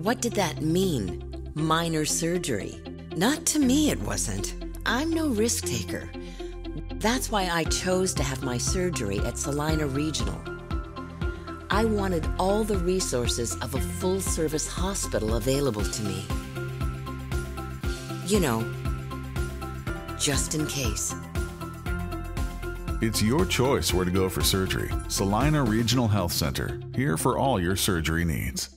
What did that mean? Minor surgery. Not to me, it wasn't. I'm no risk taker. That's why I chose to have my surgery at Salina Regional. I wanted all the resources of a full-service hospital available to me. You know, just in case. It's your choice where to go for surgery. Salina Regional Health Center, here for all your surgery needs.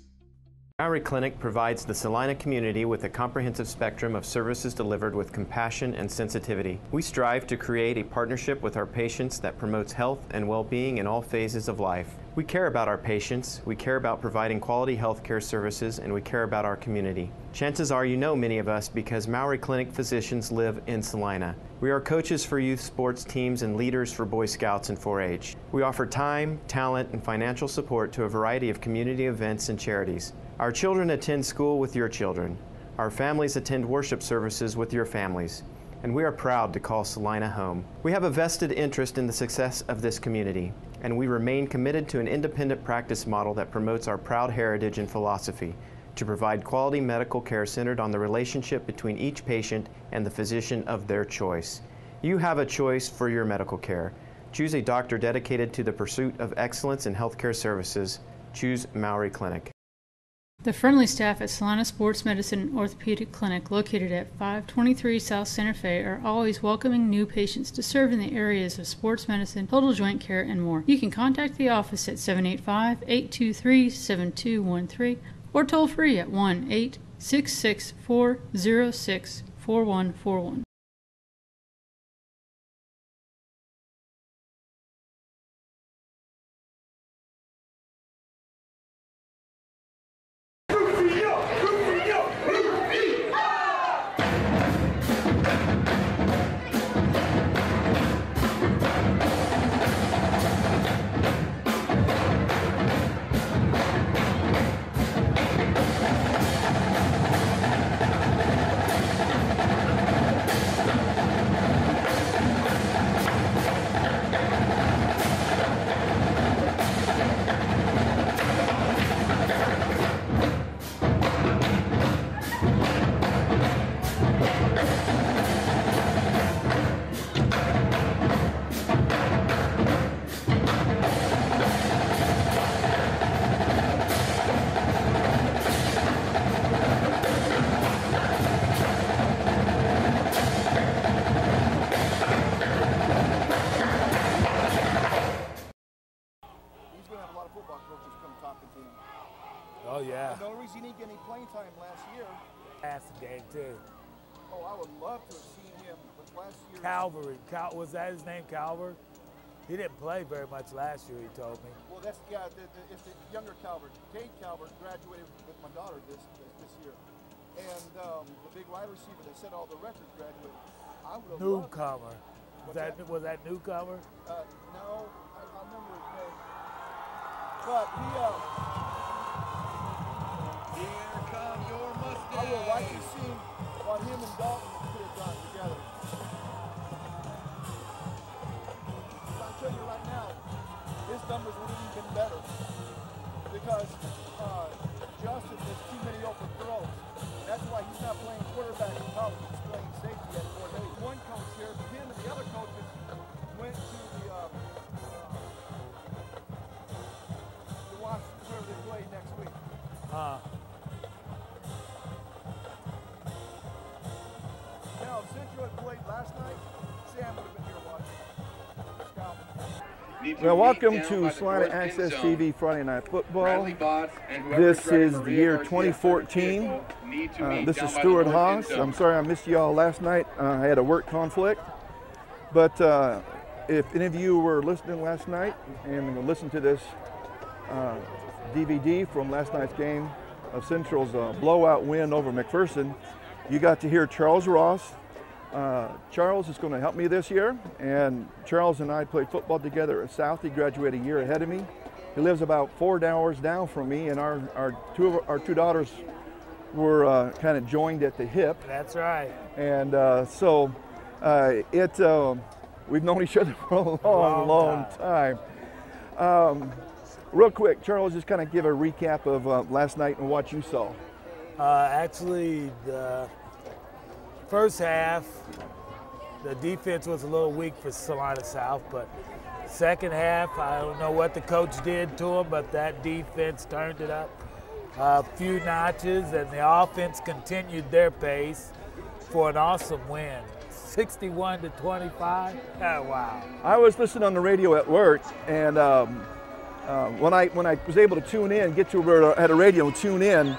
Mowry Clinic provides the Salina community with a comprehensive spectrum of services delivered with compassion and sensitivity. We strive to create a partnership with our patients that promotes health and well-being in all phases of life. We care about our patients, we care about providing quality health care services, and we care about our community. Chances are you know many of us because Mowry Clinic physicians live in Salina. We are coaches for youth sports teams and leaders for Boy Scouts and 4-H. We offer time, talent, and financial support to a variety of community events and charities. Our children attend school with your children. Our families attend worship services with your families. And we are proud to call Salina home. We have a vested interest in the success of this community, and we remain committed to an independent practice model that promotes our proud heritage and philosophy to provide quality medical care centered on the relationship between each patient and the physician of their choice. You have a choice for your medical care. Choose a doctor dedicated to the pursuit of excellence in healthcare services. Choose Mowry Clinic. The friendly staff at Salina Sports Medicine and Orthopedic Clinic, located at 523 South Santa Fe, are always welcoming new patients to serve in the areas of sports medicine, total joint care, and more. You can contact the office at 785-823-7213 or toll free at 1-866-406-4141. Oh, yeah. And the only reason he didn't get any playing time last year. That's the game, too. Oh, I would love to have seen him with last year. Calvary. Was that his name, Calvert? He didn't play very much last year, he told me. Well, that's, yeah, it's the younger Calvert. Kate Calvert graduated with my daughter this year. And the big wide receiver that set all the records graduated. I would have Newcomer. Was that Newcomer? No, I remember his name. But he, here come your Mustangs. I would have liked to see what him and Lawton could have done together. I'll tell you right now, his numbers would have even been better because Justin has too many open throws. That's why he's not playing quarterback in college. He's playing safety at Fort Hays. One coach here, him and the other coaches went to watch where they play next week. Now, if Central had played last night, Sam would have been here watching. Well, welcome to Salina Access TV Friday Night Football. This is the year 2014. This is Stuart Haas. I'm sorry I missed you all last night. I had a work conflict. But if any of you were listening last night and listened to this DVD from last night's game of Central's blowout win over McPherson, you got to hear Charles Ross. Charles is going to help me this year, and Charles and I played football together at South. He graduated a year ahead of me. He lives about 4 hours down from me, and our two daughters were kind of joined at the hip. That's right. And we've known each other for a long time. Real quick, Charles, just kind of give a recap of last night and what you saw. Actually, the first half, the defense was a little weak for Salina South, but second half, I don't know what the coach did to them, but that defense turned it up a few notches, and the offense continued their pace for an awesome win. 61-25. Oh, wow. I was listening on the radio at work, and when I was able to tune in, get to where I had a radio and tune in,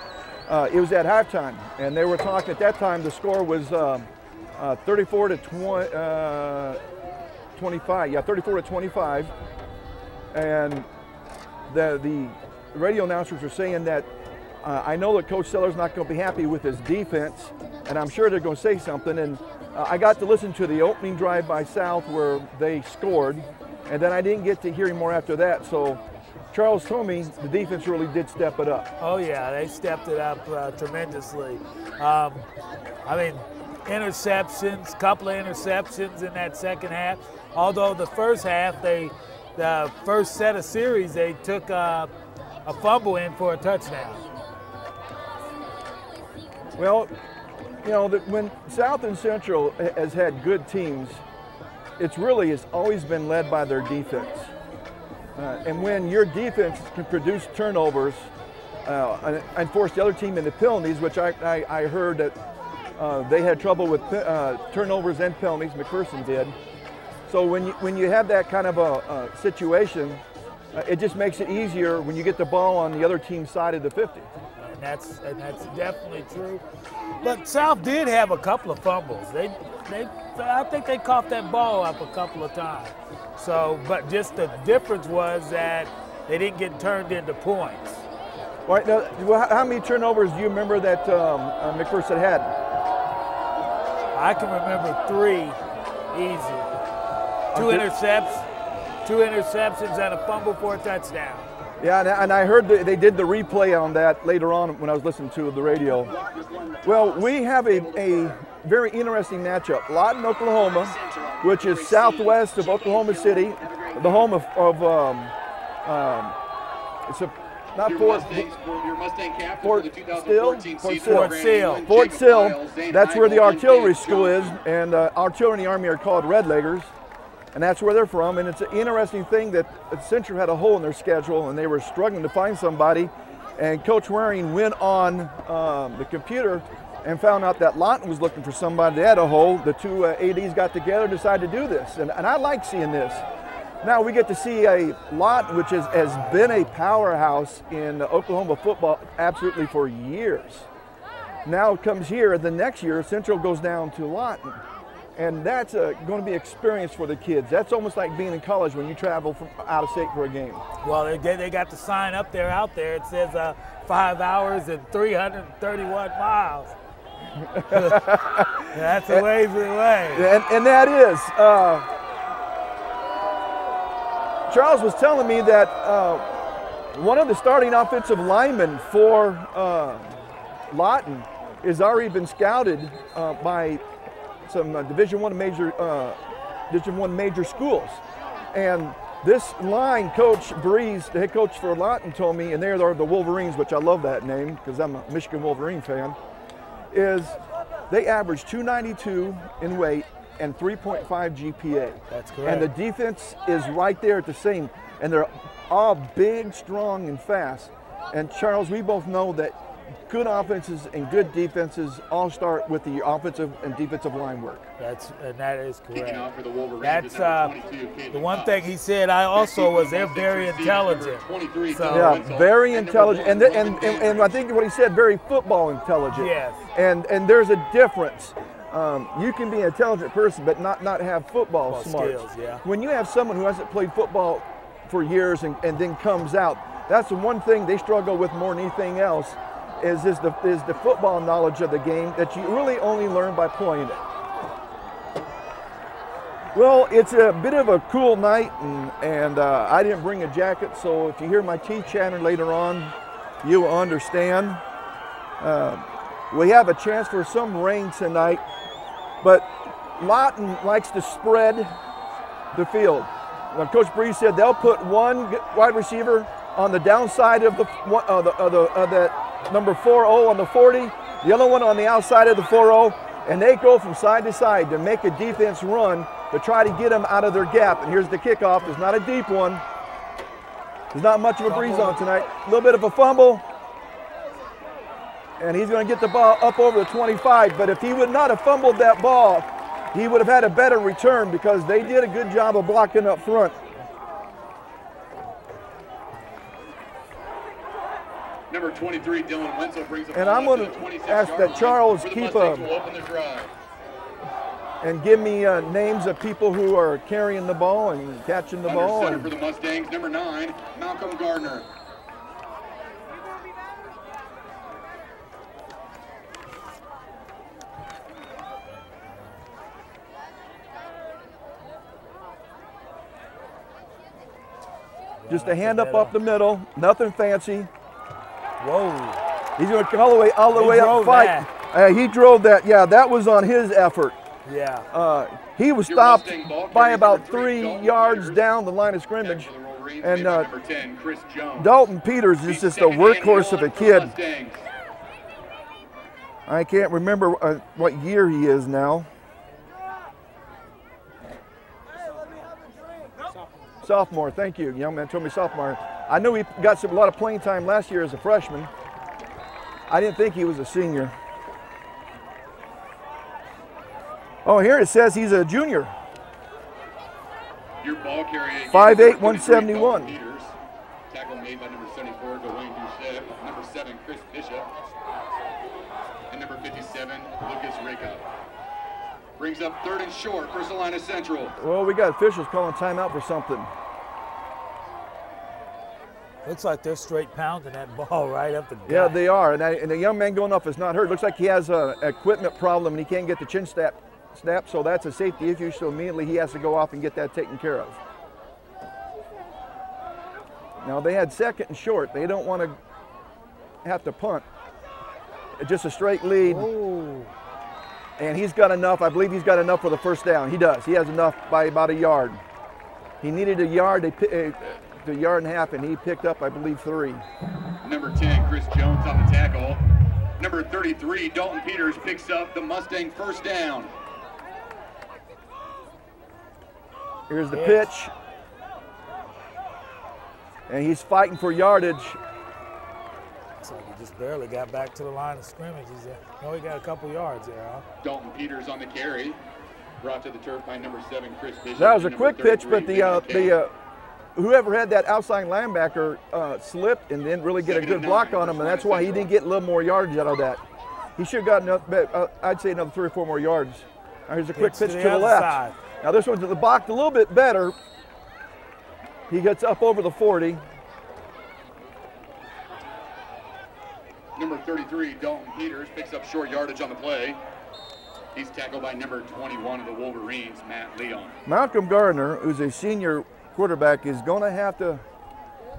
it was at halftime, and they were talking at that time. The score was 34-25. Yeah, 34-25, and the radio announcers were saying that I know that Coach Seller's not going to be happy with his defense, and I'm sure they're going to say something. And I got to listen to the opening drive by South where they scored, and then I didn't get to hear him more after that. So Charles told me the defense really did step it up. Oh yeah, they stepped it up tremendously. I mean, interceptions, couple of interceptions in that second half. Although the first half, the first set of series, they took a fumble in for a touchdown. Well, you know, when South and Central has had good teams, it's always been led by their defense. And when your defense can produce turnovers and force the other team into penalties, which I heard that they had trouble with turnovers and penalties, McPherson did. So when you have that kind of a situation, it just makes it easier when you get the ball on the other team's side of the 50. And that's definitely true. But South did have a couple of fumbles. I think they coughed that ball up a couple of times. So, but just the difference was that they didn't get turned into points. Right, now, how many turnovers do you remember that McPherson had? I can remember 3 easy. Two interceptions and a fumble for a touchdown. Yeah, and I heard they did the replay on that later on when I was listening to the radio. Well, we have a very interesting matchup. Lawton, Oklahoma, which is southwest of Oklahoma City, the home of Fort Sill. That's where the artillery school is, and artillery and the Army are called Red Leggers. And that's where they're from. And it's an interesting thing that Central had a hole in their schedule and they were struggling to find somebody. And Coach Waring went on the computer and found out that Lawton was looking for somebody that had a hole. The two ADs got together and decided to do this. And I like seeing this. Now we get to see a Lawton, which has been a powerhouse in Oklahoma football absolutely for years. Now it comes here, the next year Central goes down to Lawton. And that's going to be experience for the kids. That's almost like being in college when you travel from out of state for a game. Well, they got the sign out there. It says 5 hours and 331 miles. That's a ways away. And that is. Charles was telling me that one of the starting offensive linemen for Lawton has already been scouted by some Division I major schools, and this line coach Breeze, the head coach for Lawton, told me, and they're the Wolverines, which I love that name because I'm a Michigan Wolverine fan, is they average 292 in weight and 3.5 GPA. That's correct. And the defense is right there at the same, and they're all big, strong, and fast. And Charles, we both know that good offenses and good defenses all start with the offensive and defensive line work. That is correct. That's the one thing he said. I also was they're very intelligent. So, yeah, very intelligent, and I think what he said, very football intelligent. Yes. And there's a difference. You can be an intelligent person, but not have football smarts. Skills, yeah. When you have someone who hasn't played football for years and then comes out, that's the one thing they struggle with more than anything else. Is the football knowledge of the game that you really only learn by playing it. Well, it's a bit of a cool night, and I didn't bring a jacket, so if you hear my teeth chatter later on, you will understand. We have a chance for some rain tonight, but Lawton likes to spread the field. Coach Breeze said they'll put one wide receiver on the downside of that number 40 on the 40, the other one on the outside of the 40, and they go from side to side to make a defense run to try to get them out of their gap. And here's the kickoff. It's not a deep one. There's not much of a breeze on tonight. A little bit of a fumble. And he's going to get the ball up over the 25. But if he would not have fumbled that ball, he would have had a better return because they did a good job of blocking up front. Number 23, Dylan Wenzel brings up. And I'm going to ask that Charles keep and give me names of people who are carrying the ball and catching the ball. Center for the Mustangs, number 9, Malcolm Gardner. Just a hand up the middle, nothing fancy. Whoa. He's going to come all the way up fight. He drove that. Yeah, that was on his effort. Yeah. He was stopped by about 3 yards down the line of scrimmage. And Dalton Peters is just a workhorse of a kid. I can't remember what year he is now. Sophomore, thank you. Young man told me sophomore. I knew he got a lot of playing time last year as a freshman. I didn't think he was a senior. Oh, here it says he's a junior. Your ball carrier. 5'8", 171. Tackle made by number 74, Dwayne Duchette. Number 7, Chris Bishop. And number 57, Lucas Raycott. Brings up 3rd and short for Salina Central. Well, we got officials calling timeout for something. Looks like they're straight pounding that ball right up the gut. Yeah, they are. And the young man going up is not hurt. Looks like he has an equipment problem and he can't get the chin snap, so that's a safety issue. So immediately he has to go off and get that taken care of. Now they had 2nd and short. They don't want to have to punt. Just a straight lead. Oh. And he's got enough. I believe he's got enough for the first down. He does. He has enough by about a yard. He needed a yard, a yard and a half, and he picked up, I believe, 3. Number 10, Chris Jones on the tackle. Number 33, Dalton Peters picks up the Mustang first down. Here's the pitch. And he's fighting for yardage. Looks like he just barely got back to the line of scrimmage. He got a couple yards there, huh? Dalton Peters on the carry. Brought to the turf by number 7, Chris Bishop. That was a quick pitch, but whoever had that outside linebacker slipped and didn't really get a good block on him, and that's why he didn't get a little more yardage out of that. He should have gotten, I'd say, another 3 or 4 more yards. Now here's a quick pitch to the left. Side. Now this one's blocked a little bit better. He gets up over the 40. Number 33, Dalton Peters, picks up short yardage on the play. He's tackled by number 21 of the Wolverines, Matt Leon. Malcolm Gardner, who's a senior quarterback, is going to have to,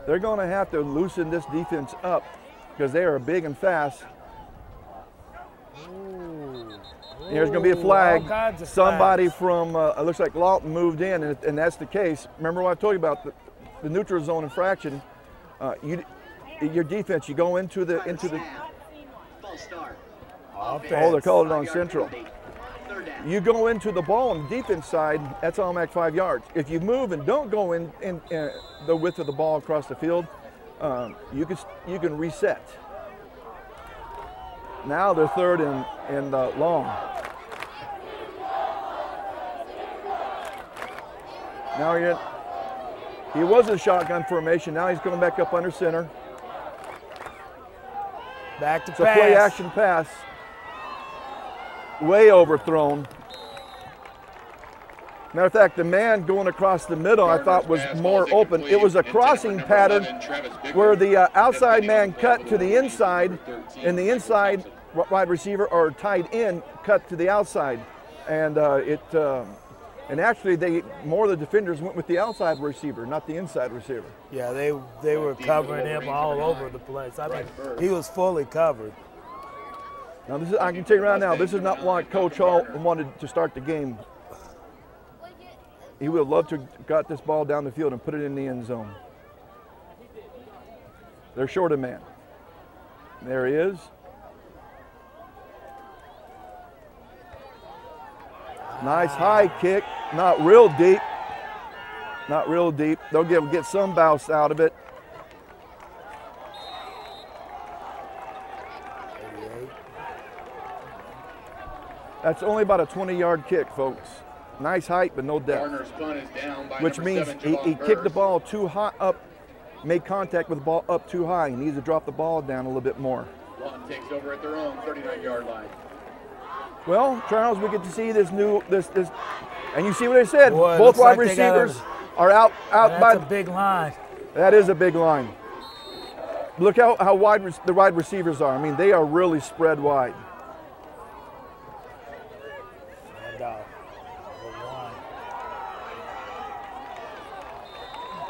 they're going to have to loosen this defense up because they are big and fast. There's going to be a flag. Somebody from, it looks like Lawton moved in, and that's the case. Remember what I told you about the neutral zone infraction? Your defense, you go into the. Oh, they're calling it on Central. You go into the ball on the defense side, that's automatic 5 yards. If you move and don't go in the width of the ball across the field, you can reset. Now they're 3rd and long. Now he was in shotgun formation. Now he's going back up under center. Back to it's pass. It's a play action pass. Way overthrown. Matter of fact, the man going across the middle I thought was more open. It was a crossing pattern where the outside man cut to the inside and the inside wide receiver or tight end cut to the outside. And and actually more of the defenders went with the outside receiver, not the inside receiver. Yeah, they were covering him all over the place. I mean, he was fully covered. Now this is, I can tell you right now, this is not what Coach Hall wanted to start the game. He would have loved to have got this ball down the field and put it in the end zone. They're short a man. There he is. Nice high kick, not real deep. Not real deep. They'll get some bounce out of it. 88. That's only about a 20-yard kick, folks. Nice height, but no depth. Garner's punt is down by Which number means 7, he Javon kicked the Burrs. ball too high up, made contact with the ball up too high. He needs to drop the ball down a little bit more. Lawton takes over at their own 39-yard line. Well, Charles, we get to see this, and you see what I said. Boy, Both looks wide like they got receivers are out That's by. a big line. That is a big line. Look how wide the wide receivers are. I mean, they are really spread wide. And,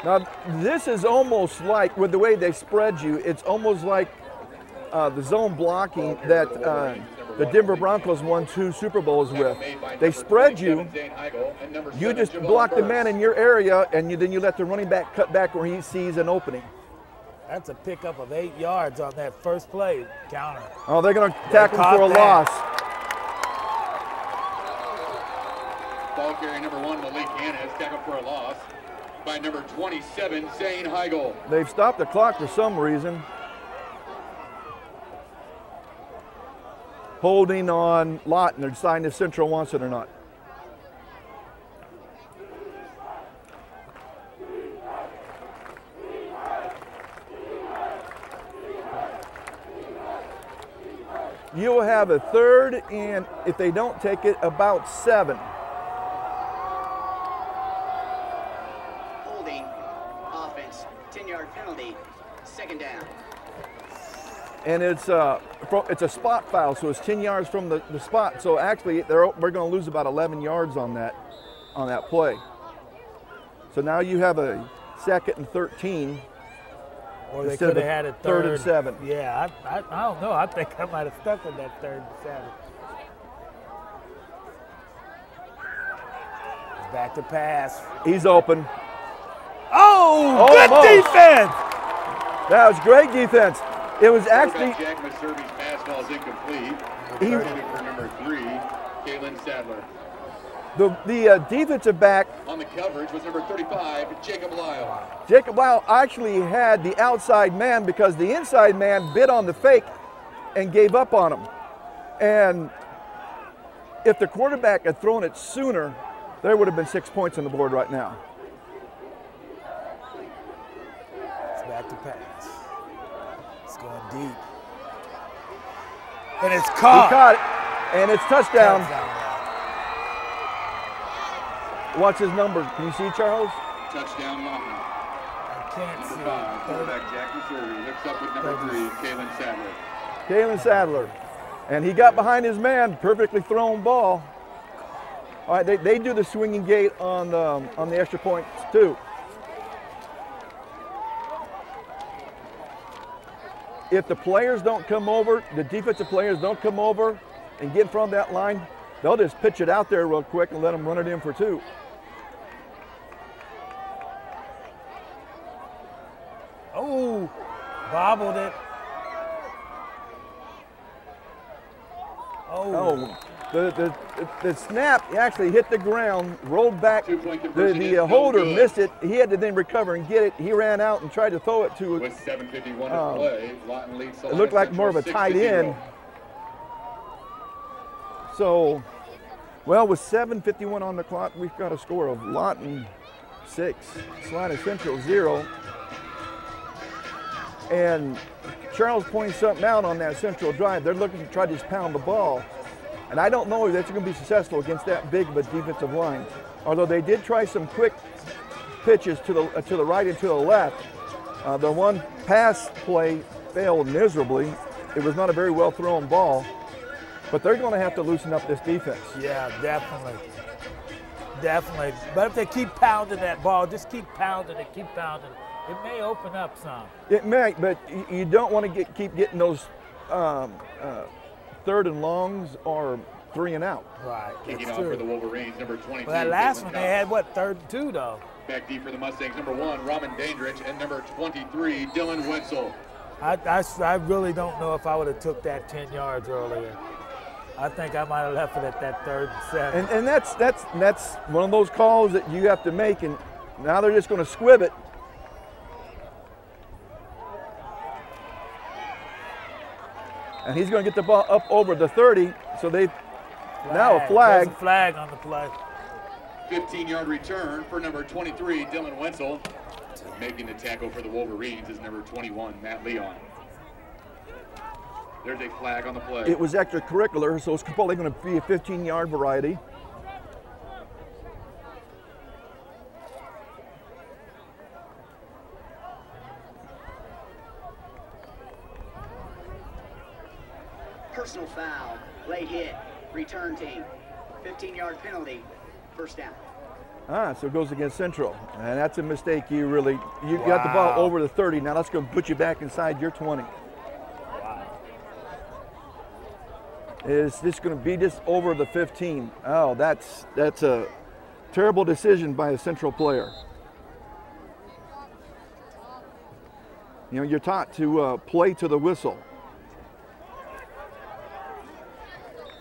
Now, this is almost like, with the way they spread you, it's almost like the zone blocking that the Denver Broncos won 2 Super Bowls with. They spread you. You just block the man in your area, and then you let the running back cut back where he sees an opening. that's a pickup of 8 yards on that first play counter. Oh, they're going to tackle him for a caught loss. Ball carrier number 1, Malik Hanna, is tackled for a loss by number 27, Zane Heigl. They've stopped the clock for some reason. Holding on Lawton. They're deciding if Central wants it or not. You'll have a 3rd, and if they don't take it, about 7. Holding, offense, 10-yard penalty, 2nd down. And it's a spot foul, so it's 10 yards from the spot. So actually, we're going to lose about 11 yards on that play. So now you have a 2nd and 13. Or they could have had a 3rd and 7. Yeah, I don't know. I think I might have stuck with that 3rd and 7. Back to pass. He's open. Oh, good defense! That was great defense. It was actually. Jack Maservi's pass ball is incomplete. Targeted for number 3, Kalen Sadler. The defensive back. On the coverage was number 35, Jacob Lyle. Jacob Lyle actually had the outside man because the inside man bit on the fake and gave up on him. And if the quarterback had thrown it sooner, there would have been 6 points on the board right now. It's back to pass. It's going deep. And it's caught. He caught it, and it's touchdown. What's his number? Can you see, Charles? Touchdown, Lawton. I can't see. Number 5, quarterback Jack Maservi hooks up with number 3, Kalen Sadler. Kalen Sadler. And he got behind his man, perfectly thrown ball. All right, they do the swinging gate on the extra points too. If the players don't come over, the defensive players don't come over and get in front of that line, they'll just pitch it out there real quick and let them run it in for 2. Oh, bobbled it. Oh. The snap actually hit the ground, rolled back. The holder missed it. He had to then recover and get it. He ran out and tried to throw it to. With 7:51 to play, Lawton leads. It looked like more of a tight end. So, well, with 7:51 on the clock, we've got a score of Lawton 6, Salina Central 0. And Charles pointed something out on that Central drive. They're looking to try to just pound the ball. And I don't know if that's going to be successful against that big of a defensive line. Although they did try some quick pitches to the right and to the left. The one pass play failed miserably. It was not a very well thrown ball. But they're going to have to loosen up this defense. Yeah, definitely. Definitely. But if they keep pounding that ball, just keep pounding it, it may open up some. It may, but you don't want to keep getting those 3rd and longs or 3 and out. Right. Kicking off for the Wolverines, number 22. Well, that last one, they had, what, 3rd and 2, though? Back deep for the Mustangs, number 1, Raman Dandrich, and number 23, Dylan Wetzel. I really don't know if I would have took that 10 yards earlier. I think I might have left it at that 3rd and 7. And that's one of those calls that you have to make, and now they're just going to squib it. And he's going to get the ball up over the 30, so now a flag. There's a flag on the play. 15-yard return for number 23, Dylan Wenzel. Making the tackle for the Wolverines is number 21, Matt Leon. There's a flag on the play. It was extracurricular, so it's probably going to be a 15-yard variety. Personal foul, late hit, return team, 15-yard penalty, first down. So it goes against Central, and that's a mistake. You got the ball over the 30. Now that's going to put you back inside your 20. Wow. Is this going to be just over the 15? Oh, that's a terrible decision by a Central player. You know, you're taught to play to the whistle.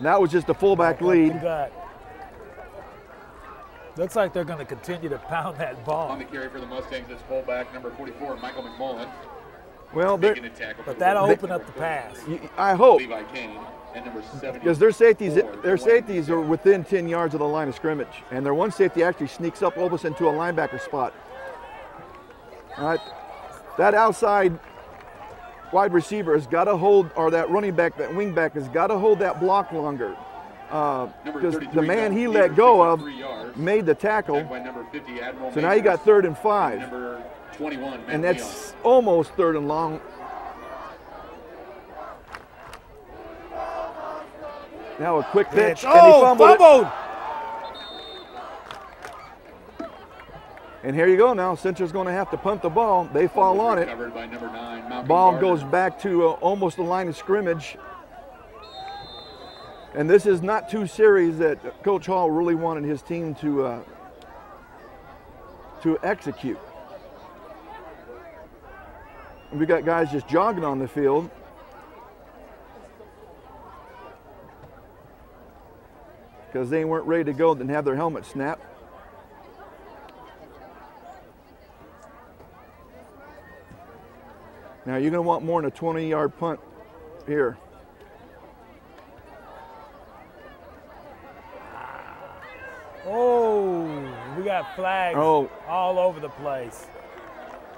That was just a fullback lead. Looks like they're going to continue to pound that ball. On the carry for the Mustangs is fullback number 44, Michael McMullen. Well, but that'll open up the pass. I hope. Levi Kane and number 70. Because their safeties are within 10 yards of the line of scrimmage, and their one safety actually sneaks up almost into a linebacker spot. All right, that outside wide receiver has got to hold, or that running back, that wing back has got to hold that block longer. Because the man he let go of made the tackle. So now you got 3rd and 5. Number 21, and that's almost 3rd and long. Now a quick pitch, and he fumbled. And here you go now. Central's going to have to punt the ball. They fall on it. By number 9, ball goes back to almost the line of scrimmage. And this is not 2 series that Coach Hall really wanted his team to execute. We got guys just jogging on the field. Because they weren't ready to go, didn't have their helmet snapped. Now you're going to want more than a 20-yard punt here. Oh, we got flags all over the place.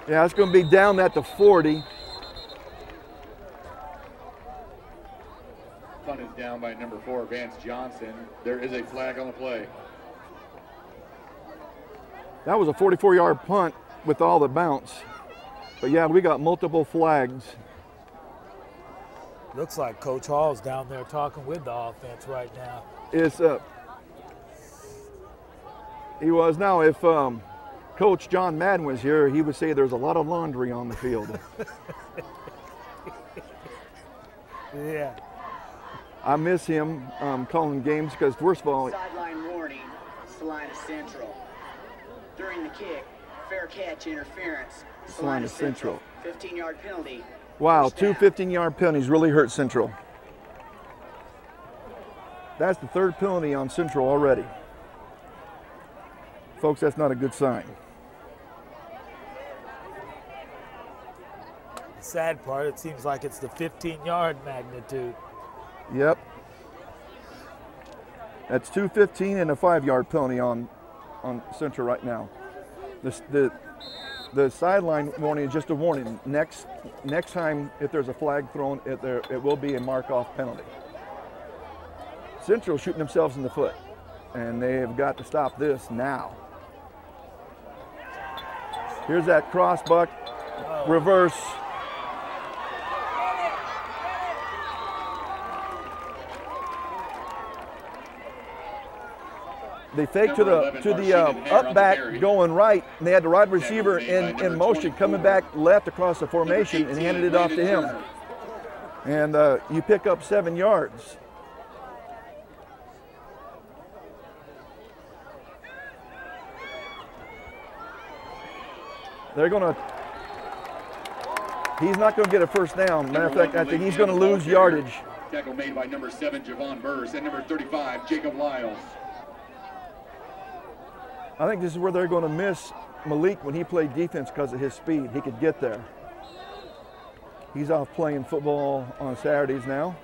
Yeah, it's going to be down at the 40. Punt is down by number 4, Vance Johnson. There is a flag on the play. That was a 44-yard punt with all the bounce. But yeah, we got multiple flags. Looks like Coach Hall's down there talking with the offense right now. He was. Now, if Coach John Madden was here, he would say there's a lot of laundry on the field. Yeah. I miss him calling games because, first of all, Sideline warning, Salina Central. During the kick, fair catch interference, Salina Central. 15-yard penalty. Wow, 2 15-yard penalties really hurt Central. That's the 3rd penalty on Central already. Folks, that's not a good sign. The sad part, it seems like it's the 15-yard magnitude. Yep. That's 2 15 and a 5-yard penalty on Central right now. The sideline warning is just a warning. Next time, if there's a flag thrown, it will be a mark-off penalty. Central shooting themselves in the foot, and they have got to stop this now. Here's that cross buck, reverse. They fake to the up back going right, and they had the wide receiver in motion coming back left across the formation and handed it off to him. And you pick up 7 yards. They're going to, He's not going to get a first down. Matter of fact, I think he's going to lose yardage. Tackle made by number 7, Javon Burrs, and number 35, Jacob Lyles. I think this is where they're going to miss Malik when he played defense because of his speed. He could get there. He's off playing football on Saturdays now.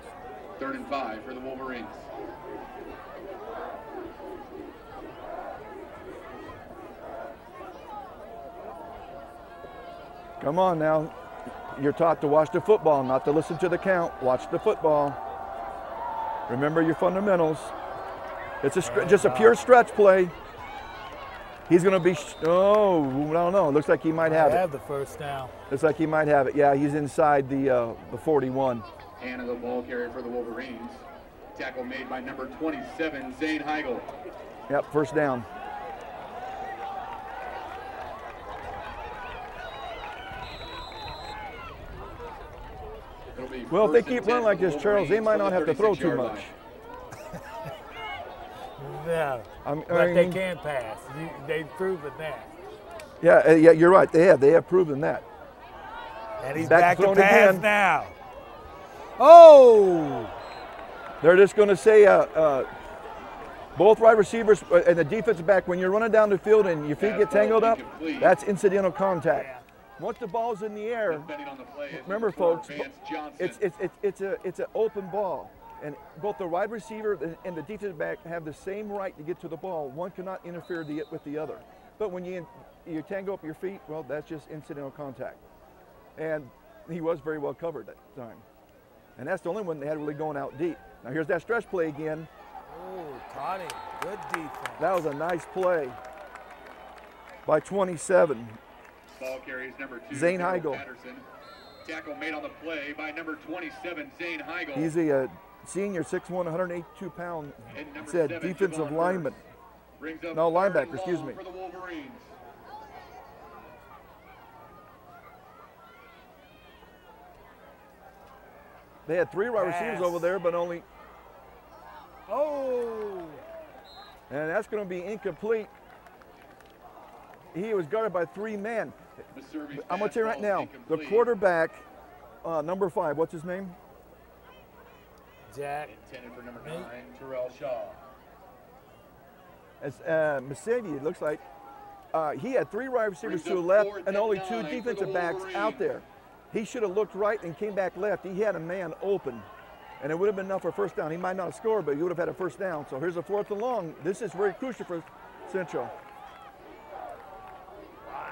3rd and 5 for the Wolverines. Come on now. You're taught to watch the football, not to listen to the count. Watch the football. Remember your fundamentals. It's just a pure stretch play. He's going to be, oh, I don't know. Looks like he might have it. Have the first down. Looks like he might have it. Yeah, he's inside the 41. And the ball carrier for the Wolverines. Tackle made by number 27, Zane Heigl. Yep, first down. Well, if they keep running like this, Charles, they might not have to throw too much. No, but they can pass. They've proven that. Yeah, yeah, you're right. They have proven that. And he's back to pass again. now. Oh! They're just going to say both wide receivers and the defensive back, when you're running down the field and your feet get tangled up, that's incidental contact. Once the ball's in the air, remember, folks, it's an open ball. And both the wide receiver and the defensive back have the same right to get to the ball. One cannot interfere with the other. But when you tangle up your feet, well, that's just incidental contact. And he was very well covered at the time. And that's the only one they had really going out deep. Now here's that stretch play again. Oh, caught him. Good defense. That was a nice play by 27. Ball carries number 2, Zane Heigl. Patterson. Tackle made on the play by number 27, Zane Heigl. He's a senior, 6'1", 182 pound, said defensive lineman. No, linebacker, excuse me. For the Wolverines. They had 3 wide receivers over there, but only. Oh! And that's going to be incomplete. He was guarded by 3 men. I'm going to tell you right now, the quarterback, number 5, what's his name? Jack. Intended for number 9, Terrell Shaw. As Mercedes, it looks like, he had 3 wide receivers to the left and only 2 defensive backs out there. He should have looked right and came back left. He had a man open, and it would have been enough for a first down. He might not have scored, but he would have had a first down. So here's a 4th and long. This is very crucial for Central.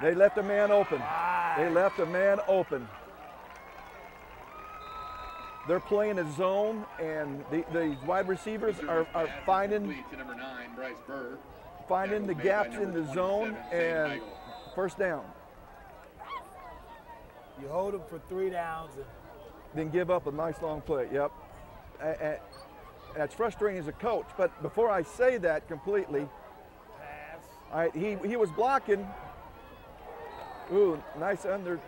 They left a man open. They left a man open. They're playing a zone, and the wide receivers are finding the gaps in the zone, and first down. You hold them for 3 downs. And then give up a nice long play, yep. And that's frustrating as a coach, but before I say that completely, he was blocking. Ooh, nice and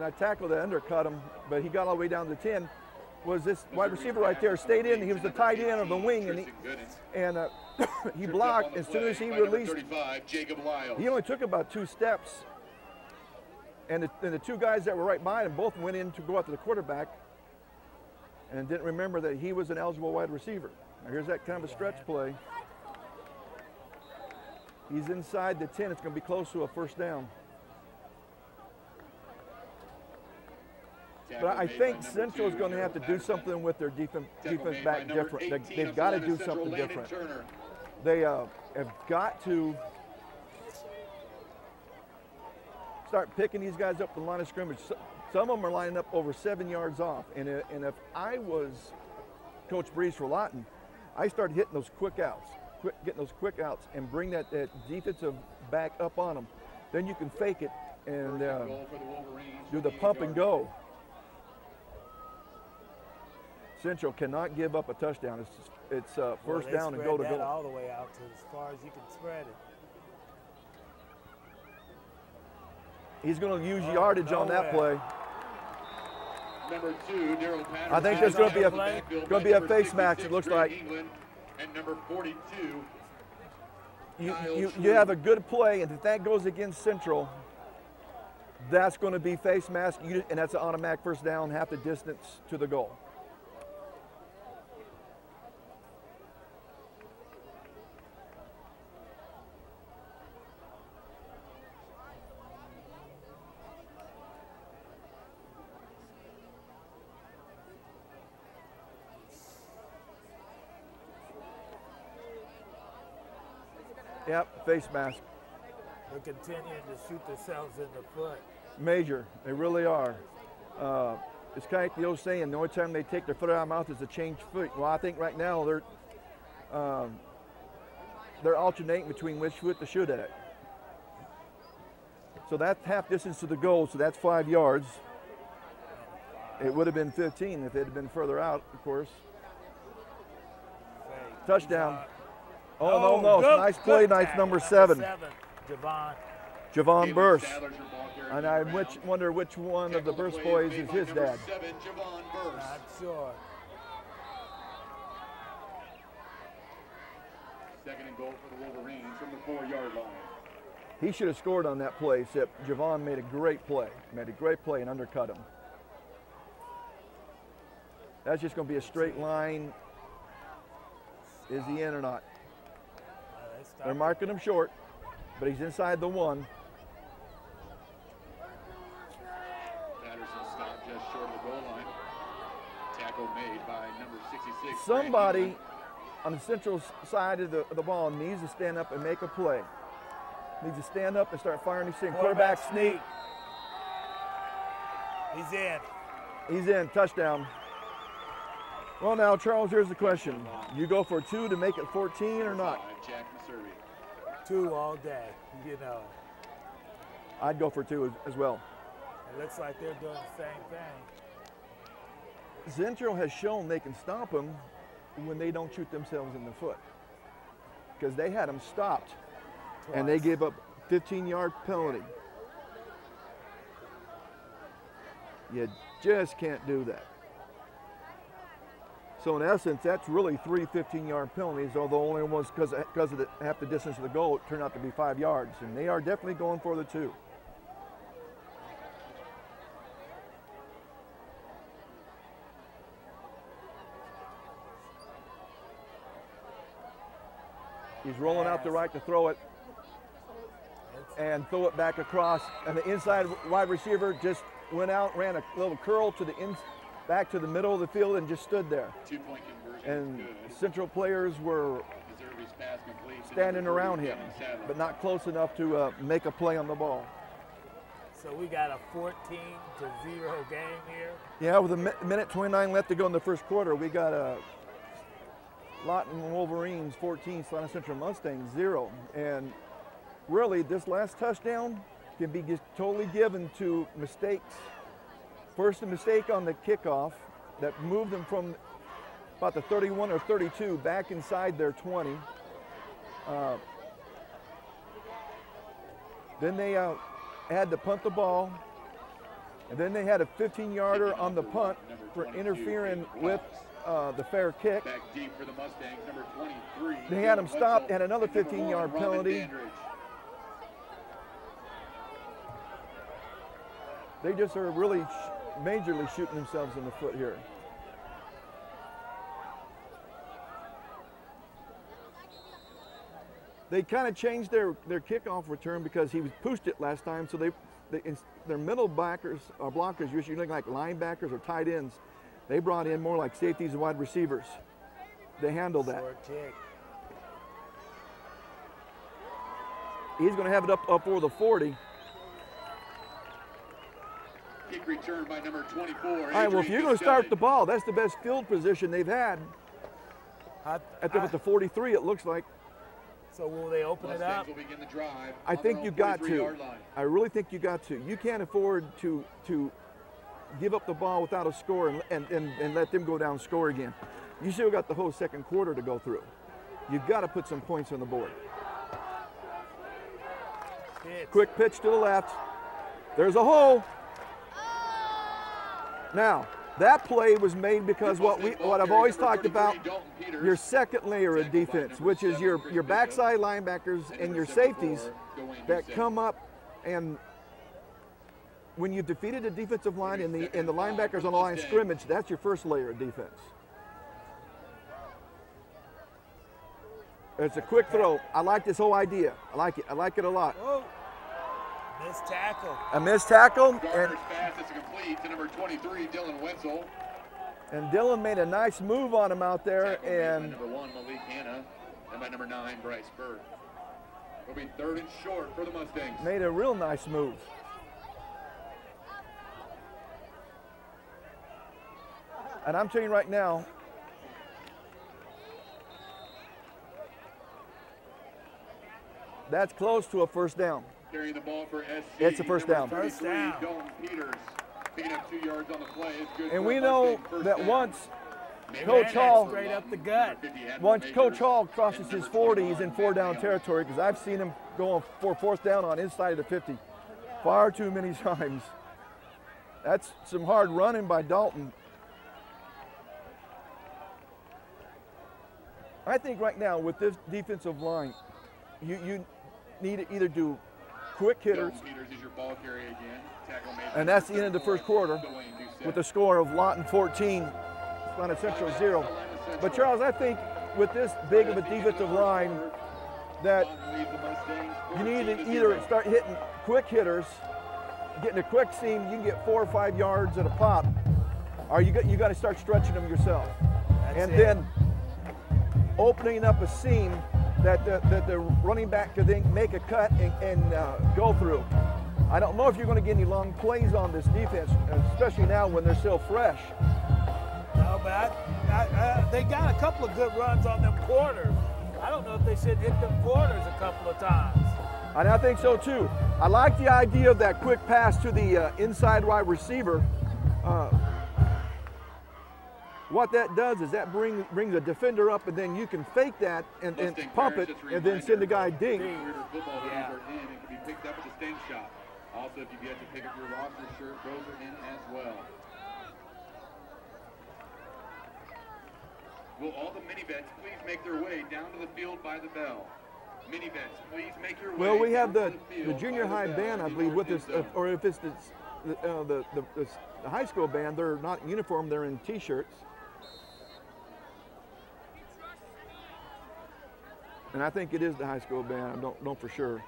I tackled that, undercut him, but he got all the way down to 10. Was this wide receiver right there, stayed in. He was the tight end of the wing, and he blocked. As soon as he released, he only took about 2 steps, and the 2 guys that were right behind him both went in to go after the quarterback and didn't remember that he was an eligible wide receiver. Now here's that kind of a stretch play. He's inside the 10. It's going to be close to a first down. But I think Central is going to have to do something with their defense back different. They've got to do something different. They have got to start picking these guys up the line of scrimmage. Some of them are lining up over 7 yards off. And if I was Coach Breeze for Lawton, I started hitting those quick outs, getting those quick outs, and bring that defensive back up on them. Then you can fake it and do the pump and go. Central cannot give up a touchdown. It's first down and go to go. All the way out to as far as you can spread it. He's going to use yardage on that play. Number 2, Daryl Patterson. I think there's going to be a face match. It looks like. And number 42. You have a good play, and if that goes against Central, That's going to be face mask, and that's an automatic first down, half the distance to the goal. Yep, face mask. They're continuing to shoot themselves in the foot. Major, they really are. It's kind of like the old saying, the only time they take their foot out of their mouth is to change foot. Well, I think right now they're alternating between which foot to shoot at. So that's half distance to the goal, so that's 5 yards. It would have been 15 if it had been further out, of course. Touchdown. Oh, no. Nice play, nice number 7. Javon Burst. And I wonder which one of the Burst boys is his dad. Not sure. Second and goal for the Wolverines from the 4-yard line. He should have scored on that play, except Javon made a great play. And undercut him. That's just going to be a straight line. Is he in or not? They're marking him short, but he's inside the 1. Patterson stopped just short of the goal line. Tackle made by number 66. Somebody on the central side of the ball needs to stand up and make a play. Needs to stand up and start firing these things. Quarterback sneak. He's in. He's in. Touchdown. Well, now, Charles, here's the question. You go for 2 to make it 14 or not? 2 all day, you know. I'd go for 2 as well. It looks like they're doing the same thing. Central has shown they can stop them when they don't shoot themselves in the foot. Because they had them stopped, and they gave up 15-yard penalty. You just can't do that. So in essence, that's really 3 15-yard penalties, although only ones because of half the distance of the goal, it turned out to be 5 yards. And they are definitely going for the 2. He's rolling out the right to throw it and throw it back across. And the inside wide receiver just went out, ran a little curl to the back to the middle of the field and just stood there. 2-point conversion. And Central players were standing around him, but not close enough to make a play on the ball. So we got a 14-0 game here. Yeah, with a minute 29 left to go in the first quarter, we got a Lawton Wolverines 14, Salina Central Mustangs 0. And really, this last touchdown can be just totally given to mistakes. First, a mistake on the kickoff that moved them from about the 31 or 32 back inside their 20. Then they had to punt the ball, and then they had a 15-yarder on the punt for interfering with the fair kick. Back deep for the Mustangs, number 23. They had them stopped and another 15-yard penalty. They just are really majorly shooting themselves in the foot here. They kind of changed their kickoff return because he was pushed it last time, so their middle backers or blockers usually look like linebackers or tight ends. They brought in more like safeties and wide receivers. They handled that. He's going to have it up for the 40. Kick return by number 24. All right, well, if you're going to start the ball, that's the best field position they've had. At the 43, it looks like. So will they open it up? Will begin the drive I think you got to. I really think you got to. You can't afford to give up the ball without a score and let them go down and score again. You still got the whole second quarter to go through. You've got to put some points on the board. Quick pitch to the left. There's a hole. Now, that play was made because what I've always talked about, your second layer of defense, which is your backside linebackers and your safeties that come up and when you've defeated the defensive line and the linebackers on the line of scrimmage, that's your first layer of defense. It's a quick throw. I like this whole idea. I like it. I like it a lot. Whoa. Missed tackle. A missed tackle. Garner's pass is complete to number 23, Dylan Wenzel. And Dylan made a nice move on him out there. Tackle made by number 1, Malik Hanna, and by number 9, Bryce Bird. It'll be 3rd and short for the Mustangs. Made a real nice move. And I'm telling you right now, that's close to a first down. Carrying the ball for SC. It's a first down. First down. Dalton Peters picking up 2 yards on the play. It's good. And for we a know Mustang first that down. once Man, Coach that's Hall, straight up the gut. once Coach Hall crosses his 40, he's in 4-down territory, because I've seen him going for 4th down on inside of the 50 far too many times. That's some hard running by Dalton. I think right now with this defensive line, you need to either do quick hitters, Dalton Peters is your ball carrier again. Tackle made and that's the end of the first quarter with a score of Lawton 14, Salina Central 0. But Charles, I think with this big of a defensive line that you need to either start hitting quick hitters, getting a quick seam, you can get 4 or 5 yards at a pop, or you got to start stretching them yourself. Then opening up a seam that the running back could then make a cut and go through. I don't know if you're going to get any long plays on this defense, especially now when they're still fresh. No, but they got a couple of good runs on them corners. I don't know if they should hit them corners a couple of times. And I think so too. I like the idea of that quick pass to the inside wide receiver. What that does is that brings a defender up, and then you can fake that and pump it, and then send the guy dink. Football yeah. Are in and can be picked up at the sting shot. Also, if you get to pick up your roster shirt, those are in as well. Will all the mini vets please make their way down to the field by the bell? Mini vets, please make your way. Well, we have the junior high band, I believe, with us, or if it's the high school band, they're not in uniform, they're in T-shirts. And I think it is the high school band. I don't know for sure.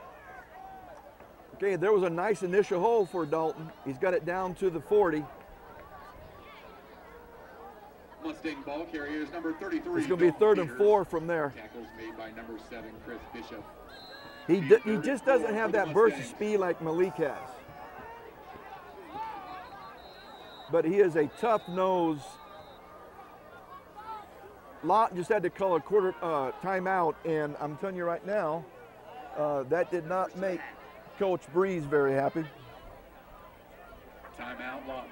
Okay, there was a nice initial hole for Dalton. He's got it down to the 40. Mustang ball carriers number 33. It's going to be 3rd and 4 from there. Tackles made by number 7, Chris Bishop. He just doesn't have that burst of speed like Malik has. But he is a tough nose. Lawton just had to call a quarter timeout, and I'm telling you right now, that did not make Coach Breeze very happy. Timeout, Lawton.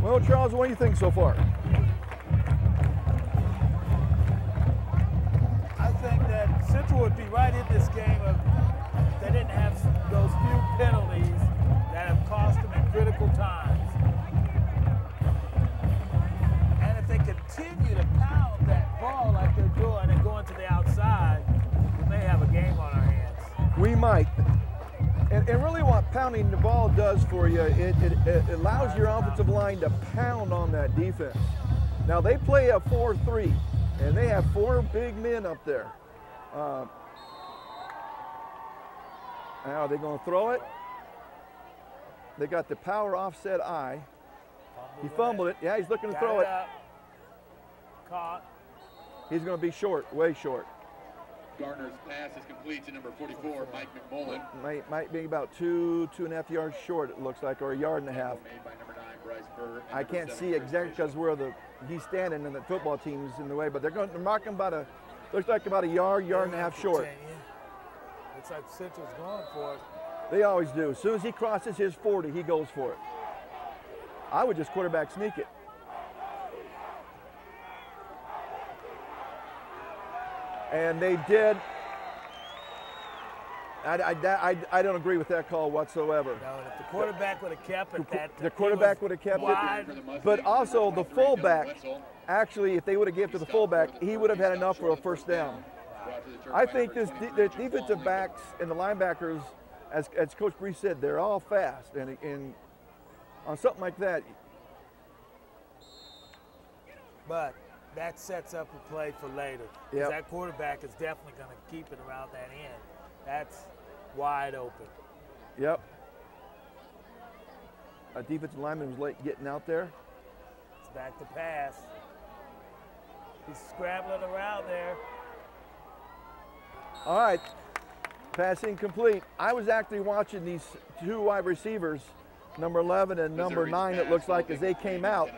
Well, Charles, what do you think so far? I think that Central would be right in this game if they didn't have those few penalties that have cost them in critical times. And if they continue to pound that ball like they're doing and going to the outside, we may have a game on our hands. We might. And really what pounding the ball does for you, it allows your offensive line to pound on that defense. Now they play a 4-3, and they have 4 big men up there. Now are they going to throw it? They got the power offset eye. He fumbled it. Yeah, he's looking to throw it. Caught. He's going to be short, way short. Garner's pass is complete to number 44, Mike McMullen. Might be about 2.5 yards short, it looks like, or 1.5 yards. Made by number 9, Bryce Bird. I can't see exactly because where he's standing and the football team is in the way, but they're marking about looks like about 1 yard, 1.5 yards short. Looks like Central's going for it. They always do. As soon as he crosses his 40, he goes for it. I would just quarterback sneak it. And they did. I don't agree with that call whatsoever. No, if the quarterback would have kept it, the quarterback would have kept it. But also the fullback, actually, if they would have given to the fullback, he would have had enough for a first down. I think the defensive backs and the linebackers, as Coach Bree said, they're all fast. And on something like that. But that sets up a play for later. Yep. That quarterback is definitely going to keep it around that end. That's wide open. Yep. A defensive lineman was late getting out there. It's back to pass. He's scrambling around there. All right, pass incomplete. I was actually watching these two wide receivers, number 11 and number 9, it looks like, as they came out.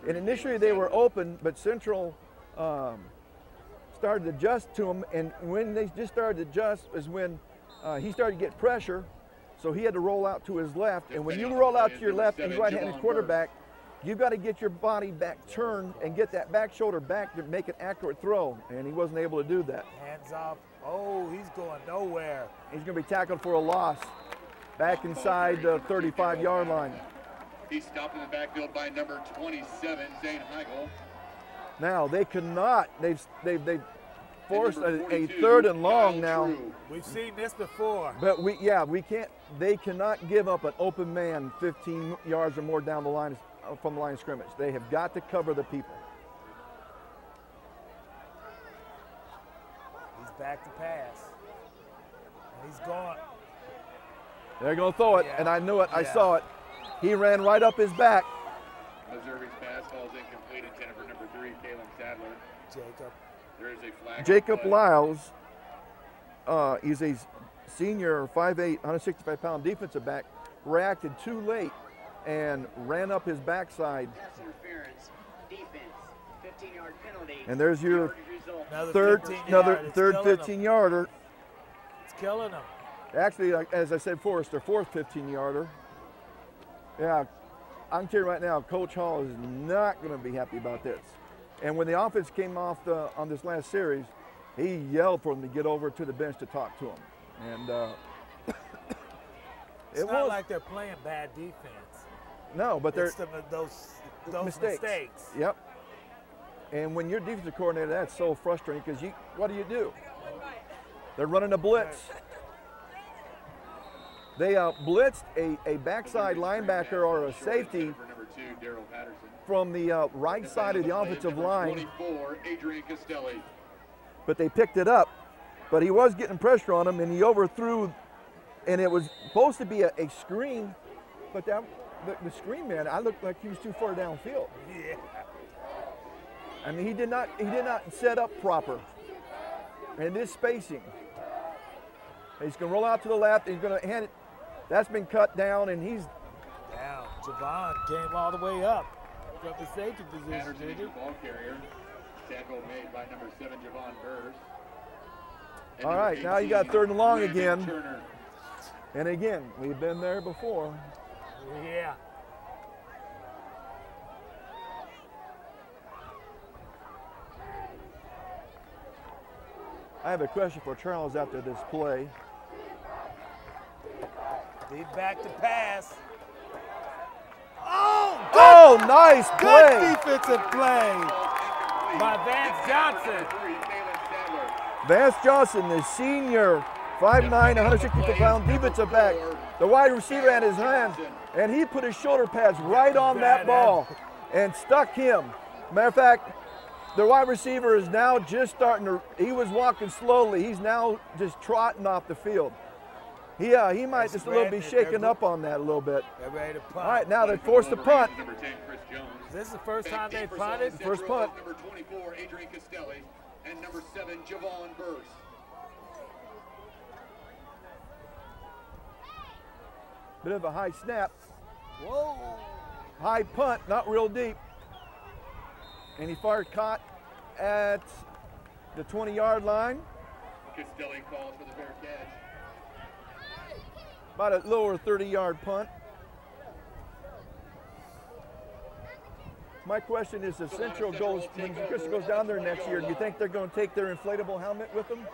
And initially they were open, but Central started to adjust to them. And when they just started to adjust is when he started to get pressure. So he had to roll out to his left. And when you roll out to your left and right-handed quarterback, you've got to get your body back turned and get that back shoulder back to make an accurate throw. And he wasn't able to do that. Hands off. Oh, he's going nowhere. He's going to be tackled for a loss back inside the 35-yard line. He's stopped in the backfield by number 27, Zane Heigl. Now they cannot. They've forced a third and long now. We've seen this before. But we can't. They cannot give up an open man 15 yards or more down the line from the line of scrimmage. They have got to cover the people. He's back to pass. And he's gone. They're going to throw it, and I knew it. I saw it. He ran right up his back. Missouri's pass falls incomplete, intended for number 3, Caleb Sadler. Jacob. There is a flag. Jacob Lyles, he's a senior 5'8", 165-pound defensive back, reacted too late and ran up his backside. Pass interference, defense, 15-yard penalty. And there's your third 15-yarder. It's killing him. Actually, as I said, Forrest, their fourth 15-yarder. Yeah, I can tell you right now, Coach Hall is not going to be happy about this. And when the offense came off on this last series, he yelled for them to get over to the bench to talk to him. And it's not like they're playing bad defense. No, but they're those mistakes. Yep. And when you're defensive coordinator, that's so frustrating because what do? They're running a blitz. They blitzed a backside linebacker or a safety from the right side of the offensive line. But they picked it up. But he was getting pressure on him, and he overthrew, and it was supposed to be a screen, but the screen man, I looked like he was too far downfield. Yeah. I mean, he did not set up proper. And this spacing. He's going to roll out to the left, and he's going to hand it. That's been cut down, and he's down. Javon came all the way up from the safety position, did he? Ball carrier. Tackle made by number 7, Javon Burrs. All right, now you got third and long again. And again, we've been there before. Yeah. I have a question for Charles after this play. He's back to pass. Oh, nice play. Good defensive play by Vance Johnson. Vance Johnson, the senior 5'9", 164-pound defensive back. The wide receiver had his hand, and he put his shoulder pads right on that ball and stuck him. Matter of fact, the wide receiver is now just starting to, he was walking slowly. He's now just trotting off the field. He might just a little be shaken up on that a little bit. They're ready to punt. All right, now they forced the punt. This is the first time they punted? First punt. Number 24, Adrian Castelli, and number 7, Javon Burrs. Bit of a high snap. Whoa. High punt, not real deep. And he fired caught at the 20-yard line. Castelli calls for the fair catch. About a lower 30-yard punt. My question is, when Central goes down there next year, do you think they're going to take their inflatable helmet with them?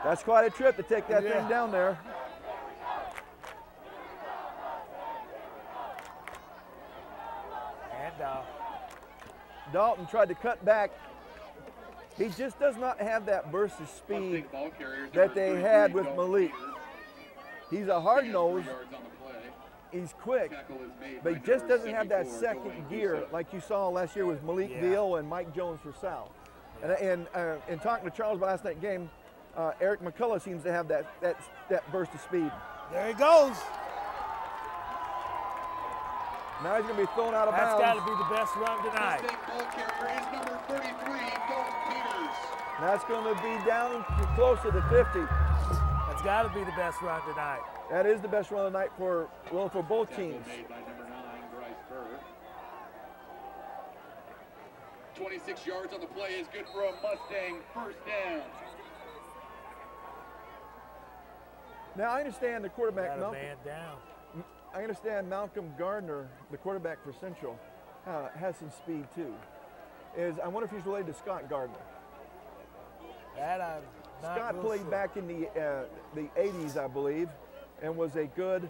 That's quite a trip to take that thing down there. And Lawton tried to cut back. He just does not have that burst of speed that they had with Malik. He's a hard nose. He's quick, but he just doesn't have that second gear like you saw last year with Malik Veal and Mike Jones for South. And talking to Charles about last night's game, Eric McCullough seems to have that burst of speed. there he goes. Now he's going to be thrown out of That's bounds. got to be the best run tonight. Mustang ball carrier is number 33, Dalton Peters. That's going to be down close to the 50. That's got to be the best run tonight. That is the best run of the night for both teams. Made by number 9, Bryce Burr. 26 yards on the play is good for a Mustang first down. Now I understand the quarterback, Got a man down. I understand Malcolm Gardner, the quarterback for Central, has some speed too. I wonder if he's related to Scott Gardner. That I'm not Scott real played sure. back in the 80s, I believe, and was a good.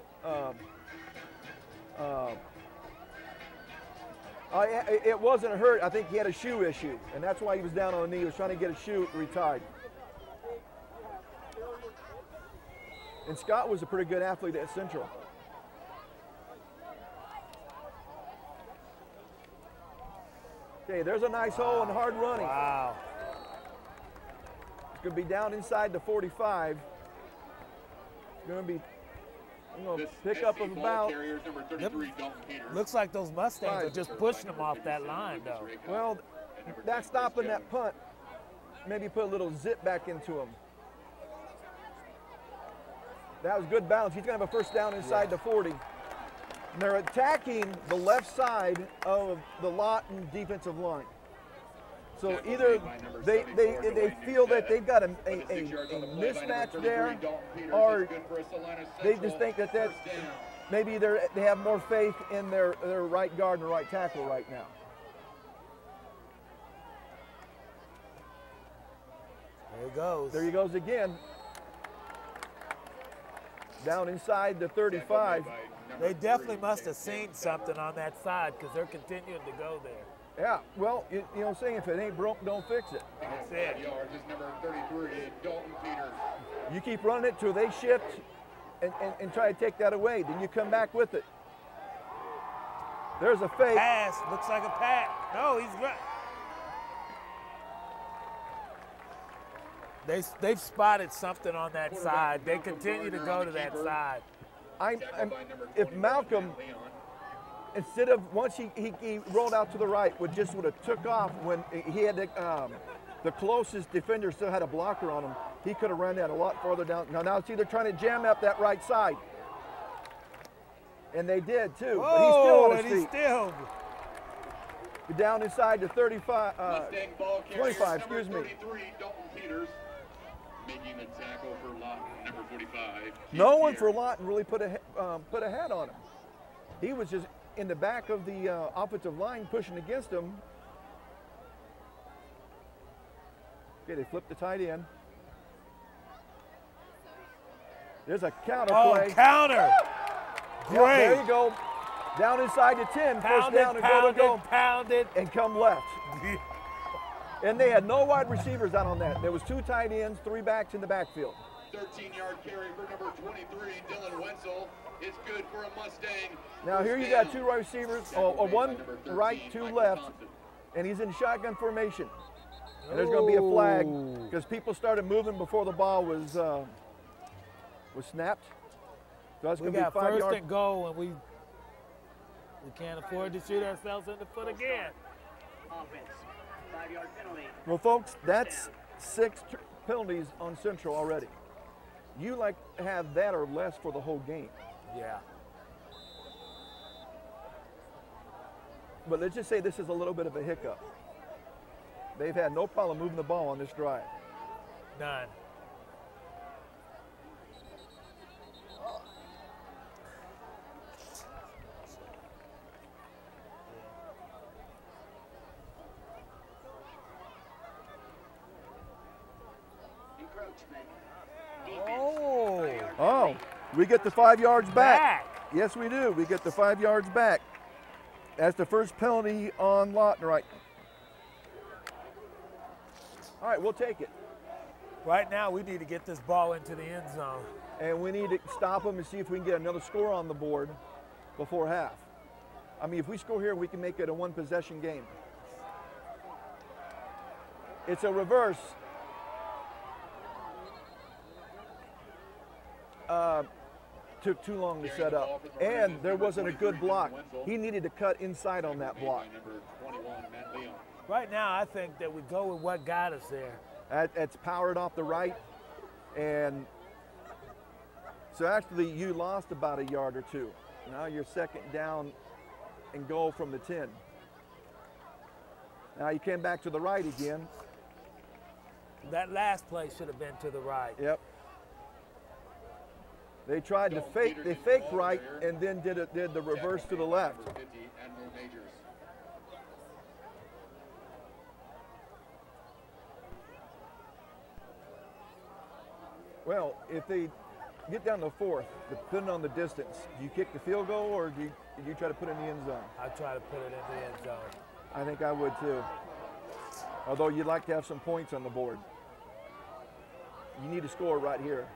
It wasn't a hurt. I think he had a shoe issue, and that's why he was down on a knee. He was trying to get a shoe retied. And Scott was a pretty good athlete at Central. Okay, there's a nice hole and hard running. Wow. It's going to be down inside the 45. It's going to be pick up of about. Looks like those Mustangs are just pushing them off that line, though. Well, that's stopping that punt. Maybe put a little zip back into him. That was good balance. He's going to have a first down inside the 40. And they're attacking the left side of the Lawton defensive line. So either they feel that they've got a mismatch there, or they just think that maybe they have more faith in their right guard and right tackle right now. There he goes. There he goes again. Down inside the 35. They definitely must have seen something on that side because they're continuing to go there. Yeah, well, you know what I'm saying? If it ain't broke, don't fix it. That's it. Yards is number 33, Dalton Peters. You keep running it till they shift and try to take that away. Then you come back with it. There's a fake. Pass. Looks like a pass. No, he's right. They've spotted something on that side. They continue to go to that side. If Malcolm, instead of once he rolled out to the right, would have took off when he had the closest defender still had a blocker on him, he could have run that a lot farther down. Now it's either trying to jam up that right side, and they did too. Whoa, but he's still on his and he's feet. still. Down inside the 35, Mustang ball carrier, 25, excuse me. 33, Dalton Peters. Making the tackle for Lawton, number 45. No one for Lawton really put a hat on him. He was just in the back of the offensive line pushing against him. Okay, they flipped the tight end. There's a counter play. Oh, counter! Yep, Great. there you go. Down inside the 10, first down and go. Pounded. And come left. And they had no wide receivers out on that. There was 2 tight ends, 3 backs in the backfield. 13-yard carry for number 23, Dylan Wenzel. It's good for a Mustang. Now here you got 2 wide receivers, or 1 right, 2 left, and he's in shotgun formation. And there's going to be a flag because people started moving before the ball was snapped. So that's going to be 5 yards. First and goal, and we can't afford to shoot ourselves in the foot again. Offense, 5-yard penalty. Well, folks, that's 6 penalties on Central already. You like to have that or less for the whole game. Yeah. But let's just say this is a little bit of a hiccup. They've had no problem moving the ball on this drive. None. encroachment. Oh, we get the 5 yards back. Yes, we do. We get the 5 yards back. That's the first penalty on Lawton, right? All right, we'll take it. Right now, we need to get this ball into the end zone. And we need to stop them and see if we can get another score on the board before half. I mean, if we score here, we can make it a one-possession game. It's a reverse. Took too long to set up. And there wasn't a good block. He needed to cut inside on that block. Right now, I think that we go with what got us there. It's powered off the right. And so actually, you lost about a yard or two. Now you're second down and goal from the 10. Now you came back to the right again. That last play should have been to the right. Yep. They tried to fake. They faked right and then did the reverse to the left. Well, if they get down to fourth, depending on the distance, do you kick the field goal or do you try to put it in the end zone? I try to put it in the end zone. I think I would too. Although you'd like to have some points on the board. You need to score right here.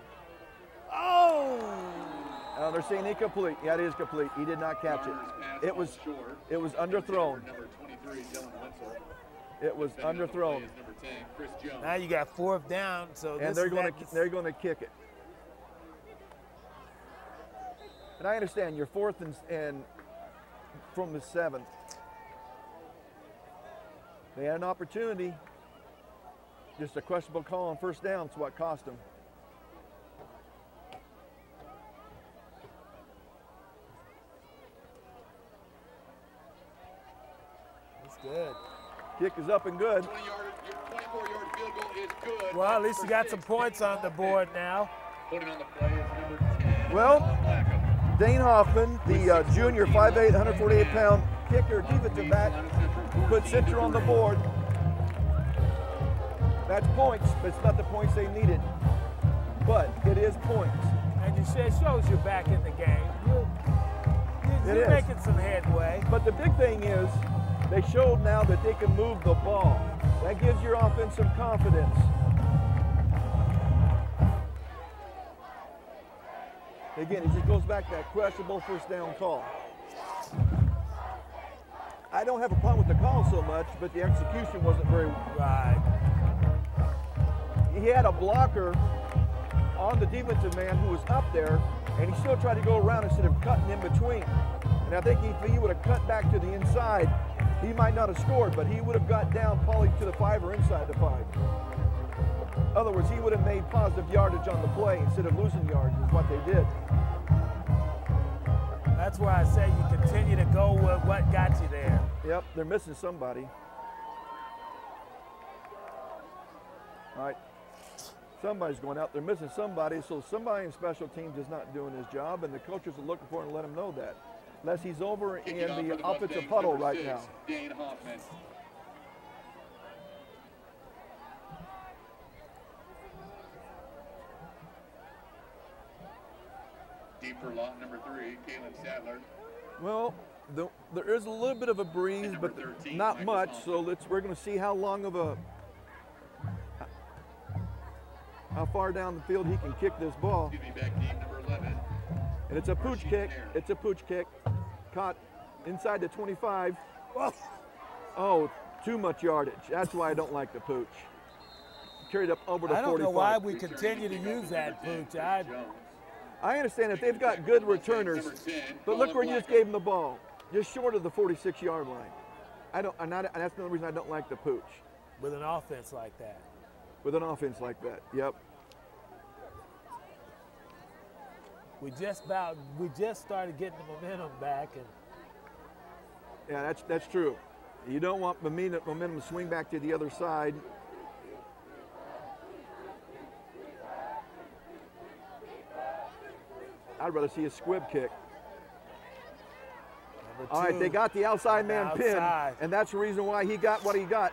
Oh! They're saying incomplete. Yeah, it is complete. He did not catch it. It was underthrown. It was underthrown. Now you got fourth down, so and they're going to kick it. And I understand you're fourth and from the 7th. They had an opportunity. Just a questionable call on first down. It's what cost them. That's good. Kick is up and good. 24-yard field goal is good. Well, at least you got some points on the board now. Putting on the play is number 10. Well, Dane Hoffman, the junior, 5'8", 148-pound kicker, defensive back, put Central on the board. That's points, but it's not the points they needed. But it is points. And it shows you're back in the game. You're making some headway. But the big thing is, they showed now that they can move the ball. That gives your offense some confidence. Again, it just goes back to that questionable first down call. I don't have a problem with the call so much, but the execution wasn't very right. He had a blocker on the defensive man who was up there, and he still tried to go around instead of cutting in between. And I think if he would have cut back to the inside, he might not have scored, but he would have got down probably to the 5 or inside the 5. In other words, he would have made positive yardage on the play instead of losing yards is what they did. That's why I say you continue to go with what got you there. Yep, they're missing somebody. All right, somebody's going out. They're missing somebody, so somebody in special teams is not doing his job, and the coaches are looking for him to let him know that. Unless he's over in the offensive huddle right now. Dane Hoffman. Deep for Lawton, number 3, Caitlin Sadler. Well, there is a little bit of a breeze, but 13, not Michael much. Thompson. So we're going to see how long of a, how far down the field he can kick this ball. Excuse me, back deep, number 11. And it's a pooch kick. It's a pooch kick. Caught inside the 25. Oh, too much yardage. That's why I don't like the pooch. Carried up over to 45. I don't know why we continue to use that pooch. I understand that they've got good returners, but look where you just gave them the ball, just short of the 46-yard line. And that's the only reason I don't like the pooch. With an offense like that. With an offense like that, yep. We just started getting the momentum back, and yeah, that's true. You don't want momentum to swing back to the other side. I'd rather see a squib kick. All right, they got the outside man pinned, and that's the reason why he got what he got.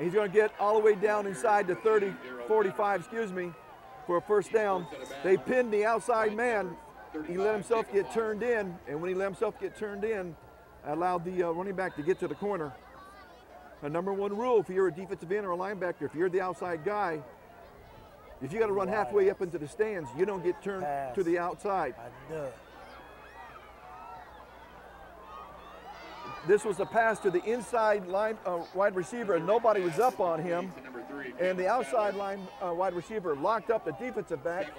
He's going to get all the way down inside the 30, 45, excuse me, for a first down. They pinned the outside man. He let himself get turned in, and when he let himself get turned in, allowed the running back to get to the corner. The number one rule, if you're a defensive end or a linebacker, if you're the outside guy, if you got to run halfway up into the stands, you don't get turned to the outside. I know. This was a pass to the inside line wide receiver, and nobody was up on him. And the outside line wide receiver locked up the defensive back.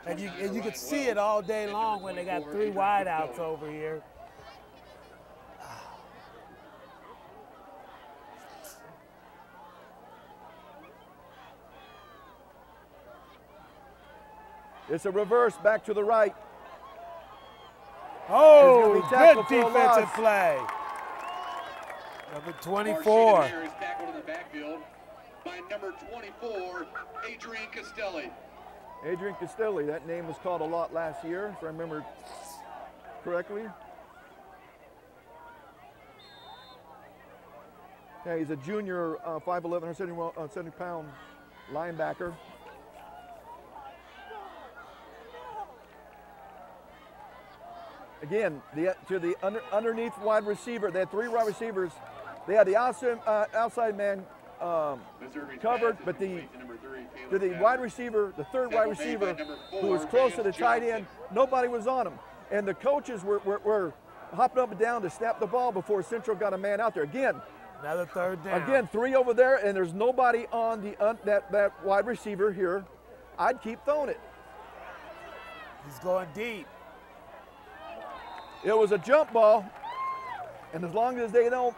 And you could see it all day long when they got 3 wideouts over here. It's a reverse back to the right. Oh, good defensive play. Number 24. Is tackled in the backfield by number 24, Adrian Castelli. Adrian Castelli, that name was called a lot last year, if I remember correctly. Yeah, he's a junior 5'11", 170-pound linebacker. Again, to the underneath wide receiver, they had 3 wide receivers. They had the outside man covered, but to the wide receiver, the 3rd wide receiver, who was close to the tight end, nobody was on him. And the coaches were hopping up and down to snap the ball before Central got a man out there. Again, another 3rd down. Again, 3 over there, and there's nobody on that wide receiver here. I'd keep throwing it. He's going deep. It was a jump ball, and as long as they don't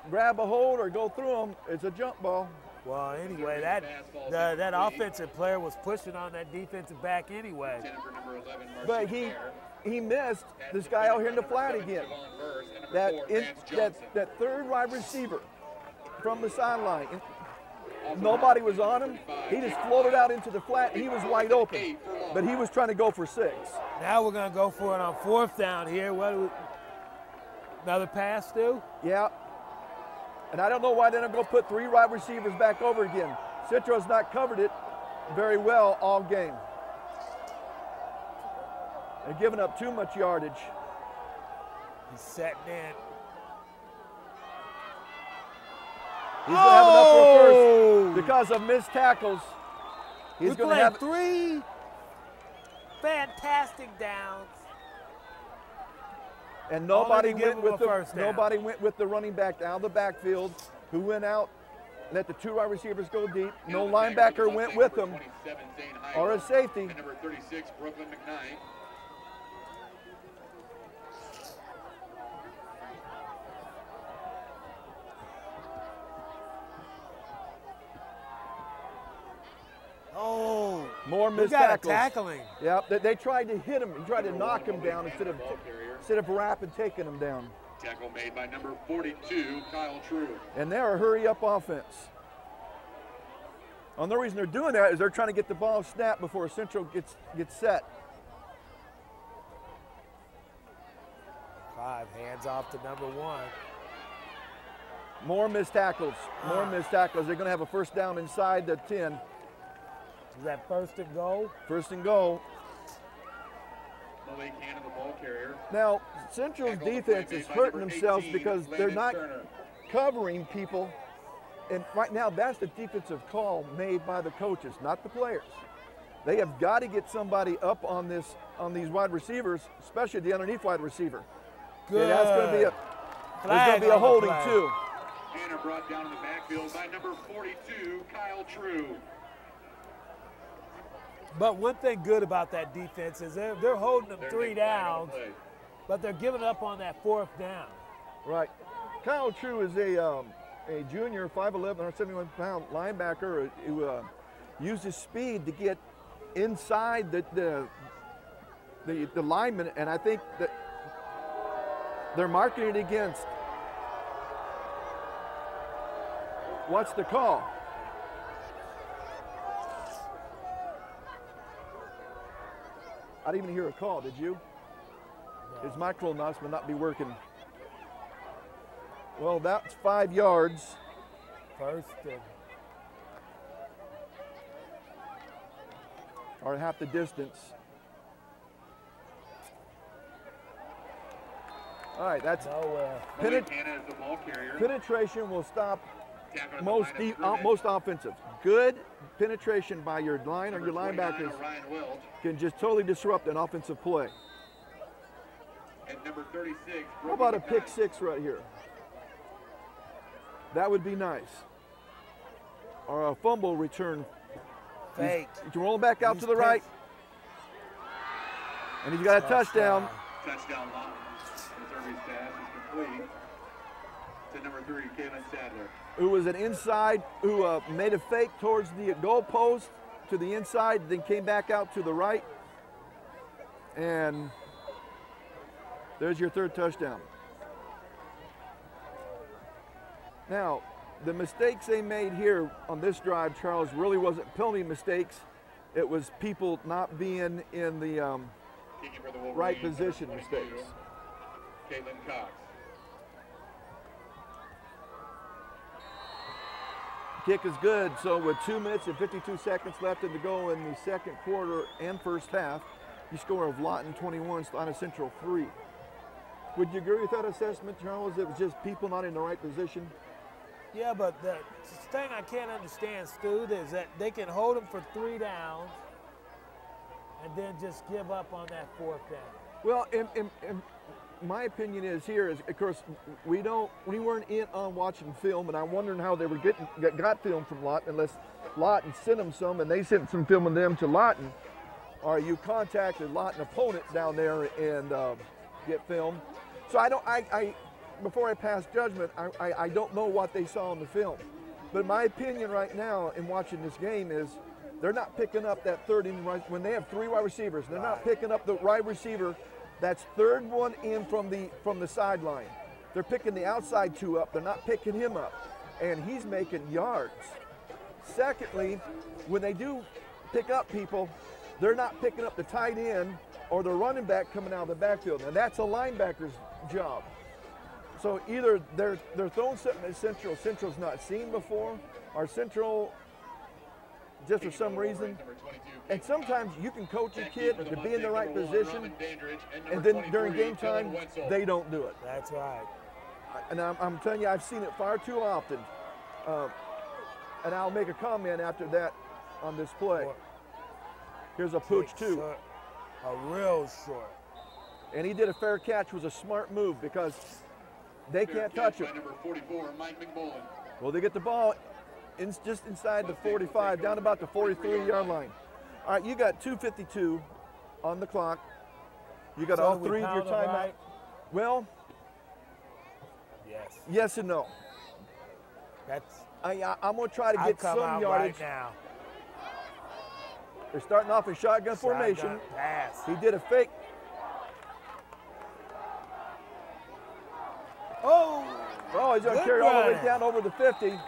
grab a hold or go through them, it's a jump ball. Well, anyway, that offensive player was pushing on that defensive back anyway. But he missed this guy out here in the flat again. That 3rd wide receiver from the sideline. Nobody was on him. He just floated out into the flat, and he was wide open. But he was trying to go for 6. Now we're going to go for it on 4th down here. Another pass, Stu? Yeah. And I don't know why they don't go put 3 wide receivers back over again. Centro's not covered it very well all game. They're giving up too much yardage. He's setting in. He's going to have enough for a first because of missed tackles. He's going to have 3 fantastic downs. And nobody went with the running back out of the backfield, who went out, let the 2 wide receivers go deep. No linebacker went with them, or a safety. And number 36, Brooklyn McKnight. Oh, more missed tackles. Tackling. Yeah, they tried to hit him. He tried to knock him down instead of wrapping, taking him down. Tackle made by number 42, Kyle True. And they're a hurry-up offense. And the reason they're doing that is they're trying to get the ball snapped before Central gets set. 5 hands off to number 1. More missed tackles. More missed tackles. They're going to have a first down inside the 10. Is that 1st and goal? 1st and goal. Malik Hannon, the ball carrier. Now, Central's defense is hurting themselves because they're not covering people. And right now, that's the defensive call made by the coaches, not the players. They have got to get somebody up on these wide receivers, especially the underneath wide receiver. Good. And that's going to be a holding too. Hannon brought down in the backfield by number 42, Kyle True. But one thing good about that defense is they're holding them 3 downs, but they're giving up on that 4th down. Right. Kyle True is a junior 5'11", 171-pound linebacker who used his speed to get inside the lineman, and I think that they're marking it against. What's the call? I didn't even hear a call, did you? No. His micro must not be working. Well, that's 5 yards First and or half the distance. All right, that's penetration will stop most offensive. Good penetration by your line or your linebackers can just totally disrupt an offensive play. And number 36. How about a pick six right here? That would be nice. Or a fumble return. fake. He's rolling back out to the right. And he's got a touchdown. Touchdown Lawton. The service pass is complete to number 3, Kalen Sadler. Who was an inside, who made a fake towards the goal post to the inside, then came back out to the right. And there's your third touchdown. Now, the mistakes they made here on this drive, Charles, really wasn't penalty mistakes. It was people not being in the right position mistakes. Caitlin Cox. Kick is good, so with 2 minutes and 52 seconds left to go in the second quarter and first half, you score of Lawton 21, Salina Central 3. Would you agree with that assessment, Charles? It was just people not in the right position? Yeah, but the thing I can't understand, Stu, is that they can hold them for 3 downs and then just give up on that 4th down. Well, in my opinion is here is, of course, we weren't in on watching film, and I'm wondering how they were got film from Lawton, unless Lawton sent them some, and they sent some film of them to Lawton, or you contacted Lawton opponents down there and get film. So before I pass judgment, I don't know what they saw in the film. But my opinion right now in watching this game is they're not picking up that third in when they have 3 wide receivers. They're not picking up the wide receiver. That's third one in from the sideline. They're picking the outside 2 up. They're not picking him up, and he's making yards. Secondly, when they do pick up people, they're not picking up the tight end or the running back coming out of the backfield. And that's a linebacker's job. So either they're throwing something at Central's not seen before, or Central just for some reason. And sometimes you can coach a kid to be in the right position, and then during game time, they don't do it. That's right. And I'm telling you, I've seen it far too often. And I'll make a comment after that on this play. Here's a pooch too. A real short. And he did a fair catch, was a smart move because they can't touch him. Number 44, Mike McMullen. Well, they get the ball just inside the 45, down about the 43-yard line. All right, you got 2:52 on the clock. You got all 3 of your timeout. Right? Well, yes and no. I'm going to try to get some yardage. Right now. They're starting off in shotgun formation. Pass. He did a fake. Oh, he's going to carry all the way down over the 50.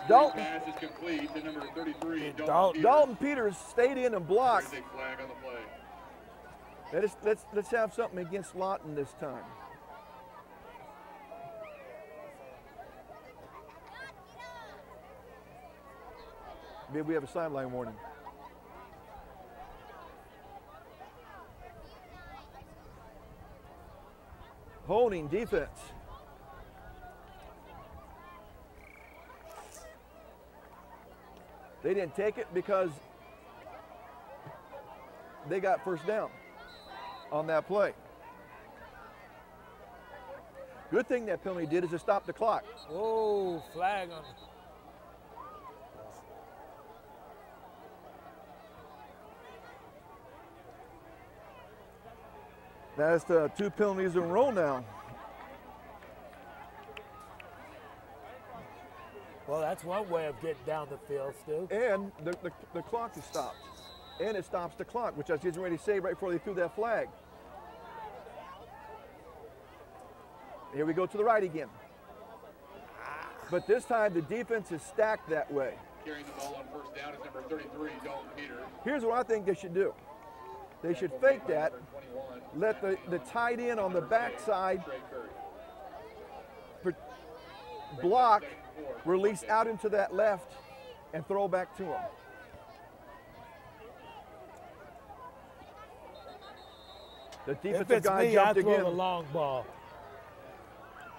Dalton. Pass is complete to number 33, Dalton Peters stayed in and blocked. There's a flag on the play. Let's have something against Lawton this time. Maybe we have a sideline warning. Holding defense. They didn't take it because they got first down on that play. Good thing that penalty did is to stop the clock. Oh, flag on it. That's 2 penalties in a row now. Well, that's one way of getting down the field, Stu. And the clock is stopped. And it stops the clock, which I was getting ready to say right before they threw that flag. Here we go to the right again. But this time the defense is stacked that way. Carrying the ball on first down is number 33, Dalton Peters. Here's what I think they should do. They should fake that, let the tight end on the backside block release out into that left, and throw back to him. The defensive guy jumped again. I'd throw the long ball.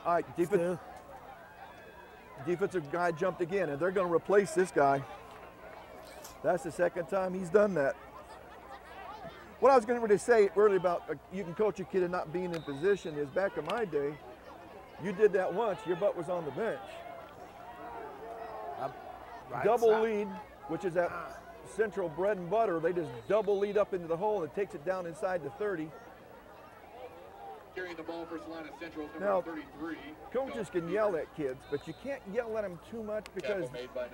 All right, defensive guy jumped again, and they're going to replace this guy. That's the second time he's done that. What I was going to say earlier about you can coach a kid and not being in position is back in my day, you did that once, your butt was on the bench. Right double side. Lead, which is that central bread and butter, they just double lead up into the hole and takes it down inside the 30. Carrying the ball for Salina Central, now, 33. Coaches can yell at kids, but you can't yell at them too much because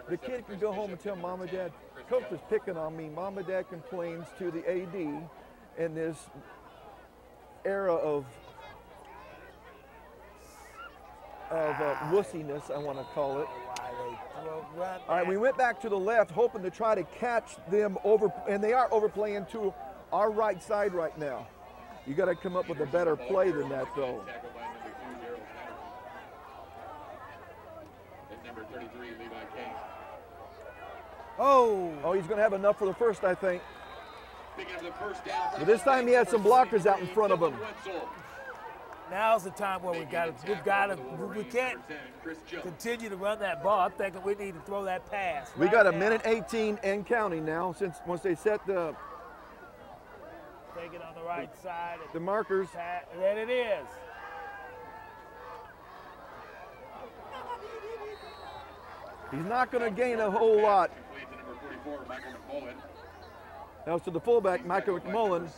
the kid can go home and tell mom and dad, coach is picking on me. Mom and dad complains to the AD in this era of wussiness, I want to call it. All right, we went back to the left, hoping to try to catch them over, and they are overplaying to our right side right now. You got to come up with a better play than that, though. Number 33, Levi King. Oh, he's going to have enough for the first, I think. Picking up the first down. But this time he had some blockers out in front of him. Now's the time where we can't continue to run that ball. I'm thinking we need to throw that pass. We got a minute 18 and counting now since once they set the take it on the right side. The markers. There it is. He's not going to gain a whole lot. That was to the fullback, Michael McMullen.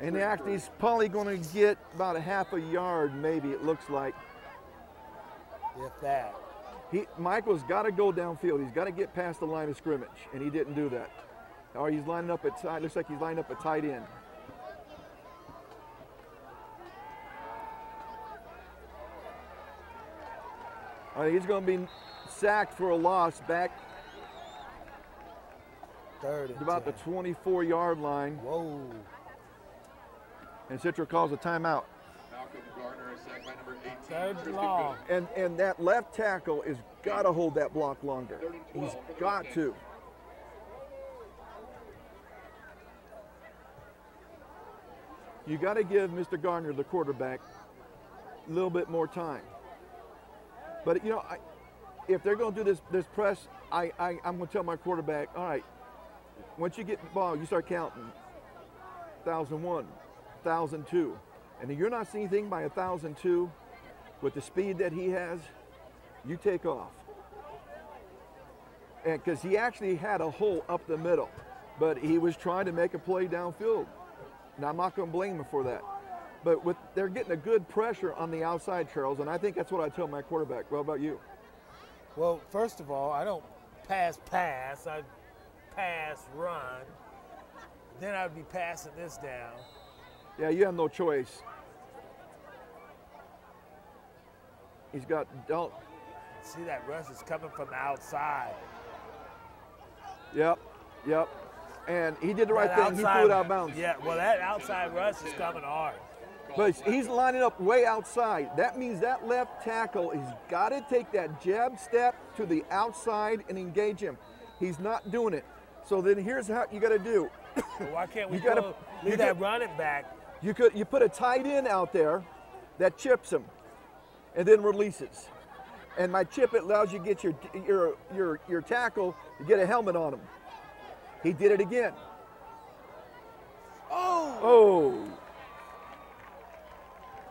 And he's probably going to get about a half a yard, maybe, it looks like. If that. Michael's got to go downfield. He's got to get past the line of scrimmage, and he didn't do that. Or he's lining up at tight. Looks like he's lining up at tight end. All right, he's going to be sacked for a loss back about the 24-yard line. Whoa. And Central calls a timeout. Malcolm Gardner is sacked by number 18. Third long. And that left tackle has got to hold that block longer. He's got to. You got to give Mr. Gardner, the quarterback, a little bit more time. But, you know, if they're going to do this press, I'm going to tell my quarterback, all right, once you get the ball, you start counting. 1,001, 1,002. And if you're not seeing anything by 1,002 with the speed that he has, you take off. And because he actually had a hole up the middle, but he was trying to make a play downfield. Now, I'm not going to blame him for that. But they're getting a good pressure on the outside, Charles, and I think that's what I tell my quarterback. What about you? Well, first of all, I don't pass, I pass, run. Then I'd be passing this down. Yeah, you have no choice. He's got Dalton. See, that rush is coming from the outside. Yep. And he did the right thing. He threw it out of bounds. Yeah, well, that outside rush is coming hard. But he's lining up way outside. That means that left tackle has got to take that jab step to the outside and engage him. He's not doing it. So then here's how you got to do. Well, why can't we leave that running back? You put a tight end out there that chips him and then releases. And by chip, it allows you to get your tackle to get a helmet on him. He did it again. Oh!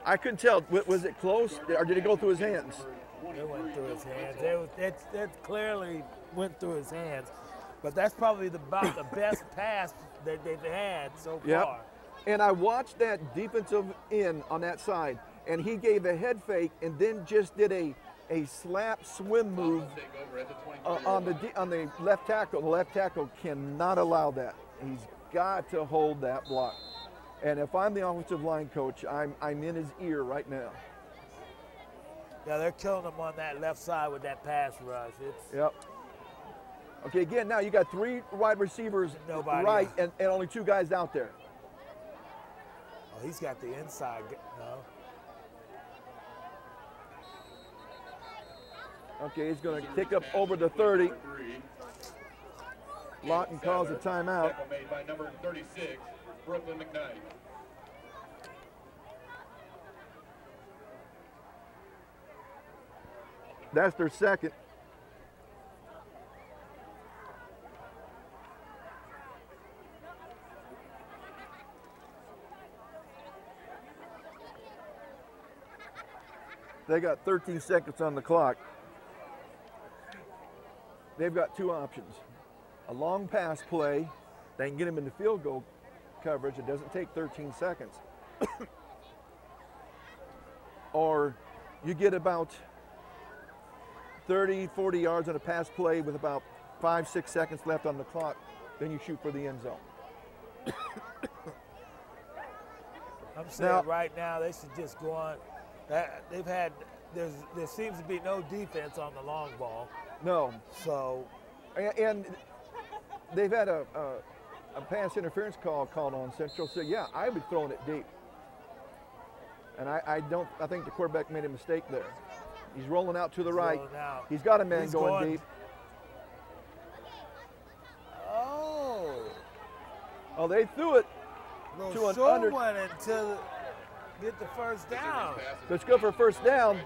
I couldn't tell. Was it close, or did it go through his hands? It went through his hands. It clearly went through his hands. But that's probably about the best pass that they've had so far. And I watched that defensive end on that side, and he gave a head fake and then just did a slap swim move on the left tackle. The left tackle cannot allow that. He's got to hold that block. And if I'm the offensive line coach, I'm in his ear right now. Yeah, they're killing him on that left side with that pass rush. Yep. Okay, again, now you got 3 wide receivers right and only 2 guys out there. Oh, he's got the inside. No. Okay, he's going to kick up over the 30. Lawton calls a timeout. Tackle made by number 36, Brooklyn McKnight. That's their second. They got 13 seconds on the clock. They've got two options. A long pass play, they can get them into field goal coverage. It doesn't take 13 seconds. Or you get about 30, 40 yards on a pass play with about 5, 6 seconds left on the clock. Then you shoot for the end zone. I'm saying right now they should just go on. They've had, there seems to be no defense on the long ball. No. So. And they've had a pass interference call called on Central. So yeah, I would be throwing it deep. And I think the quarterback made a mistake there. He's rolling out to the right. He's got a man going deep. Oh, they threw it to an under. One until get the first down. Let's go for a first down,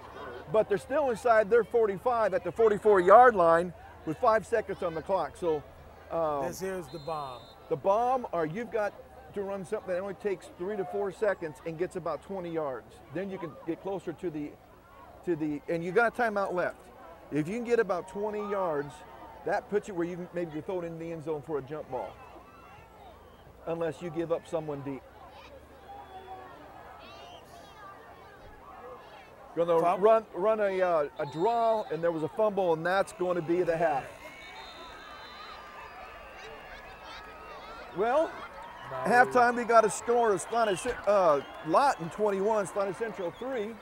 but they're still inside their 45 at the 44-yard line with 5 seconds on the clock. So here's the bomb. The bomb, or you've got to run something that only takes 3 to 4 seconds and gets about 20 yards. Then you can get closer to the, and you got a timeout left. If you can get about 20 yards, that puts you where you can maybe throw it in the end zone for a jump ball. Unless you give up someone deep. Going to run a draw, and there was a fumble, and that's going to be the half. Well, halftime we got a score of Lawton 21, Salina Central 3.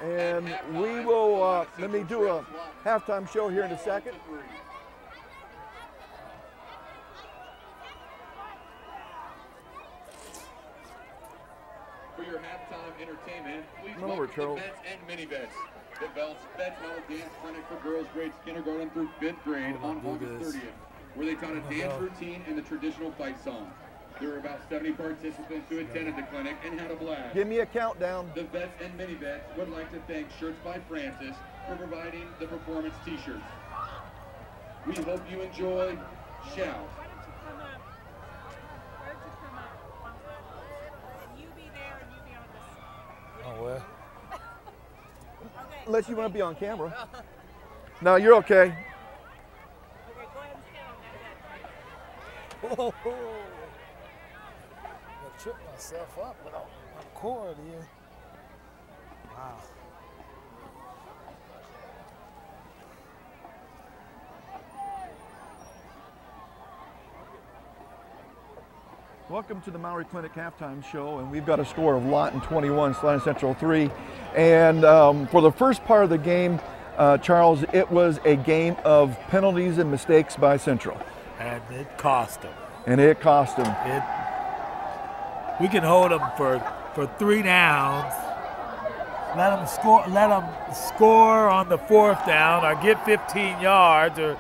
And we will, let me do a halftime show here in a second. For your halftime entertainment, please welcome the Vets and Mini Vets. Develops Vets Model Dance Clinic for girls grades kindergarten through 5th grade on August 30th, where they taught a dance routine and the traditional fight song. There were about 70 participants who attended the clinic and had a blast. Give me a countdown. The Vets and Mini Vets would like to thank Shirts by Francis for providing the performance t-shirts. We hope you enjoy Shout. Oh, well. Unless you want to be on camera. No, you're okay. Okay, go ahead and stand on that. Whoa. I tripped myself up with a cord here. Wow. Welcome to the Maori Clinic halftime show, and we've got a score of Lawton 21, Salina Central 3. And for the first part of the game, Charles, it was a game of penalties and mistakes by Central. And it cost them. And it cost them. We can hold them for 3 downs. Let them score on the 4th down, or get 15 yards, or.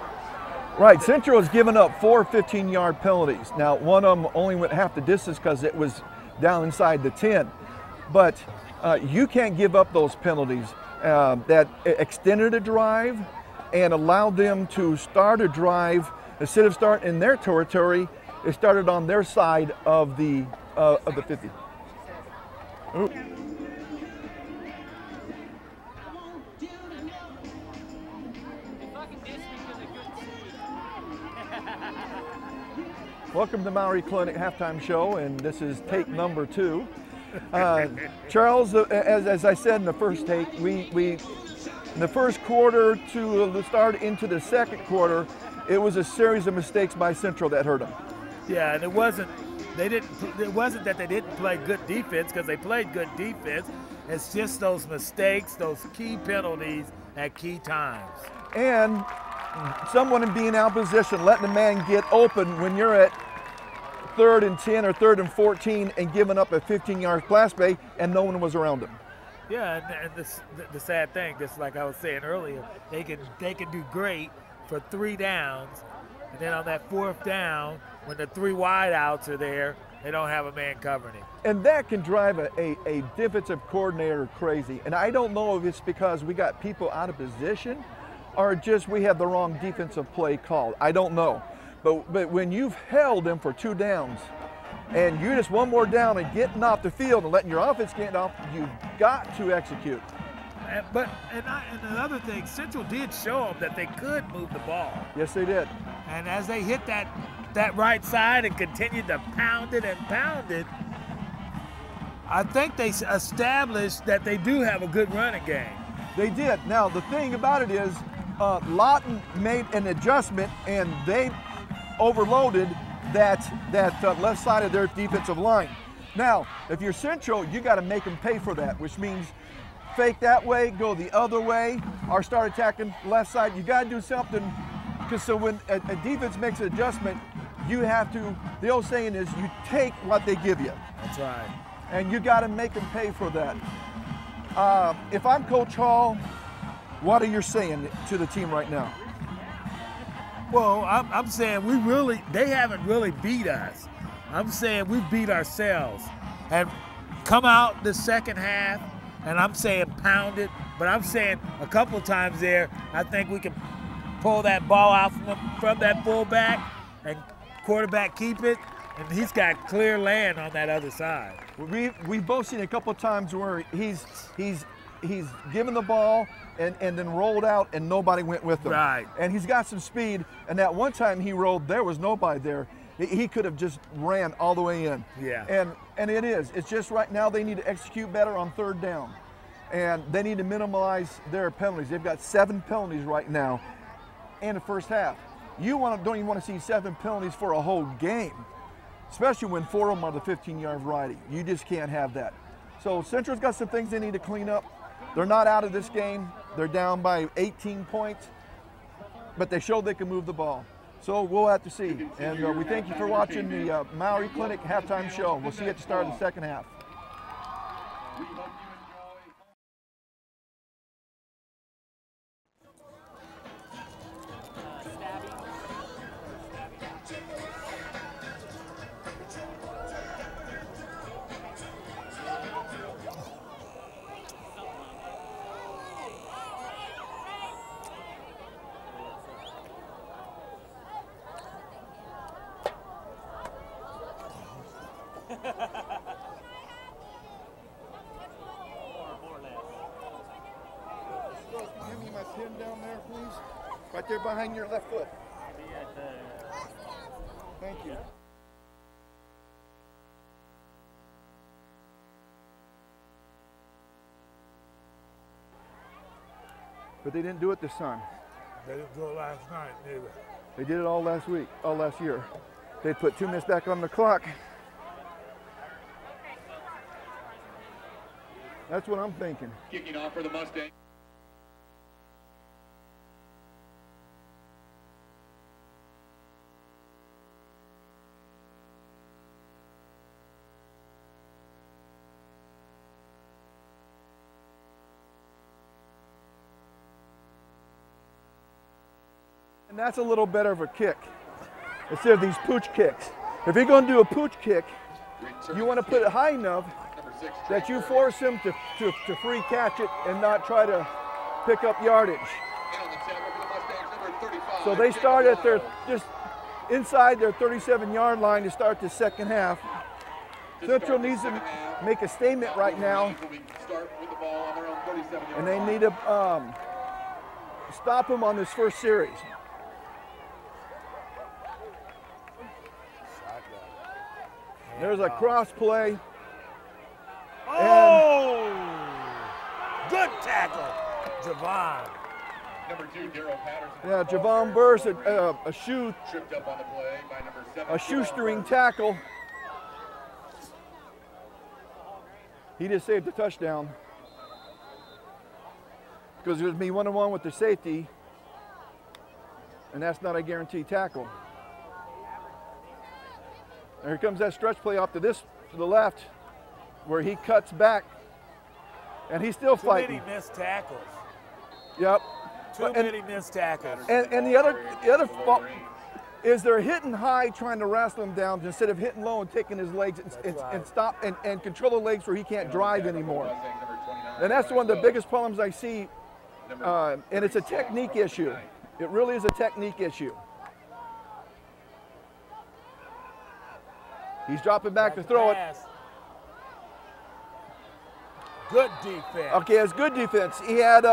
Right, Central has given up 4 15-yard penalties. Now, one of them only went half the distance because it was down inside the 10. But you can't give up those penalties that extended a drive and allowed them to start a drive. Instead of starting in their territory, it started on their side of the 50. Ooh. Welcome to the Maori Clinic halftime show, and this is take number 2. Charles, as I said in the first take, we in the first quarter to the start into the second quarter, it was a series of mistakes by Central that hurt them. Yeah, and it wasn't that they didn't play good defense, because they played good defense. It's just those mistakes, those key penalties at key times. And someone being out of position, letting a man get open when you're at 3rd and 10 or 3rd and 14 and giving up a 15-yard pass play and no one was around him. Yeah, and the sad thing, just like I was saying earlier, they can do great for 3 downs, and then on that 4th down, when the 3 wide outs are there, they don't have a man covering him. And that can drive a defensive coordinator crazy. And I don't know if it's because we got people out of position or just we have the wrong defensive play called. I don't know. But when you've held them for 2 downs and you're just 1 more down and getting off the field and letting your offense get off, you've got to execute. And the other thing, Central did show them that they could move the ball. Yes, they did. And as they hit that right side and continued to pound it and pound it, I think they established that they do have a good running game. They did. Now, the thing about it is Lawton made an adjustment and they overloaded that left side of their defensive line. Now, if you're Central, you got to make them pay for that, which means fake that way, go the other way, or start attacking left side. You got to do something, because so when a defense makes an adjustment, you have to, the old saying is, you take what they give you. That's right. And you got to make them pay for that. If I'm Coach Hall, what are you saying to the team right now? Well, I'm saying they haven't really beat us. I'm saying we beat ourselves. And come out the second half, and I'm saying pound it, but I'm saying a couple times there, I think we can pull that ball out from that fullback and quarterback keep it, and he's got clear land on that other side. We've both seen a couple of times where he's given the ball and then rolled out and nobody went with him. Right. And he's got some speed, and that one time he rolled, there was nobody there. He could have just ran all the way in. Yeah. And it's just right now they need to execute better on 3rd down. And they need to minimize their penalties. They've got 7 penalties right now in the first half. You don't even want to see 7 penalties for a whole game, especially when 4 of them are the 15-yard variety. You just can't have that. So Central's got some things they need to clean up. They're not out of this game. They're down by 18 points, but they showed they can move the ball. So we'll have to see. And we thank you for watching the Maori Clinic halftime show. We'll see you at the start of the second half. Give me my pin down there, please. Right there behind your left foot. Thank you. But they didn't do it this time. They didn't do it last night, neither. They did it all last week, all last year. They put 2 minutes back on the clock. That's what I'm thinking. Kicking off for the Mustangs. And that's a little better of a kick instead of these pooch kicks. If you're going to do a pooch kick, you want to put it high enough that you force him to free catch it and not try to pick up yardage. So they start at their, just inside their 37-yard line to start the second half. Central needs to make a statement right now, and they need to stop them on this first series. There's a cross play. Oh! Good tackle, Javon. Number 2, Darryl Patterson. Yeah, Javon Burst, a shoe, Tripped up on the play by number 7. a shoestring tackle. He just saved the touchdown because it was me 1-on-1 with the safety, and that's not a guaranteed tackle. And here comes that stretch play off to the left, where he cuts back And he's still fighting. Too many missed tackles. Yep. Too many missed tackles. And the other fault is they're hitting high, trying to wrestle him down instead of hitting low and taking his legs and stop and control the legs where he can't drive anymore. And that's one of the biggest problems I see, and it's a technique issue. It really is a technique issue. He's dropping back to throw it. Good defense. Okay, it's good defense. He had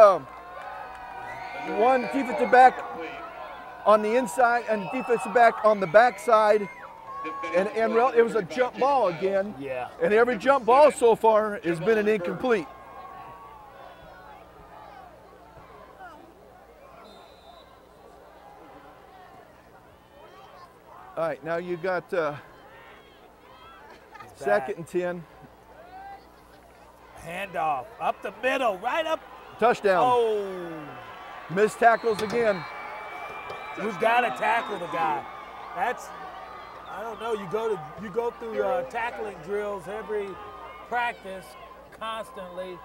one defensive back on the inside and defensive back on the backside. And it was a jump ball again. Yeah. And every jump ball so far has been an incomplete. All right, now you got second and 10. Handoff up the middle, right up. Touchdown. Oh. Missed tackles again. You've got to tackle the guy. That's, I don't know, you go through tackling drills every practice, constantly,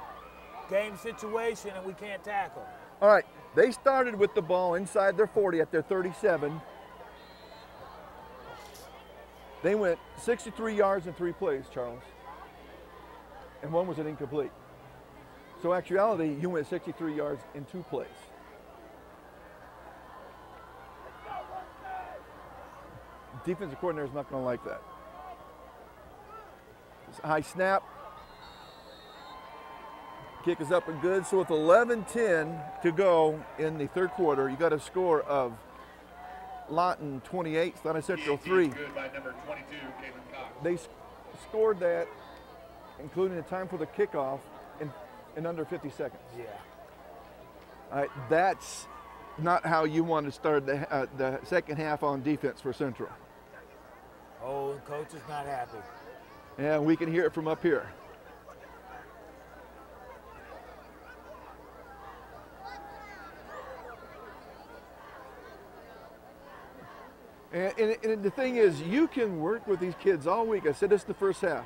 game situation, and we can't tackle. All right, they started with the ball inside their 40 at their 37. They went 63 yards in 3 plays, Charles. And one was an incomplete. So actuality, you went 63 yards in 2 plays. Defensive coordinator is not going to like that. It's a high snap. Kick is up and good. So with 11:10 to go in the third quarter, you got a score of Lawton 28, Atlanta Central 3. Good by number 22, Caitlin Cox. They scored that, including the time for the kickoff, in under 50 seconds. Yeah. All right, that's not how you want to start the second half on defense for Central. Oh, and coach is not happy. And we can hear it from up here. And the thing is, you can work with these kids all week. I said this the first half.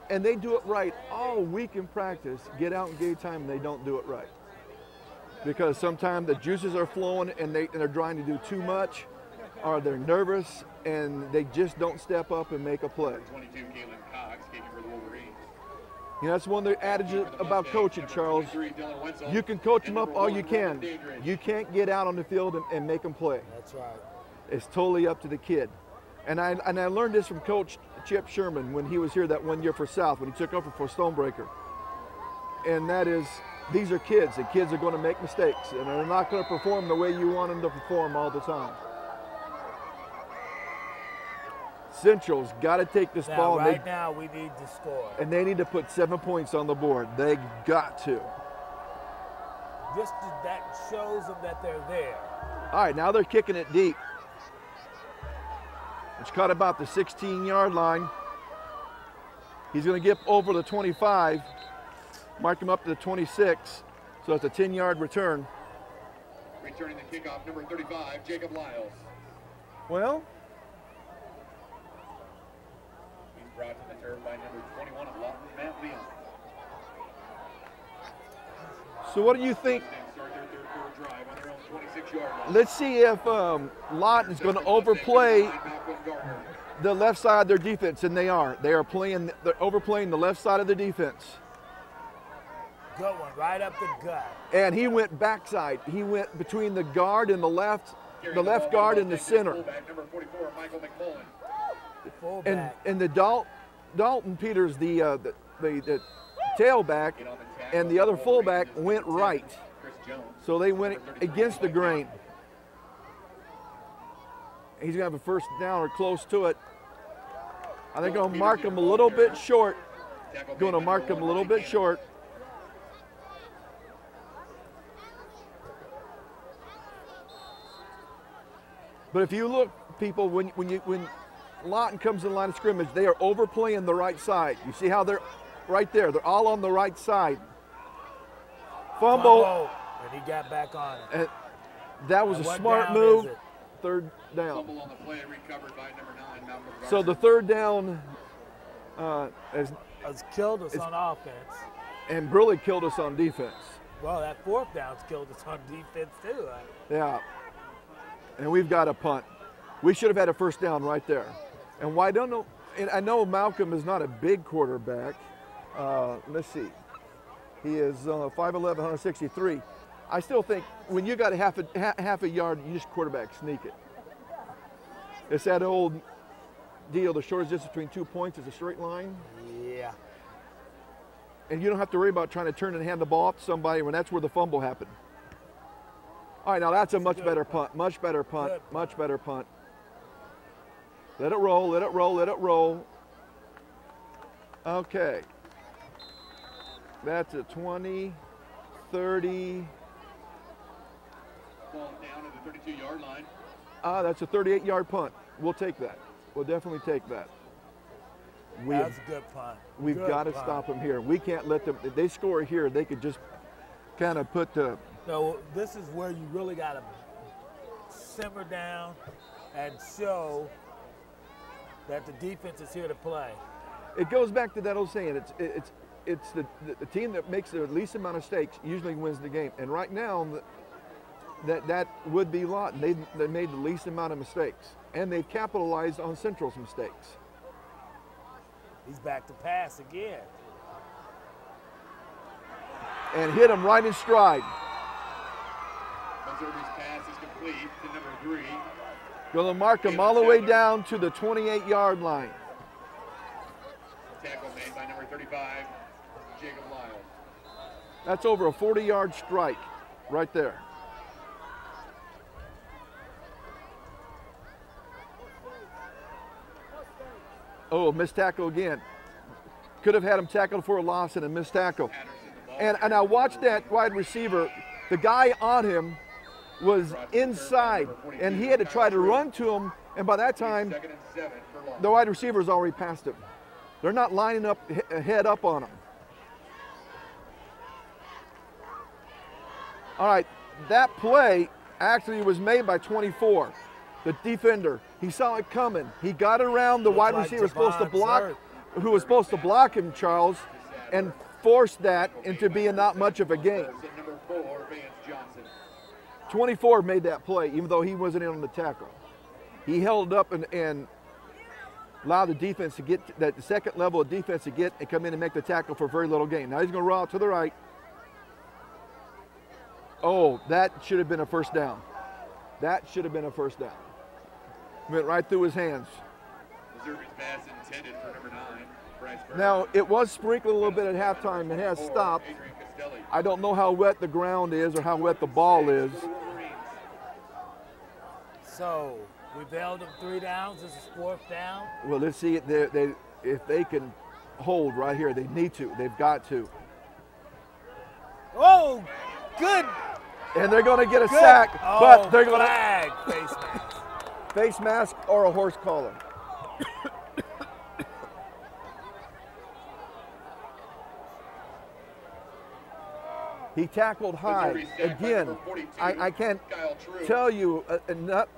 And they do it right all week in practice. Get out in game time and they don't do it right. Because sometimes the juices are flowing and they're trying to do too much, or they're nervous and they just don't step up and make a play. 22, Caitlin Cox, kicking for the Wolverines. You know, that's one of the adages about coaching, Charles. You can coach them up all you can. You can't get out on the field and make them play. That's right. It's totally up to the kid. And I learned this from Coach Chip Sherman when he was here that one year for South, when he took over for Stonebreaker. And that is, these are kids, and kids are going to make mistakes, and they're not going to perform the way you want them to perform all the time. Central's got to take this ball. Right now, we need to score. And they need to put 7 points on the board. They got to. Just that shows them that they're there. All right, now they're kicking it deep. It's caught about the 16-yard line. He's going to get over the 25, mark him up to the 26, so it's a 10-yard return. Returning the kickoff, number 35, Jacob Lyles. Well, he's brought to the turf by number 21 of Lawton, Matt Leon. so what do you think? Let's see if Lawton's going to overplay the left side of their defense, and they are. They're overplaying the left side of the defense. Good one, right up the gut. And he went backside. He went between the guard and the left guard and the center. Number 44, Michael McMullen. And the Dalton Peters, the tailback, and the other fullback went right. So they went against the grain. He's going to have a first down or close to it. I think going to mark him a little bit short. Going to mark him a little bit short. But if you look, people, when Lawton comes in line of scrimmage, they are overplaying the right side. You see how they're right there. They're all on the right side. Fumble. And he got back on it. And that was a smart move. Third down. Fumble on the play, recovered by number 9, Malcolm So the third down has killed us on offense. And Burley killed us on defense. Well, that fourth down's killed us on defense too. Yeah. And we've got a punt. We should have had a first down right there. And why don't know? And I know Malcolm is not a big quarterback. Let's see. He is 5'11", 163. I still think when you got a half a yard, you just quarterback sneak it. It's that old deal, the shortest distance between 2 points is a straight line. Yeah. And you don't have to worry about trying to turn and hand the ball off to somebody when that's where the fumble happened. All right, now that's a much better punt, much better punt, much better punt. Let it roll, let it roll, let it roll. Okay. That's a 20, 30. Ball down at the 32-yard line. That's a 38-yard punt. We'll take that. We'll definitely take that. That's a good punt. We've got to stop them here. We can't let them, if they score here, they could just kind of put the. So this is where you really got to simmer down and show that the defense is here to play. It goes back to that old saying, it's the team that makes the least amount of mistakes usually wins the game. And right now, that would be Lawton. They made the least amount of mistakes. And they've capitalized on Central's mistakes. He's back to pass again. And hit him right in stride. Missouri's pass is complete to number 3. Going to mark him all the way down to the 28-yard line. Tackle made by number 35, Jacob Lyle. That's over a 40-yard strike right there. Oh, missed tackle again. Could have had him tackled for a loss and a missed tackle. And I watched that wide receiver. The guy on him was inside, and he had to try to run to him, and by that time, the wide receiver's already past him. They're not lining up, head up on him. All right, that play actually was made by 24, the defender. He saw it coming. He got around the wide receiver supposed to block, who was supposed to block him, Charles, and forced that into being not much of a gain. 24 made that play, even though he wasn't in on the tackle. He held up and allowed the defense to get that second level of defense to get and come in and make the tackle for very little gain. Now he's going to roll out to the right. Oh, that should have been a first down. That should have been a first down. Went right through his hands. Missouri's pass intended for number 9, Bryce Burke. Now, it was sprinkled a little bit at halftime. It has stopped. I don't know how wet the ground is or how wet the ball is. So, we've held them 3 downs. This is 4th down. Well, let's see if they can hold right here. They need to. They've got to. Oh, good. And they're going to get a sack, but they're going to face mask. Face mask or a horse collar. He tackled high. Again, I can't tell you,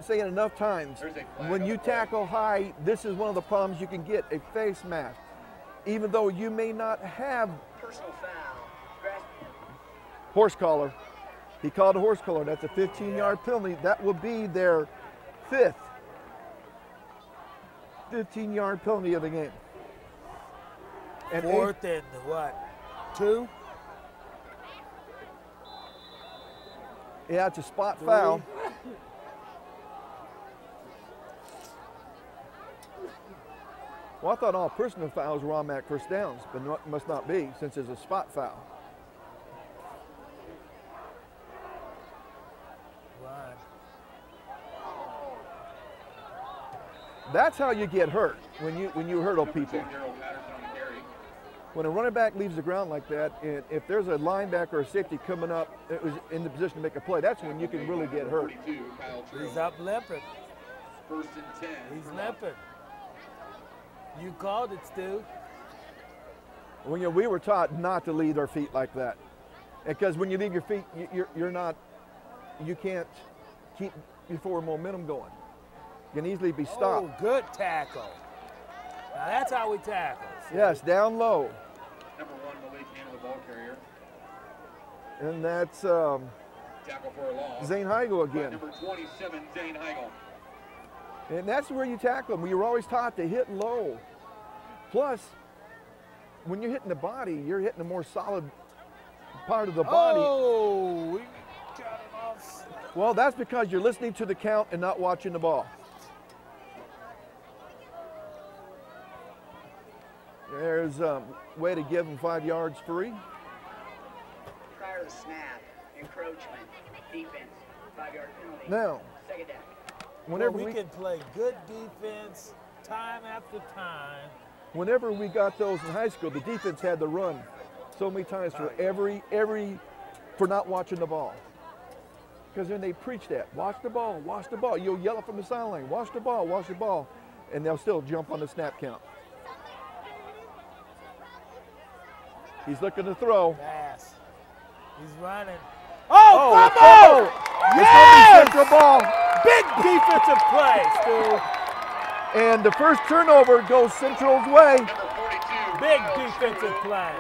saying enough times, when you tackle high, this is one of the problems you can get, a face mask. Even though you may not have horse collar. He called a horse collar. That's a 15-yard penalty. That will be their 5th 15-yard penalty of the game. And 4th and what, 2? Yeah, it's a spot foul. Well, I thought all personal fouls were automatic first downs, but must not be since it's a spot foul. Right. That's how you get hurt when you hurdle people. When a running back leaves the ground like that, and if there's a linebacker or safety coming up that was in the position to make a play, that's when you can really get hurt. He's up limping. 1st and 10. He's limping. You called it, Stu. Well, we were taught not to leave our feet like that, because when you leave your feet, you can't keep your forward momentum going. You can easily be stopped. Oh, good tackle. Now that's how we tackle. Yes, down low. Number 1, Malik Hamilton. ball carrier. And that's Tackle for a loss. Zane Heigl By again. number 27, Zane Heigl. And that's where you tackle them. We were always taught to hit low. Plus, when you're hitting the body, you're hitting a more solid part of the body. Oh, we got him off. Well, that's because you're listening to the count and not watching the ball. There's a way to give them 5 yards free. Prior to the snap, encroachment, defense, 5-yard penalty. Now, Second down. whenever we can play good defense time after time. Whenever we got those in high school, the defense had to run so many times for for not watching the ball. Because then they preach that, watch the ball, watch the ball. You'll yell it from the sideline, watch the ball, and they'll still jump on the snap count. He's looking to throw. Pass. He's running. Oh, fumble! Yes! Central ball. Big defensive play, Stu. And the first turnover goes Central's way. Big defensive play.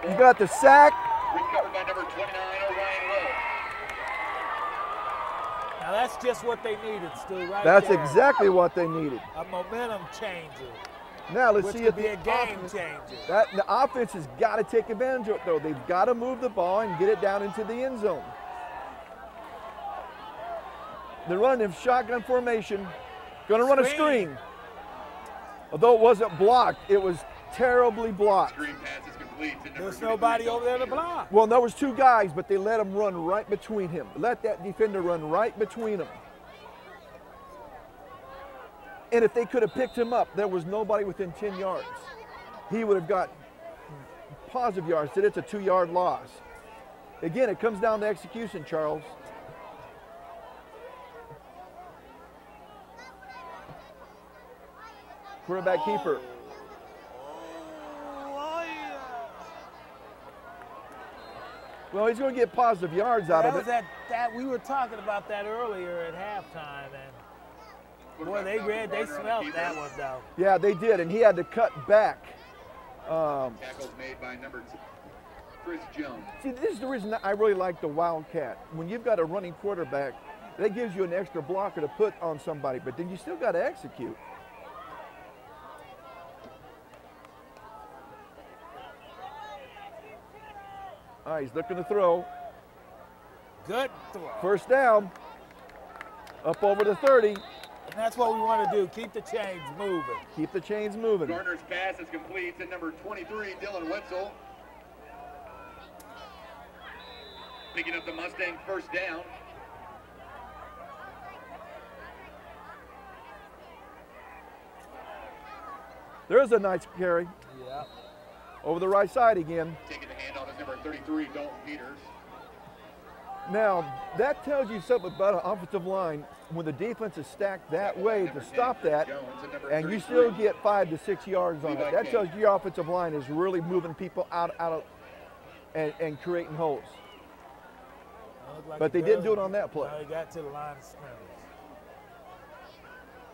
You got the sack. Recovered by number 29, Orion Lowe. Now that's just what they needed, Stu, right That's there. exactly what they needed. A momentum changer. Now let's which see could if be the a game offense, changer. the offense has got to take advantage of it, though. They've got to move the ball and get it down into the end zone. They're running shotgun formation, going to run a screen. Although it wasn't blocked, it was terribly blocked. Screen pass is complete to number There's 33, nobody over there to Peters. block. Well, there was 2 guys, but they let him run right between him. Let that defender run right between them. And if they could have picked him up, there was nobody within 10 yards. He would have got positive yards. So it's a 2-yard loss. Again, it comes down to execution, Charles. Quarterback keeper. Well, he's going to get positive yards out of it. That we were talking about that earlier at halftime, and boy, they smelled that one though. Yeah, they did, and he had to cut back. Tackles made by number 2, Chris Jones. See, this is the reason I really like the Wildcat. When you've got a running quarterback, that gives you an extra blocker to put on somebody, but then you still got to execute. All right, he's looking to throw. Good throw. First down, up over the 30. And that's what we want to do, keep the chains moving. Keep the chains moving. Gardner's pass is complete to number 23, Dylan Wetzel. Picking up the Mustang first down. There's a nice carry. Yeah. Over the right side again. Taking the handoff is number 33, Dalton Peters. Now, that tells you something about an offensive line when the defense is stacked that way to stop that, and you still get 5 to 6 yards on it. That tells you your offensive line is really moving people out of and creating holes. But they didn't do it on that play. No, he got to the line of scrimmage.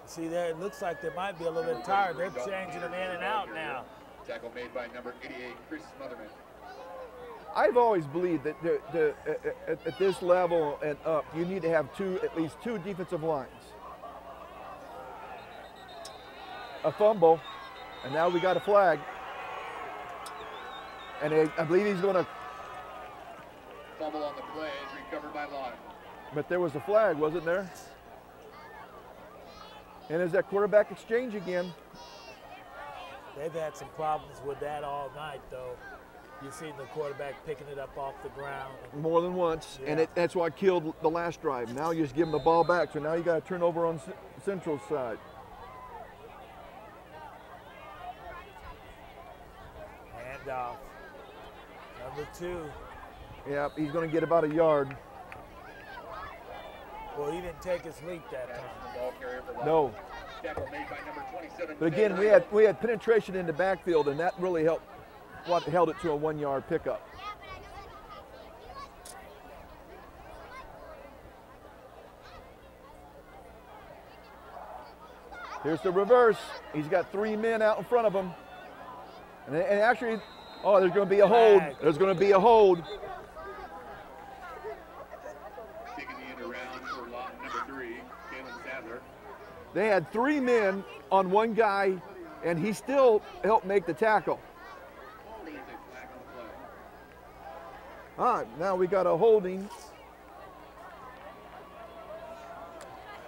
See there, it looks like they might be a little bit tired. They're changing them in and out now. Tackle made by number 88, Chris Smotherman. I've always believed that at this level and up, you need to have at least two defensive lines. A fumble, and now we got a flag. And I believe he's going to. Fumble on the play is recovered by Lawton. But there was a flag, wasn't there? And there's that quarterback exchange again. They've had some problems with that all night, though. You've seen the quarterback picking it up off the ground. More than once, yeah. And that's what killed the last drive. Now you just give them the ball back, so now you got to turn over on Central's side. Handoff. Number 2. Yep, he's going to get about a yard. Well, he didn't take his leap that time. No. But again, we had penetration in the backfield, and that really helped. What held it to a 1-yard pickup. Here's the reverse. He's got 3 men out in front of him. And actually, Oh, there's going to be a hold. There's going to be a hold. Taking the end around for Lawton, number 3, Caleb Sadler. They had 3 men on one guy, and he still helped make the tackle. All right, now we got a holding,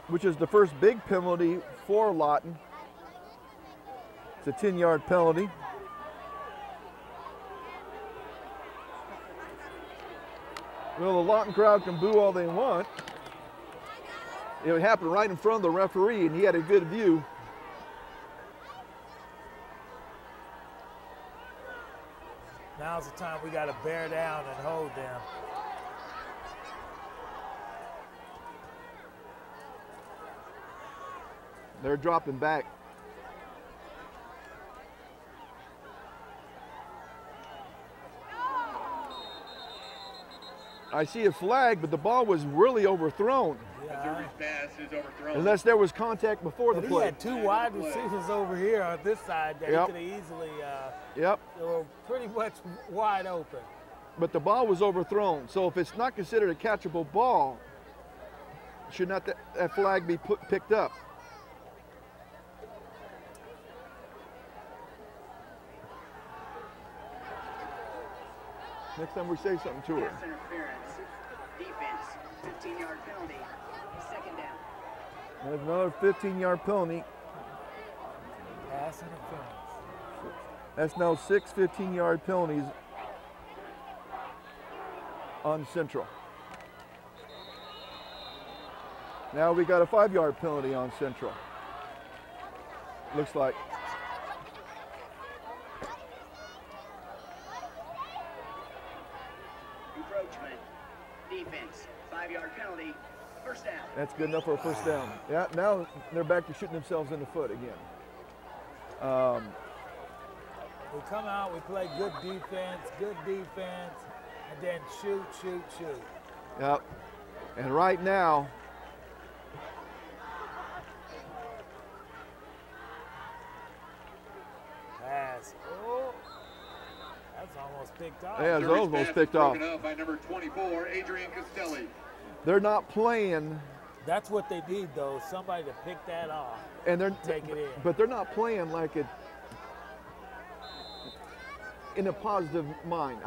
which is the first big penalty for Lawton. It's a 10-yard penalty. Well, the Lawton crowd can boo all they want. It happened right in front of the referee, and he had a good view. Now's the time we got to bear down and hold them. They're dropping back. I see a flag, but the ball was really overthrown. Missouri's pass is overthrown. Unless there was contact before the play. He had 2 wide receivers over here on this side that he could have easily, they were pretty much wide open. But the ball was overthrown. So if it's not considered a catchable ball, should not that flag be picked up? Next time we say something to her. Pass interference. Defense. 15-yard penalty. Second down. There's another 15-yard penalty. Pass interference. That's now 6 15-yard penalties on Central. Now we got a 5-yard penalty on Central. Looks like. Encroachment. Defense. 5-yard penalty. First down. That's good enough for a first down. Yeah, now they're back to shooting themselves in the foot again. We come out, we play good defense, and then shoot. Yep. And right now, pass. Oh, that's almost picked off. yeah, it's almost picked off. Broken up by number 24, Adrian Castelli. They're not playing. That's what they need, though. Somebody to pick that off. And they're take it in. But they're not playing like it in a positive mind,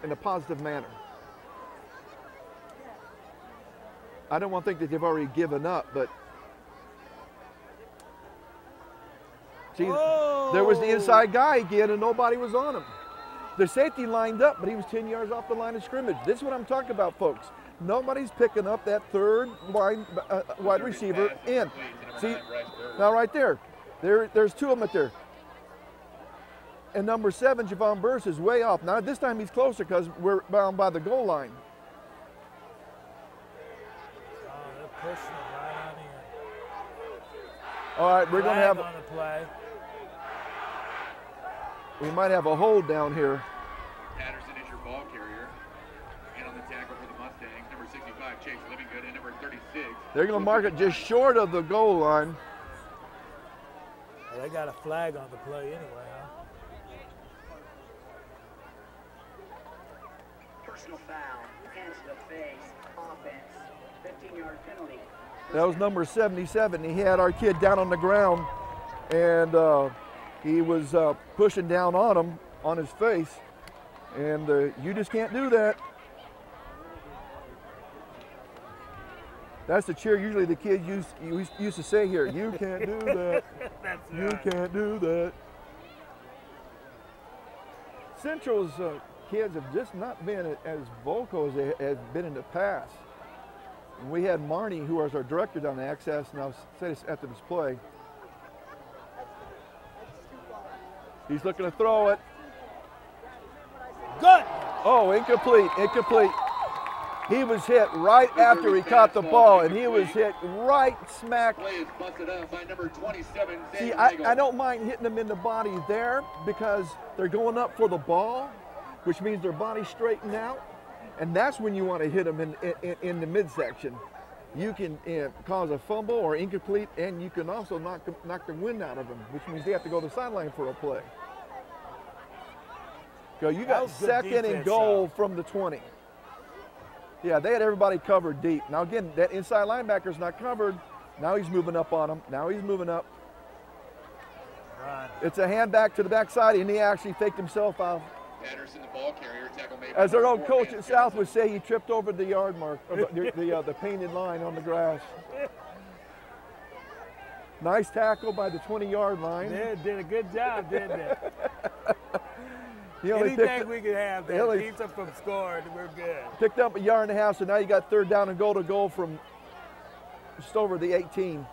in a positive manner. I don't want to think that they've already given up, but see, there was the inside guy again, and nobody was on him. The safety lined up, but he was 10 yards off the line of scrimmage. This is what I'm talking about, folks. Nobody's picking up that third wide receiver in. See, now right there, there's 2 of them up there. And number 7, Javon Burse, is way off. Now this time he's closer because we're bound by the goal line. Oh, they're pushing it right on in. All right, we're going to have. On the play. We might have a hold down here. Patterson is your ball carrier. And on the tackle for the Mustangs, number 65, Chase Livingood, and number 36. They're going to mark it just short of the goal line. Well, they got a flag on the play anyway, huh? Personal foul. Hands to the face. Offense. 15-yard penalty. That was number 77. He had our kid down on the ground, and he was pushing down on him, on his face, and you just can't do that. That's the cheer usually the kids used to say here. You can't do that. You can't do that. Central's kids have just not been as vocal as they have been in the past. And we had Marnie, who was our director down the Access, now said this after this play. He's looking to throw it. Good. Oh, incomplete. He was hit right after he caught the ball, and he was hit right smack. Play is busted up by number 27. See, I don't mind hitting them in the body there because they're going up for the ball, which means their body's straightened out, and that's when you want to hit them in the midsection. You can cause a fumble or incomplete, and you can also knock the wind out of them, which means they have to go to the sideline for a play. So you got second and goal from the 20. Yeah, they had everybody covered deep. Now again, that inside linebacker's not covered. Now he's moving up on him. Now he's moving up. Run. It's a hand back to the backside, and he actually faked himself out. Patterson, the ball carrier, tackle made. As our old coach at South would say, he tripped over the yard mark, or the painted line on the grass. Nice tackle by the 20-yard line. They did a good job, didn't they? He only Anything we can have that only keeps them from scoring, we're good. picked up a yard and a half, so now you got third down and goal to go from just over the 18.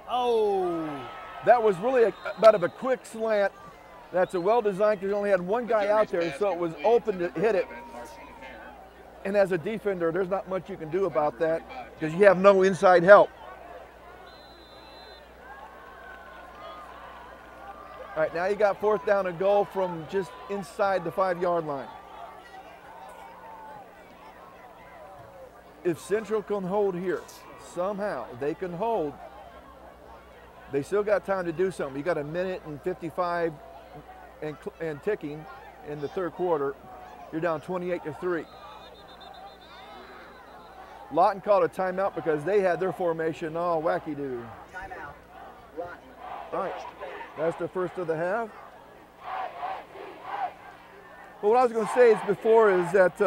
Oh! That was really about a quick slant. That's a well-designed, because they only had one guy out there, so it was open to hit it. And as a defender, there's not much you can do about that because you have no inside help. All right, now you got fourth down and goal from just inside the 5-yard line. If Central can hold here, somehow they can hold, they still got time to do something. You got a minute and 55 and ticking in the third quarter. You're down 28-3. Lawton called a timeout because they had their formation all wacky-doo. Timeout. Lawton. All right, that's the first of the half. Well, what I was going to say is before is that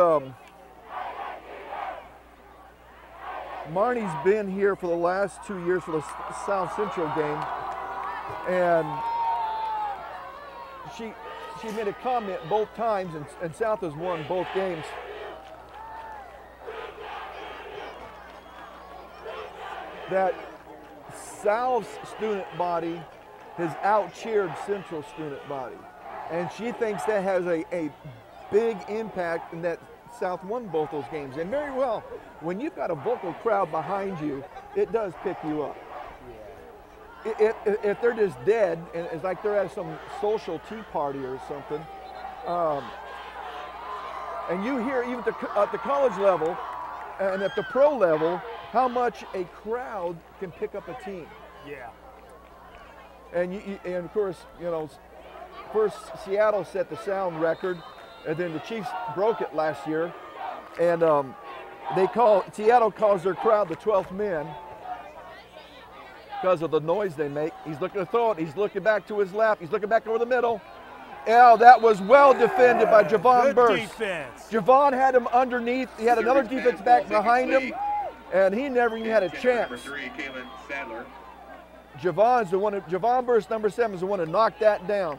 Marnie's been here for the last 2 years for the South Central game, and she made a comment both times, and South has won both games. That South's student body has out-cheered Central student body. And she thinks that has a big impact in that South won both those games. And very well, when you've got a vocal crowd behind you, it does pick you up. Yeah. If they're just dead, and it's like they're at some social tea party or something, and you hear even at the college level and at the pro level, how much a crowd can pick up a team. Yeah. And and of course, you know, first Seattle set the sound record, and then the Chiefs broke it last year. And Seattle calls their crowd the 12th men because of the noise they make. He's looking to throw it. He's looking back to his left. He's looking back over the middle. Oh, that was well defended by Javon Burst. Defense. Javon had him underneath. He had another defense back behind him, and he never even had a chance. Number 3, Kalen Sadler. Javon Burst, number 7, is the one to knock that down.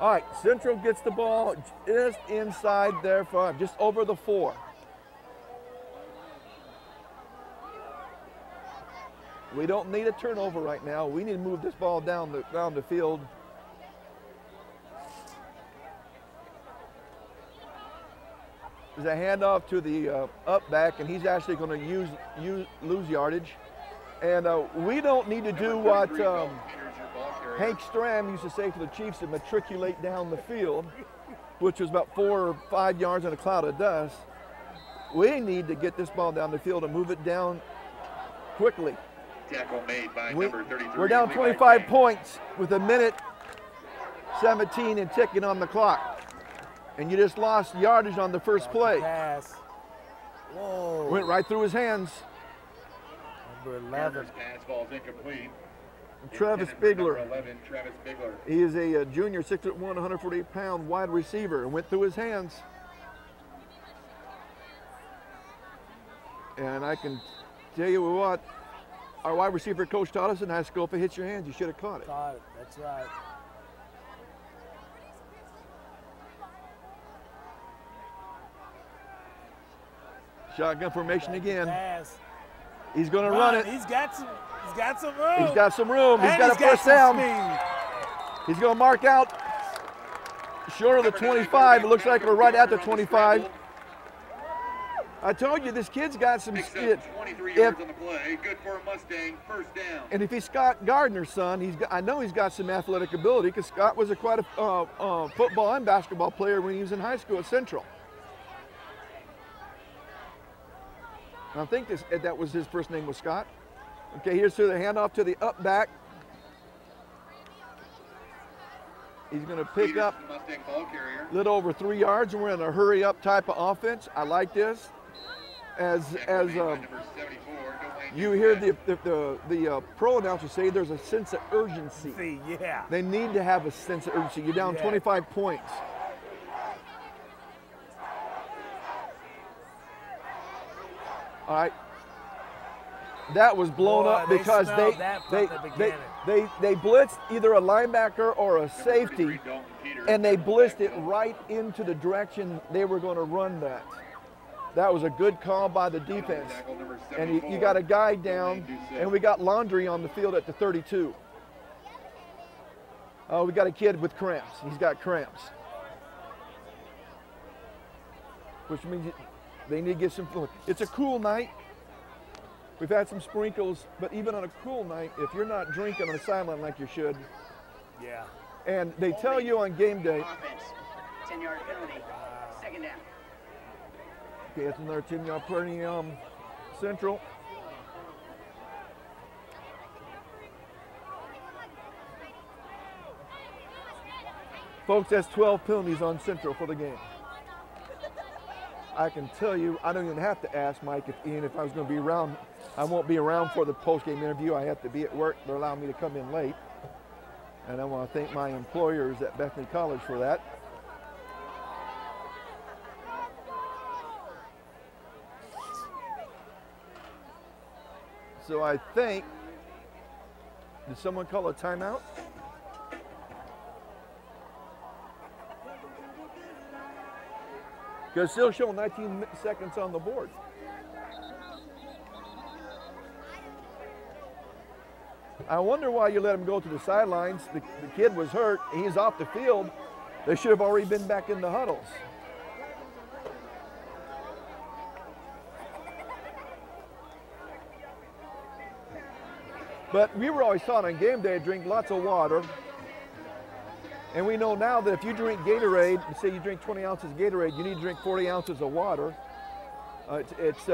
All right, Central gets the ball just inside their 5, just over the 4. We don't need a turnover right now. We need to move this ball down the field. There's a handoff to the up back, and he's actually going to lose yardage. And we don't need to do what Hank Stram used to say for the Chiefs to matriculate down the field, which was about 4 or 5 yards in a cloud of dust. We need to get this ball down the field and move it down quickly. Tackle made by number 33. We're down 25 points with a minute 17 and ticking on the clock. And you just lost yardage on the first play. Pass. Whoa. Went right through his hands. Number 11. Pass ball's incomplete. Travis Number Bigler. 11, Travis Bigler. He is a junior, 6'1", 148-pound wide receiver, and went through his hands. And I can tell you what, our wide receiver coach taught us in high school, if it hits your hands, you should have caught it. Caught it, that's right. Shotgun formation again. Pass. He's going to run it. He's got some room. He's got some room. He's And got a first down. Speed. He's going to mark out short of the 25. It looks like we're right at the 25. I told you this kid's got some speed. 23 yards on the play. Good for a Mustang. First down. And if he's Scott Gardner's son, I know he's got some athletic ability because Scott was quite a football and basketball player when he was in high school at Central. I think that was his first name was Scott. Okay, here's to the handoff to the up back. He's going to pick up a little over 3 yards, and we're in a hurry up type of offense. I like this. As you hear the pro announcer say, there's a sense of urgency. Yeah. They need to have a sense of urgency. You're down 25 points. All right. That was blown up because they blitzed either a linebacker or a safety, and they blitzed it right into the direction they were going to run that. That was a good call by the defense. And you got a guy down, and we got Laundry on the field at the 32. Oh, we got a kid with cramps. He's got cramps, which means they need to get some fluid. It's a cool night. We've had some sprinkles, but even on a cool night, if you're not drinking on the sideline like you should. Yeah. And they tell you on game day. Offense, 10-yard penalty, second down. Okay, it's another 10-yard penalty, Central. Folks, that's 12 penalties on Central for the game. I can tell you, I don't even have to ask Mike if I was going to be around. I won't be around for the post-game interview. I have to be at work. They're allowing me to come in late. And I want to thank my employers at Bethany College for that. So I think, did someone call a timeout? Because still showing 19 seconds on the board. I wonder why you let him go to the sidelines. The kid was hurt. He's off the field. They should have already been back in the huddles. But we were always taught on game day to drink lots of water. And we know now that if you drink Gatorade, say you drink 20 ounces of Gatorade, you need to drink 40 ounces of water. It's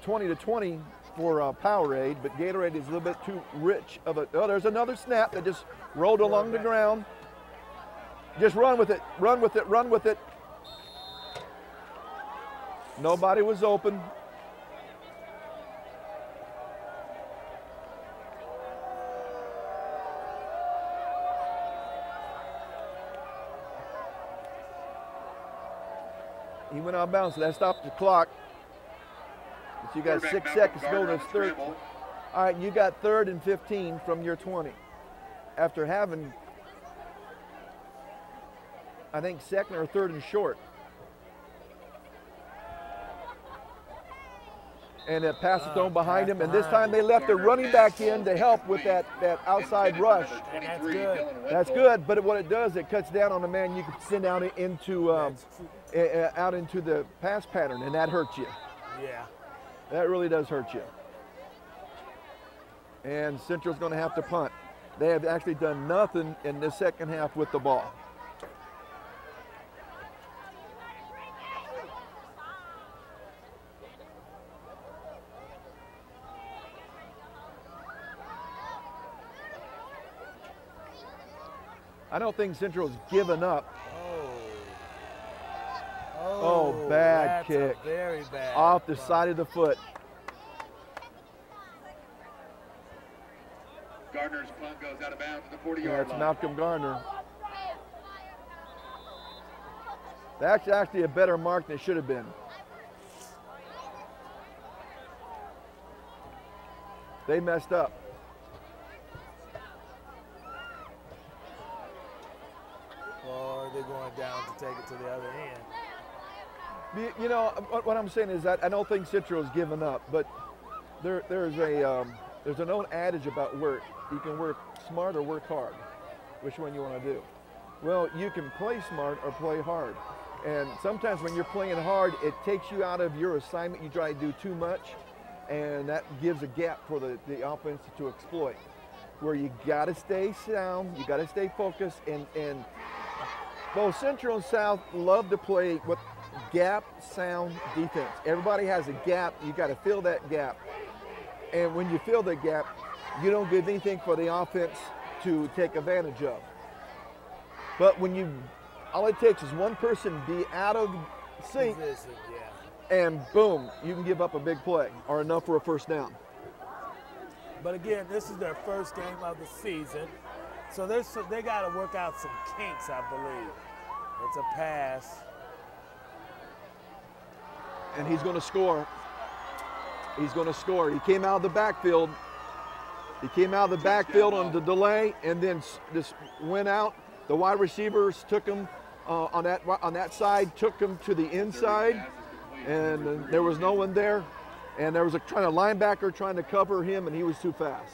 20 to 20 for Powerade, but Gatorade is a little bit too rich of a. Oh, there's another snap that just rolled along the ground. Just run with it, run with it, run with it. Nobody was open. He went out of bounds, so that stopped the clock. So you got 6 seconds to go to this third. All right, you got 3rd and 15 from your 20. After having, I think, 2nd or 3rd and short. And it passed it thrown behind him, and this time they left the running back in to help with that outside rush. And that's good. That's good, but what it does, it cuts down on the man you can send out into out into the pass pattern, and that hurts you. Yeah. That really does hurt you. And Central's going to have to punt. They have actually done nothing in the second half with the ball. I don't think Central's given up. Oh, bad kick. Very bad. Off the side of the foot. Gardner's punt goes out of bounds at the 40-yard That's line. Malcolm Gardner. That's actually a better mark than it should have been. They messed up. Or they're going down to take it to the other end. You know, what I'm saying is that I don't think Central has given up, but there's an old adage about work. You can work smart or work hard. Which one you want to do? Well, you can play smart or play hard. And sometimes when you're playing hard, it takes you out of your assignment. You try to do too much, and that gives a gap for the offense to exploit. Where you got to stay sound, you got to stay focused, and both Central and South love to play what gap sound defense. Everybody has a gap. You got to fill that gap. And when you fill the gap, you don't give anything for the offense to take advantage of. But when all it takes is one person be out of sync, and boom, you can give up a big play or enough for a first down. But again, this is their first game of the season, so they got to work out some kinks, I believe. It's a pass. And he's going to score. He's going to score. He came out of the backfield. He came out of the backfield on the delay and then just went out. The wide receivers took him on that side, took him to the inside, and there was no one there. And there was a linebacker trying to cover him, and he was too fast.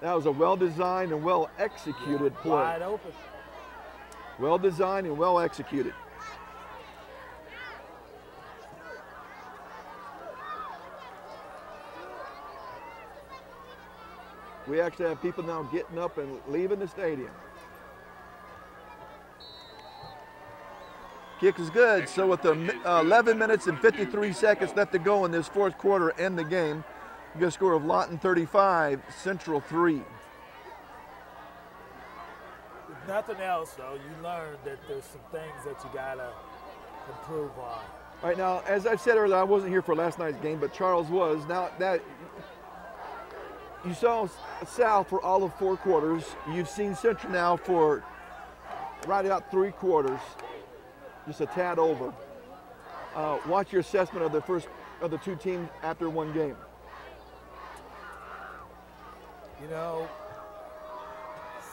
That was a well-designed and well-executed play. Wide open. Well-designed and well-executed. We actually have people now getting up and leaving the stadium. Kick is good. So with the 11 minutes and 53 seconds left to go in this fourth quarter and the game, you get a score of Lawton 35, Central 3. If nothing else, though, you learned that there's some things that you got to improve on. All right, now, as I said earlier, I wasn't here for last night's game, but Charles was. Now, that you saw South for all of 4 quarters. You've seen Central now for right out 3 quarters, just a tad over. What's your assessment of the 2 teams after 1 game? You know,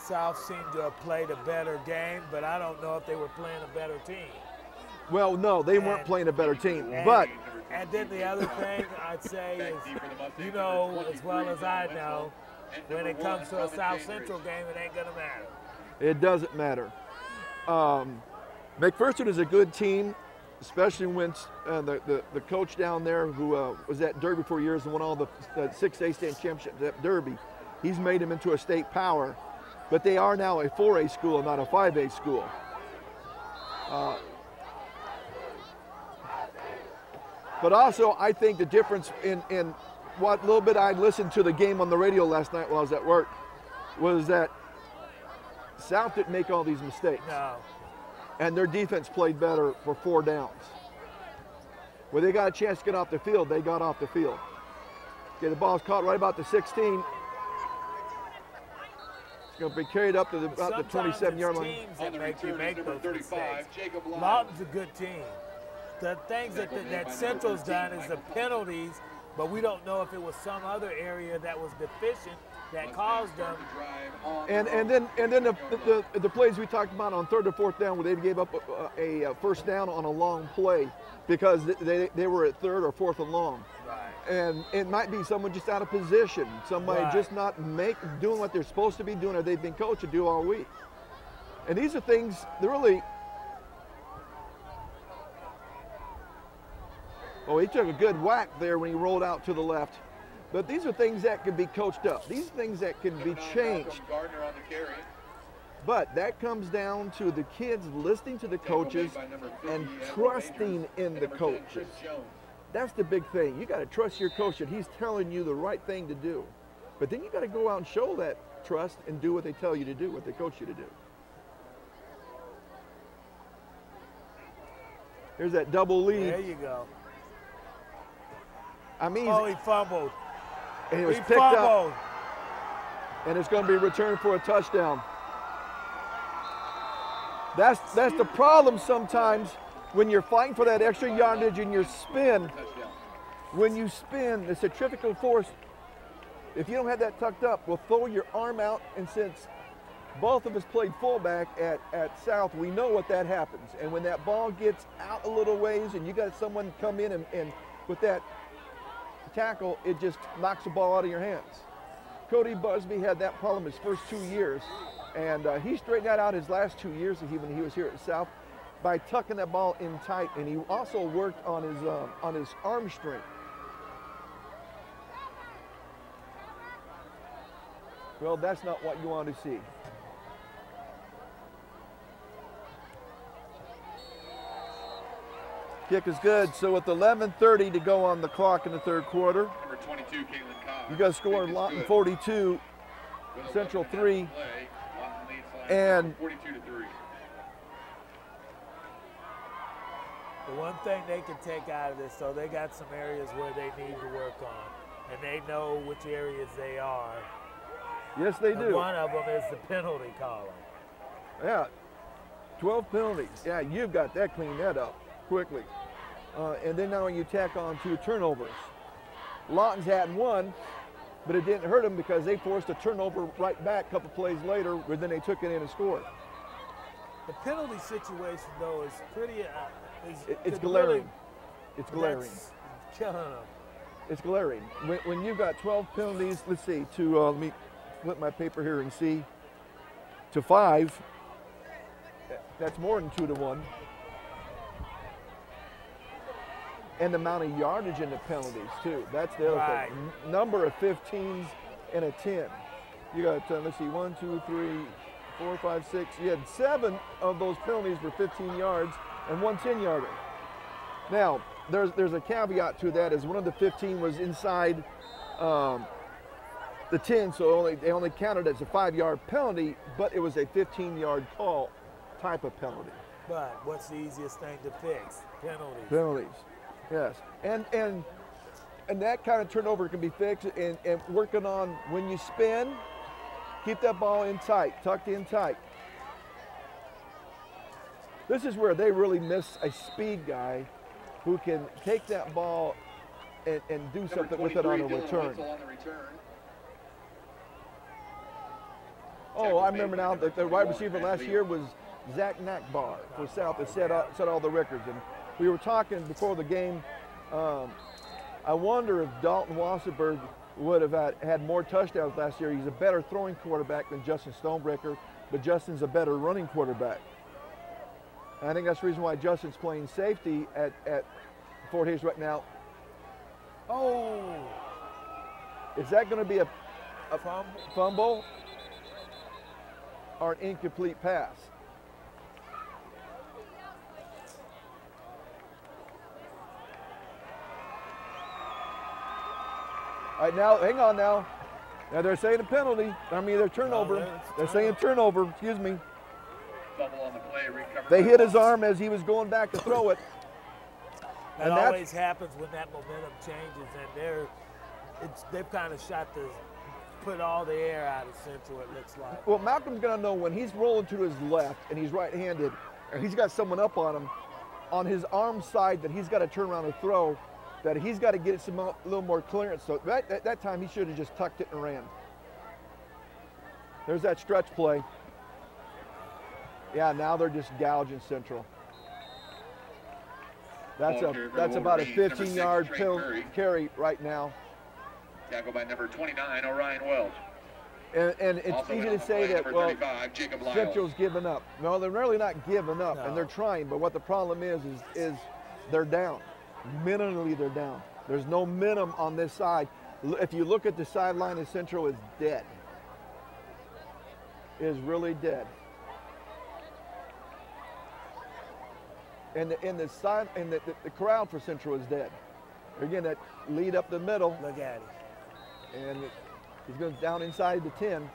South seemed to have played a better game, but I don't know if they were playing a better team. Well, no, they weren't playing a better team, And then the other thing I'd say is, you know as well as I know, when it comes to a South Central game, it ain't going to matter. It doesn't matter. McPherson is a good team, especially when the coach down there who was at Derby for years and won all the 6A state championships at Derby, he's made them into a state power. But they are now a 4A school, not a 5A school. But also, I think the difference in what little bit I listened to the game on the radio last night while I was at work was that South didn't make all these mistakes. No. And their defense played better for 4 downs. When they got a chance to get off the field, they got off the field. Okay, the ball's caught right about the 16. It's going to be carried up to about the 27-yard line. Teams that make you make those mistakes. Lawton's a good team. The things that Central's done is the penalties, but we don't know if it was some other area that was deficient that caused them. And then the plays we talked about on 3rd or 4th down where they gave up a first down on a long play because they were at 3rd or 4th and long. Right. And it might be someone just out of position, somebody just not doing what they're supposed to be doing or they've been coached to do all week. And these are things that really. Oh, he took a good whack there when he rolled out to the left. But these are things that can be coached up. These are things that can be changed. But that comes down to the kids listening to the coaches and trusting in the coaches. That's the big thing. You got to trust your coach that he's telling you the right thing to do. But then you got to go out and show that trust and do what they tell you to do, what they coach you to do. Here's that double lead. There you go. I mean, he fumbled. And he was picked up. And it's going to be returned for a touchdown. That's the problem sometimes when you're fighting for that extra yardage and you spin. When you spin, the centrifugal force, if you don't have that tucked up, will throw your arm out. And since both of us played fullback at South, we know what that happens. And when that ball gets out a little ways and you got someone come in and with that tackle, it just knocks the ball out of your hands. Cody Busby had that problem his first 2 years, and he straightened that out his last 2 years when he was here at South by tucking that ball in tight, and he also worked on his arm strength. Well, that's not what you want to see. Kick is good. So with 11:30 to go on the clock in the third quarter, Number 22, Caitlin Cobb. you got to score Lawton 42, Central 3, and 42-3. The one thing they can take out of this, though, they got some areas where they need to work on, and they know which areas they are. yes, they And do. one of them is the penalty column. Yeah, 12 penalties. Yeah, you've got that cleaned that up quickly. And then now you tack on 2 turnovers. Lawton's had one, but it didn't hurt them because they forced a turnover right back a couple plays later, but then they took it in and scored. The penalty situation, though, is pretty. It's glaring. It's glaring. That's killing them. It's glaring. When you've got 12 penalties, let's see, to, let me flip my paper here and see, to 5, that's more than 2 to 1. And the amount of yardage in the penalties, too. That's the other Right. thing. Number of 15s and a 10. You got, let's see, 1, 2, 3, 4, 5, 6. You had 7 of those penalties for 15 yards and 1 10-yarder. Now, there's a caveat to that, is one of the 15 was inside the 10, so they only counted as a 5-yard penalty, but it was a 15-yard call type of penalty. But what's the easiest thing to fix? Penalties. Penalties, yes. And that kind of turnover can be fixed, and working on when you spin, keep that ball in tight, tucked in tight. This is where they really miss a speed guy who can take that ball and do something with it on a return. Oh, I remember now that the wide receiver last year was Zach Nackbar for South that set all the records. And we were talking before the game, I wonder if Dalton Wasserberg would have had more touchdowns last year. He's a better throwing quarterback than Justin Stonebreaker, but Justin's a better running quarterback. And I think that's the reason why Justin's playing safety at Fort Hays right now. Oh! Is that going to be a fumble or an incomplete pass? All right, now, hang on now. Now they're saying a penalty. I mean, they're turnover. They're saying turnover, excuse me. Fumble on the play, they hit his arm as he was going back to throw it. That always happens when that momentum changes, and they've kind of put all the air out of Central, it looks like. Well, Malcolm's going to know when he's rolling to his left and he's right-handed, and he's got someone up on him, on his arm side that he's got to turn around and throw, that he's got to get a little more clearance. So that time he should have just tucked it and ran. There's that stretch play. Yeah, now they're just gouging Central. That's about a 15-yard carry right now. Tackled by number 29, Orion Welch. And it's Also easy to say that, well, 35, Central's giving up. No, they're really not giving up, No. and they're trying. But what the problem is they're down. Minimally, they're down. There's no minimum on this side. If you look at the sideline of Central, it's dead. It is really dead. And the crowd for Central is dead. Again, that lead up the middle. Look at him. And he's going down inside the 10.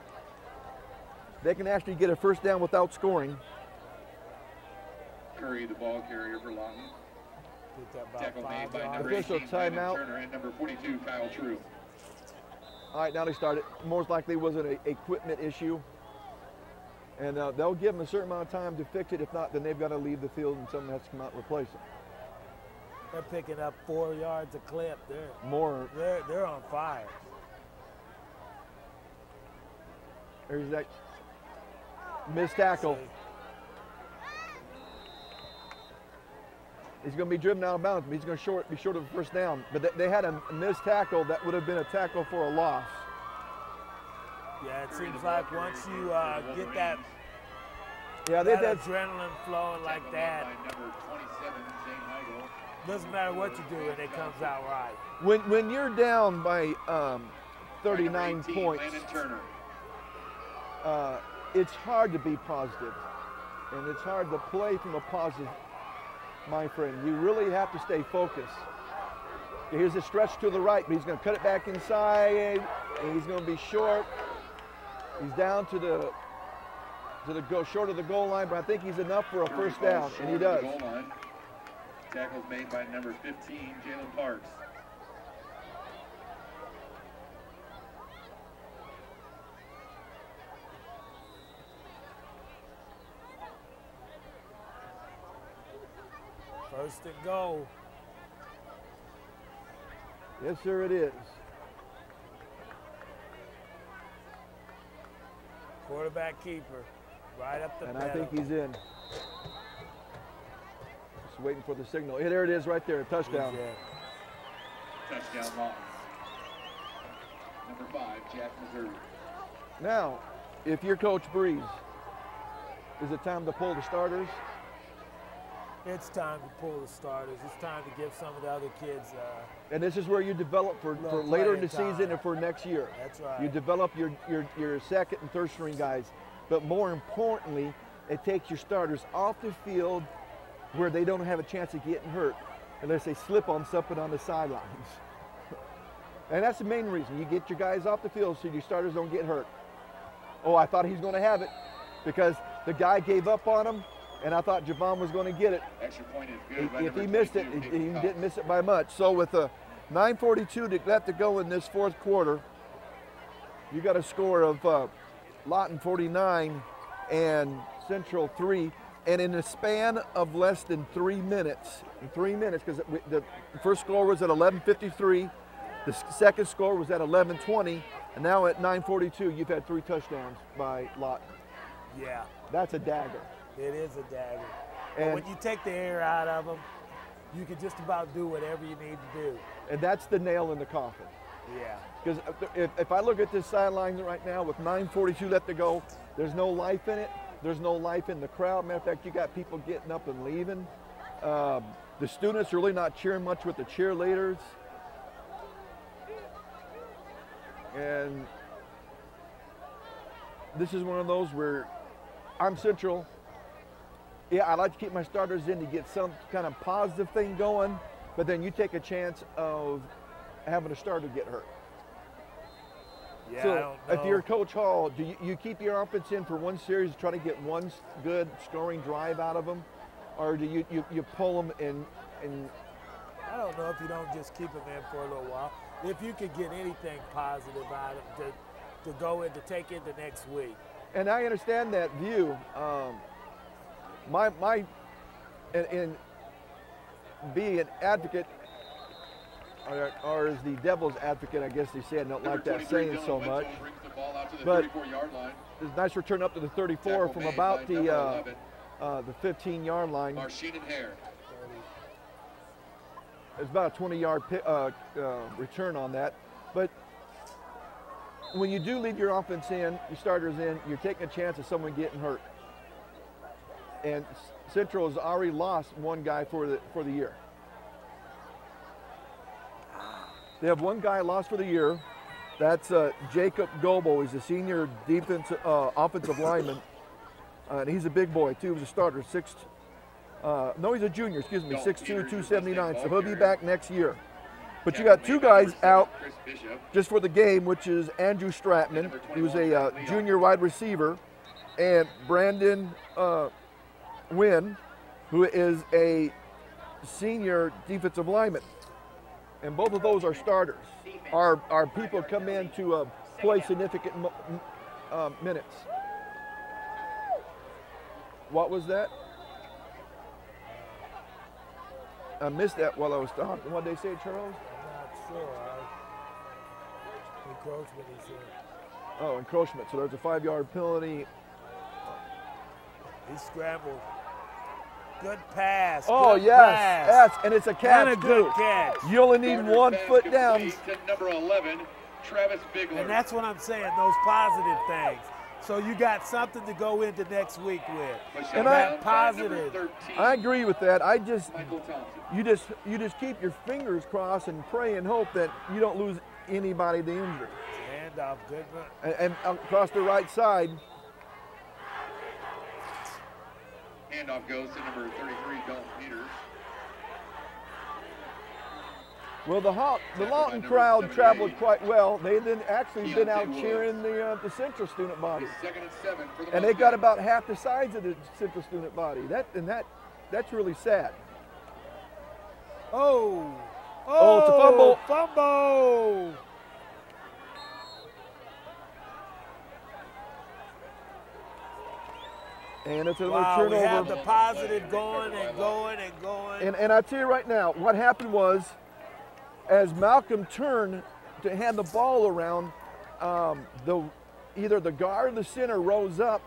They can actually get a first down without scoring. Curry, the ball carrier for Lawton. Tackle made by number Official 18, Brandon timeout. Turner, and number 42, Kyle True. All right, now they started. Most likely was an equipment issue. And they'll give them a certain amount of time to fix it. If not, then they've got to leave the field and someone has to come out and replace it. They're picking up 4 yards a clip. They're on fire. There's that missed tackle. He's going to be driven out of bounds, but he's going to be short of a first down. But they had a missed tackle that would have been a tackle for a loss. Yeah, it seems like once you get that, that adrenaline flowing like that, doesn't matter what you do, and it comes out right. When you're down by 39 points, it's hard to be positive, and it's hard to play from a positive my friend. You really have to stay focused. Here's a stretch to the right, but he's going to cut it back inside, and he's going to be short. He's down to the short of the goal line, but I think he's enough for a first down, and he does. Tackles made by number 15, Jalen Parks. First and goal. Yes, sir, it is. Quarterback keeper, right up the middle. And I think he's in. Just waiting for the signal. Hey, there it is right there, a touchdown. Touchdown Lawton. Number 5, Jack Missouri. Now, if you're Coach Breeze, is it time to pull the starters? It's time to pull the starters. It's time to give some of the other kids. And this is where you develop for later in the season and for next year. That's right. You develop your second and third string guys, but more importantly, it takes your starters off the field where they don't have a chance of getting hurt unless they slip on something on the sidelines. And that's the main reason. You get your guys off the field so your starters don't get hurt. Oh, I thought he's going to have it because the guy gave up on him, and I thought Javon was going to get it. Extra point is good. If he missed it, he didn't miss it by much. So with a 9:42 left to go in this fourth quarter, you got a score of Lawton 49 and Central 3. And in a span of less than 3 minutes, because the first score was at 11:53, the second score was at 11:20, and now at 9:42, you've had 3 touchdowns by Lawton. Yeah. That's a dagger. It is a dagger. And when you take the air out of them, you can just about do whatever you need to do. And that's the nail in the coffin. Yeah. Because if I look at this sideline right now with 9:42 left to go, there's no life in it. There's no life in the crowd. Matter of fact, you got people getting up and leaving. The students are really not cheering much with the cheerleaders. And this is one of those where I'm Central. Yeah, I like to keep my starters in to get some kind of positive thing going, but then you take a chance of having a starter get hurt. Yeah, so I don't know. if you're Coach Hall, do you keep your offense in for one series to try to get one good scoring drive out of them, or do you pull them and I don't know if you don't just keep them in for a little while. If you could get anything positive out of them to go in, to take into next week. And I understand that view. And be an advocate, or as the devil's advocate, I guess they say. I don't like that saying so much. But it's a nice return up to the 34 from about the 15-yard line. It's about a 20-yard return on that. But when you do leave your offense in, your starters in, you're taking a chance of someone getting hurt. And Central has already lost one guy for the year. They have one guy lost for the year. That's Jacob Gobo. He's a senior offensive lineman. And he's a big boy, too. He was a starter. No, he's a junior, 6'2", 279. So he'll be back next year. But you got 2 guys out just for the game, which is Andrew Stratman. He was a junior wide receiver. And Brandon Wynn, who is a senior defensive lineman. And both of those are starters. Our people come in to play significant minutes. What was that? I missed that while I was talking. What did they say, Charles? I'm not sure. Encroachment, he said. Oh, encroachment. So there's a 5-yard penalty. He scrambled. Good pass. Oh, good yes. pass. Yes, and it's a catch, and a good too. catch. You only need 1 foot down. To number 11, Travis Bigler. And that's what I'm saying, those positive things. So you got something to go into next week with. And that positive. I agree with that. You just keep your fingers crossed and pray and hope that you don't lose anybody to injury. Handoff, good. And across the right side. handoff goes to number 33, Dalton Peters. Well, the Lawton crowd traveled quite well. They then actually been out cheering the Central student body. Second and 7 for the And they got about half the size of the Central student body. That's really sad. Oh, it's a fumble. Fumble. And it's another Wow, turnover. we have the positive going and going and going. And I tell you right now, what happened was, as Malcolm turned to hand the ball around, either the guard or the center rose up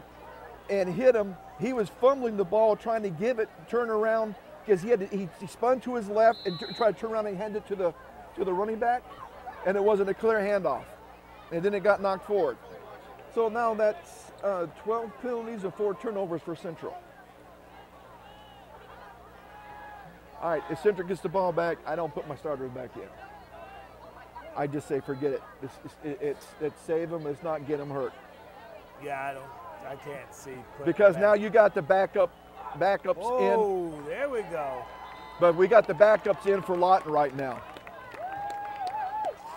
and hit him. He was fumbling the ball, trying to give it, turn around, because he spun to his left and tried to turn around and hand it to the running back, and it wasn't a clear handoff. And then it got knocked forward. So now that's 12 penalties and 4 turnovers for Central. All right, if Central gets the ball back, I don't put my starters back in. I just say forget it. It's save them. It's not get them hurt. Yeah, I can't see. Because now you got the backups in. Oh, there we go. But we got the backups in for Lawton right now.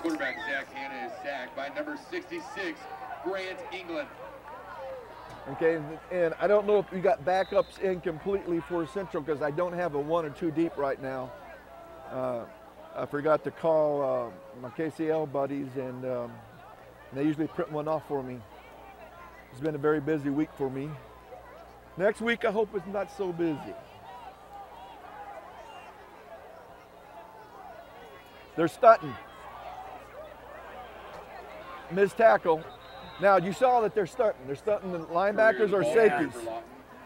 Quarterback Zach Hanna is sacked by number 66, Grant England. Okay, and I don't know if we got backups in completely for Central because I don't have a 1 or 2 deep right now. I forgot to call my KCL buddies, and they usually print one off for me. It's been a very busy week for me. Next week, I hope it's not so busy. They're stunting. Missed tackle. Now, you saw that they're stunting. They're stunting the linebackers or safeties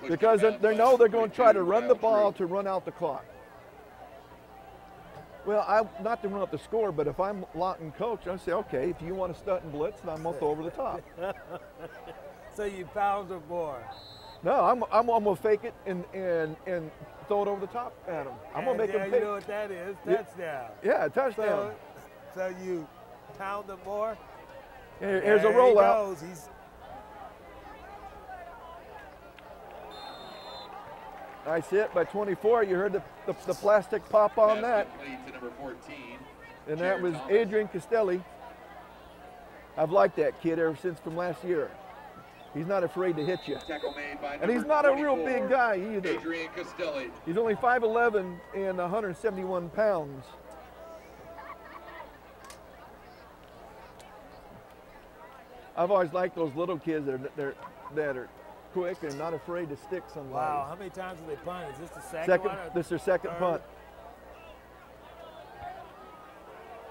because they know they're going to try to run the ball to run out the clock. Well, not to run up the score, but if I'm Lawton coach, I say, okay, if you want to stunt and blitz, then I'm going to throw over the top. So you pound them more. No, I'm going to fake it and throw it over the top at them. I'm going to make them pay. You know what that is? Touchdown. Yeah, touchdown. So you pound them more. Here's a rollout. Nice hit by 24. You heard the plastic pop on that. And that was Adrian Castelli. I've liked that kid ever since from last year. He's not afraid to hit you. And he's not a real big guy either. Adrian Castelli. He's only 5'11" and 171 pounds. I've always liked those little kids that are quick and not afraid to stick somebody. Wow, how many times have they punted? Is this the second one? This is their second punt.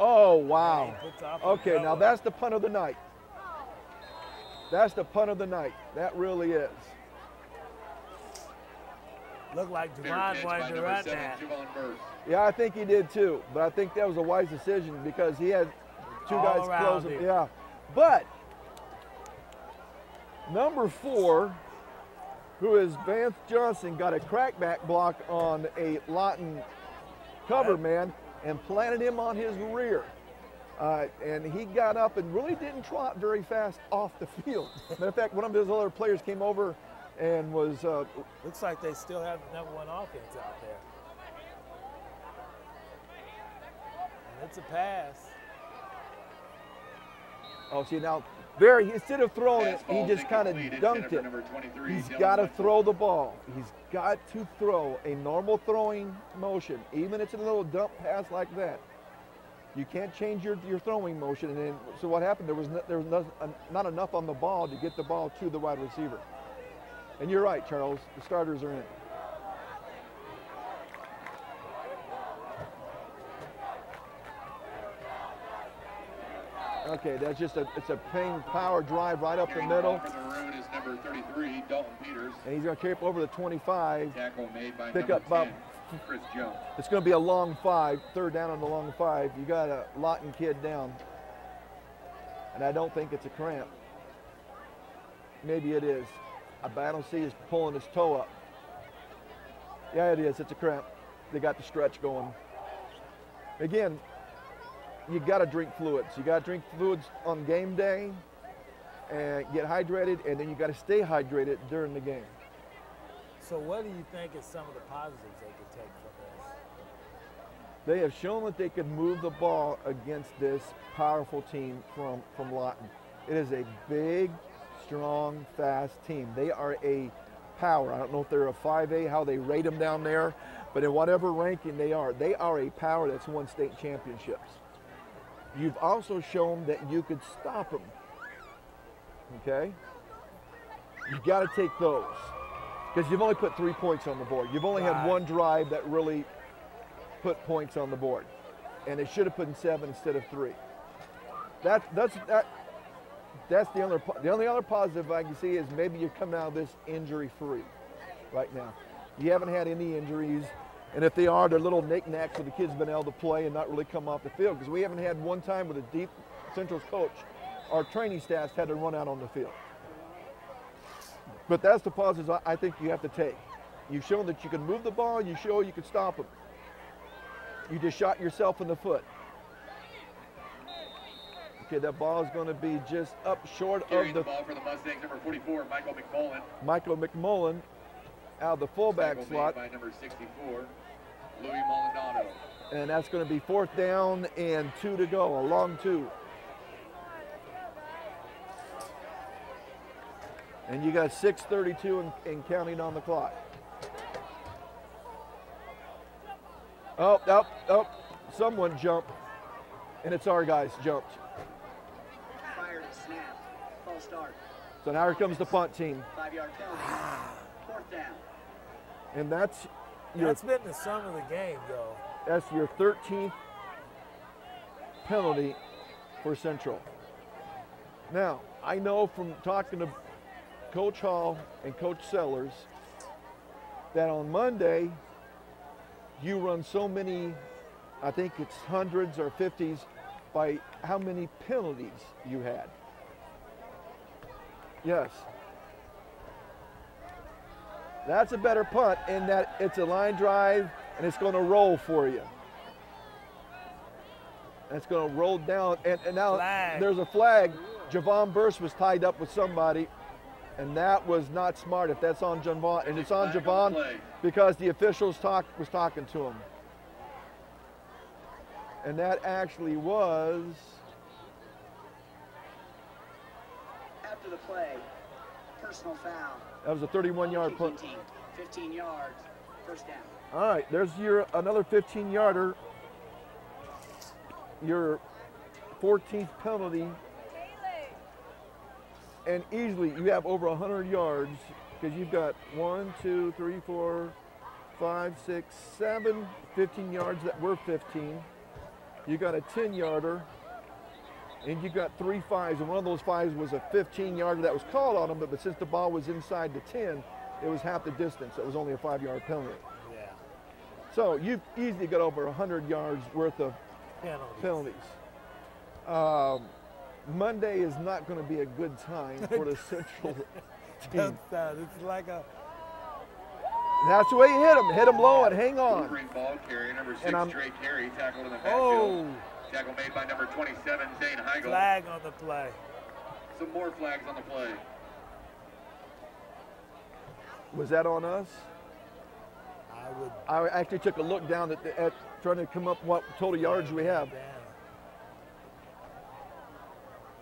Oh, wow. Okay, now that's the punt of the night. That's the punt of the night. That really is. Looked like Javon wanted to run that. Yeah, I think he did too. But I think that was a wise decision because he had 2 guys close him. Yeah. But number 4, who is Vance Johnson, got a crackback block on a Lawton cover man and planted him on his rear. And he got up and really didn't trot very fast off the field. Matter of fact, one of his other players came over and was... Looks like they still have the number 1 offense out there. And it's a pass. Oh, see now, instead of throwing it, he just kind of dunked it. He's got to throw the ball. He's got to throw a normal throwing motion, even if it's a little dump pass like that. You can't change your throwing motion. And then, so what happened, there was not enough on the ball to get the ball to the wide receiver. And you're right, Charles, the starters are in. Okay, that's just it's a ping power drive right up the middle. For the maroon is number 33, Dalton Peters. And he's going to carry up over the 25. Tackle made by pick number up about 10, Chris Jones. It's going to be a long 5, third down on the long 5. You got a Lawton kid down. And I don't think it's a cramp. Maybe it is. But I don't see he's pulling his toe up. Yeah, it is. It's a cramp. They got the stretch going. Again, you got to drink fluids. You got to drink fluids on game day and get hydrated, and then you got to stay hydrated during the game. So what do you think is some of the positives they could take from this? They have shown that they could move the ball against this powerful team from Lawton. It is a big, strong, fast team. They are a power. I don't know if they're a 5A, how they rate them down there, but in whatever ranking they are a power that's won state championships. You've also shown that you could stop them, okay? You've got to take those, because you've only put 3 points on the board. You've only had one drive that really put points on the board, and they should have put in 7 instead of 3. That's the only other positive I can see is maybe you're coming out of this injury-free right now. You haven't had any injuries, and if they are, they're little knickknacks where the kids have been able to play and not really come off the field, because we haven't had one time with a deep Central's coach, our training staffs had to run out on the field. But that's the positives I think you have to take. You've shown that you can move the ball, you show you can stop them. You just shot yourself in the foot. Okay, that ball is going to be just up short of the ball for the Mustangs, number 44, Michael McMullen. Michael McMullen out of the fullback slot. By number 64, Louis Maldonado. And that's going to be 4th down and 2 to go, a long 2. And you got 6:32 and counting on the clock. Oh, someone jumped, and it's our guys jumped. Fired a snap. False start. So now here comes the punt team. 5-yard penalty. 4th down. And that's been the sum of the game, though. That's your 13th penalty for Central. Now, I know from talking to Coach Hall and Coach Sellers that on Monday you run so many, I think it's hundreds or 50s, by how many penalties you had. Yes. That's a better punt in that it's a line drive and it's going to roll for you. And it's going to roll down, and now there's a flag. Javon Burst was tied up with somebody, and that was not smart if that's on Javon. And it's on Javon because the officials was talking to him. And that actually was... After the play, personal foul. That was a 31-yard punt. 15 yards, 1st down. All right, there's another 15-yarder. Your 14th penalty. And easily you have over 100 yards because you've got 1, 2, 3, 4, 5, 6, 7, 15 yards that were 15. You got a 10-yarder, and you got 3 5s, and one of those 5s was a 15-yarder that was called on them, but since the ball was inside the 10, it was half the distance. It was only a 5-yard penalty. Yeah. So you've easily got over 100 yards worth of penalties. Monday is not going to be a good time for the Central team. It's like a... That's the way you hit him. Hit him low and hang on. Ball carry, number 6, Trey Carey, tackled in the backfield. Tackle made by number 27, Zane Heigl. Flag on the play. Some more flags on the play. Was that on us? I actually took a look down at trying to come up what total yards we have.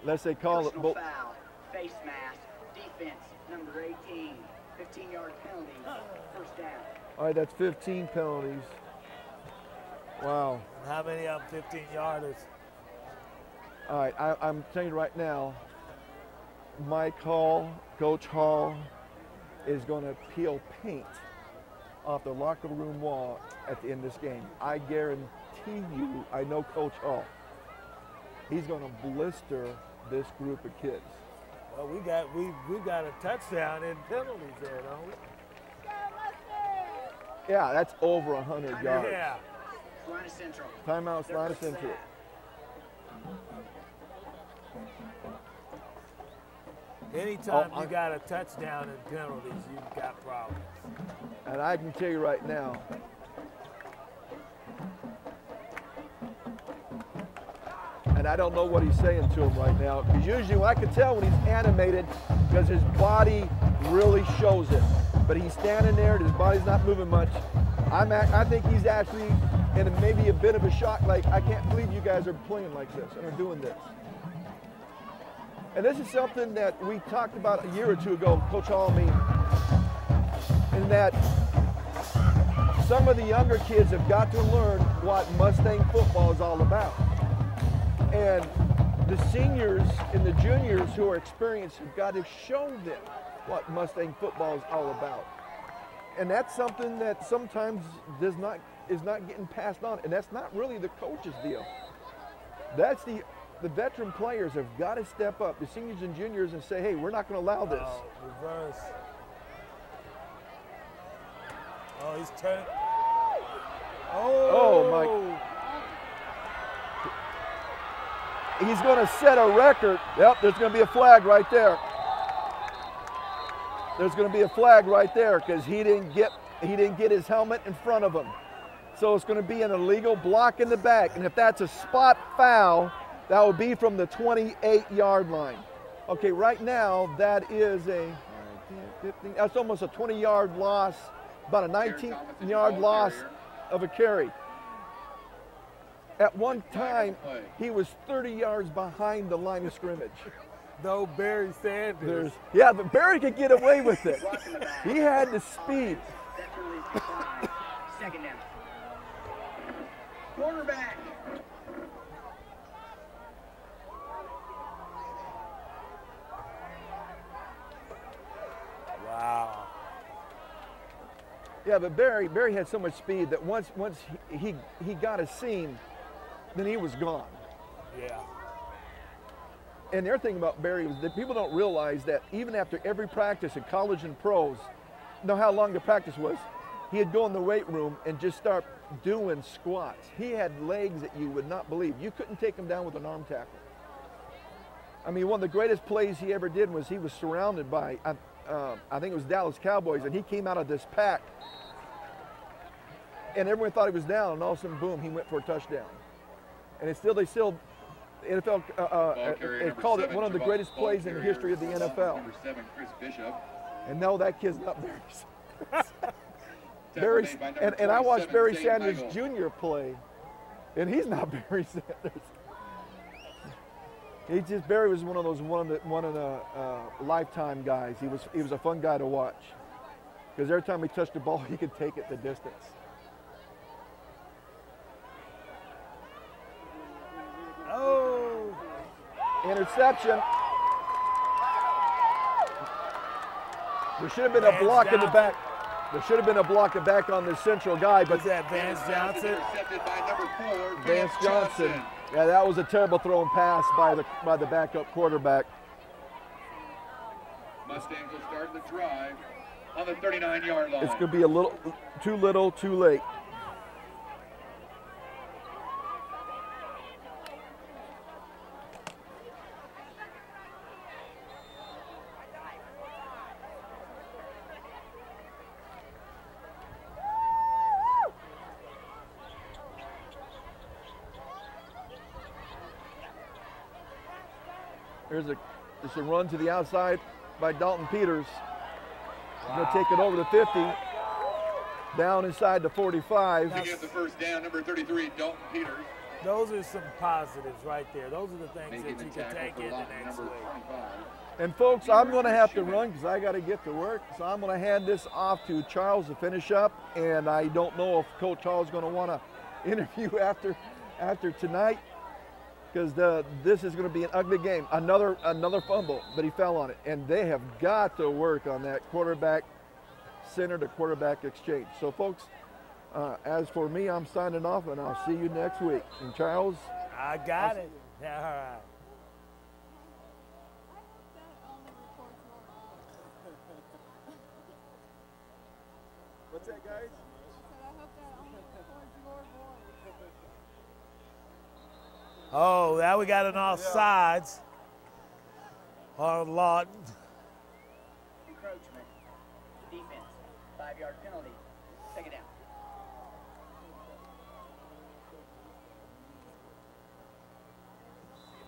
Unless they call it. Foul, face mask, defense, number 18, 15-yard penalty, 1st down. All right, that's 15 penalties. Wow. How many of them 15-yarders? All right, I'm telling you right now, Mike Hall, Coach Hall, is going to peel paint off the locker room wall at the end of this game. I guarantee you, I know Coach Hall. He's going to blister this group of kids. Well, we got a touchdown in penalties there, don't we? Yeah, that's over 100 yards. Yeah. Salina Central. Timeout, Salina Central. Anytime you got a touchdown in penalties, you've got problems. And I can tell you right now, and I don't know what he's saying to him right now, because usually I can tell when he's animated because his body really shows it. but he's standing there, his body's not moving much. I think he's actually in maybe a bit of a shock, like, I can't believe you guys are playing like this and are doing this. And this is something that we talked about a year or two ago, Coach Hall and me, in that some of the younger kids have got to learn what Mustang football is all about. And the seniors and the juniors who are experienced have got to show them what Mustang football is all about. And that's something that sometimes is not getting passed on, and that's not really the coach's deal. That's the veteran players have got to step up, the seniors and juniors, and say, hey, we're not going to allow this. Reverse. Oh, he's turning. Oh my. He's going to set a record. Yep, there's going to be a flag right there. There's going to be a flag right there because he didn't get his helmet in front of him. So it's going to be an illegal block in the back. And if that's a spot foul, that will be from the 28-yard line. Okay, right now that is that's almost a 20-yard loss, about a 19-yard loss of a carry. At one time, he was 30 yards behind the line of scrimmage. No Barry Sanders. Yeah, but Barry could get away with it. He had the speed. Second down. Quarterback. Wow. Yeah, but Barry had so much speed that once he got a seam, then he was gone. Yeah. And the other thing about Barry was that people don't realize that even after every practice in college and pros, know how long the practice was? He'd go in the weight room and just start doing squats. He had legs that you would not believe. You couldn't take him down with an arm tackle. I mean, one of the greatest plays he ever did was he was surrounded by, I think it was Dallas Cowboys, and he came out of this pack. And everyone thought he was down, and all of a sudden, boom, he went for a touchdown. And they still, the NFL it called it one of the greatest plays in the history of the NFL. Number 7, Chris Bishop. And no, that kid's not Barry. And I watched Barry Sanders Jr. play, and he's not Barry Sanders. Barry was one of the lifetime guys. He was a fun guy to watch because every time he touched the ball, he could take it the distance. Oh! Interception. There should have been a block in the back. There should have been a block in the back on the central guy, but is that Vance Johnson? Intercepted by number 4, Vance Johnson. Yeah, that was a terrible thrown pass by the backup quarterback. Mustangs will start the drive on the 39-yard line. It's going to be a little, too late. There's a run to the outside by Dalton Peters. He's going to take it over the 50, down inside the 45. Picking up the first down, number 33, Dalton Peters. Those are some positives right there. Those are the things that you can take in the next week. And folks, I'm going to have to run because I got to get to work. So I'm going to hand this off to Charles to finish up. And I don't know if Coach Hall is going to want to interview after tonight, because this is going to be an ugly game. Another fumble, but he fell on it. And they have got to work on that quarterback center to quarterback exchange. So folks, as for me, I'm signing off, and I'll see you next week. And Charles? I got it. All right. What's that, guys? Oh, now we got an offsides on Lawton. Encroachment. Defense. 5-yard penalty. Second down.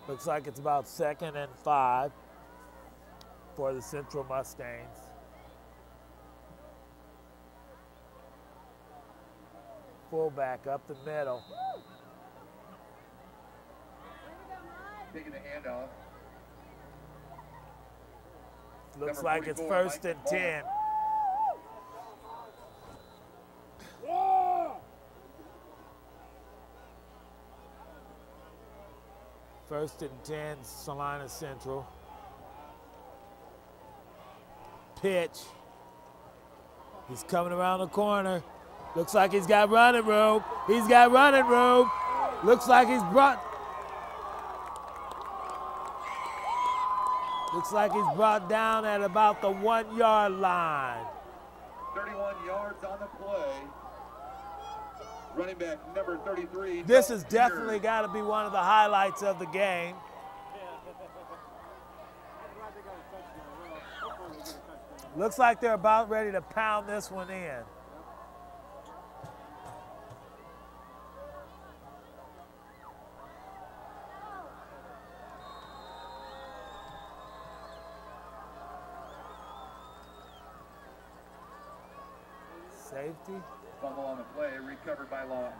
Looks like it's about 2nd and 5 for the Central Mustangs. fullback up the middle. Taking the handoff. Looks Number like it's 44, first Mike and Ball. 10. First and 10, Salina Central. Pitch. He's coming around the corner. Looks like he's got running room. He's got running room. Looks like he's brought down at about the 1 yard line. 31 yards on the play. Running back number 33. This has definitely got to be one of the highlights of the game. Looks like they're about ready to pound this one in. Safety. Fumble on the play, recovered by Lawton.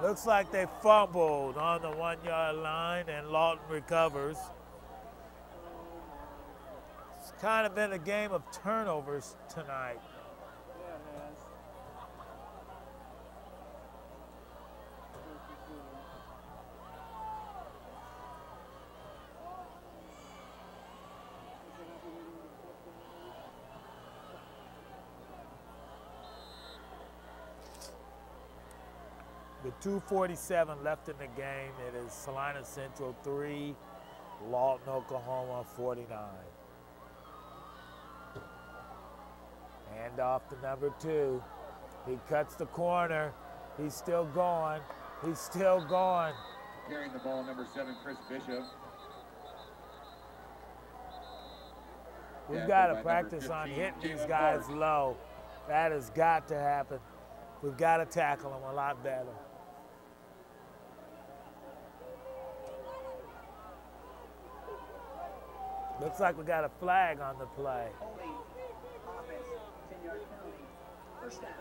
Looks like they fumbled on the 1 yard line and Lawton recovers. It's kind of been a game of turnovers tonight. With 2:47 left in the game, it is Salina Central 3, Lawton, Oklahoma 49. Hand off to number 2. He cuts the corner. He's still going. He's still going. Carrying the ball, number 7, Chris Bishop. We've got to practice on hitting these guys low. That has got to happen. We've got to tackle them a lot better. Looks like we got a flag on the play. Holding, offense, 10-yard penalty, first down.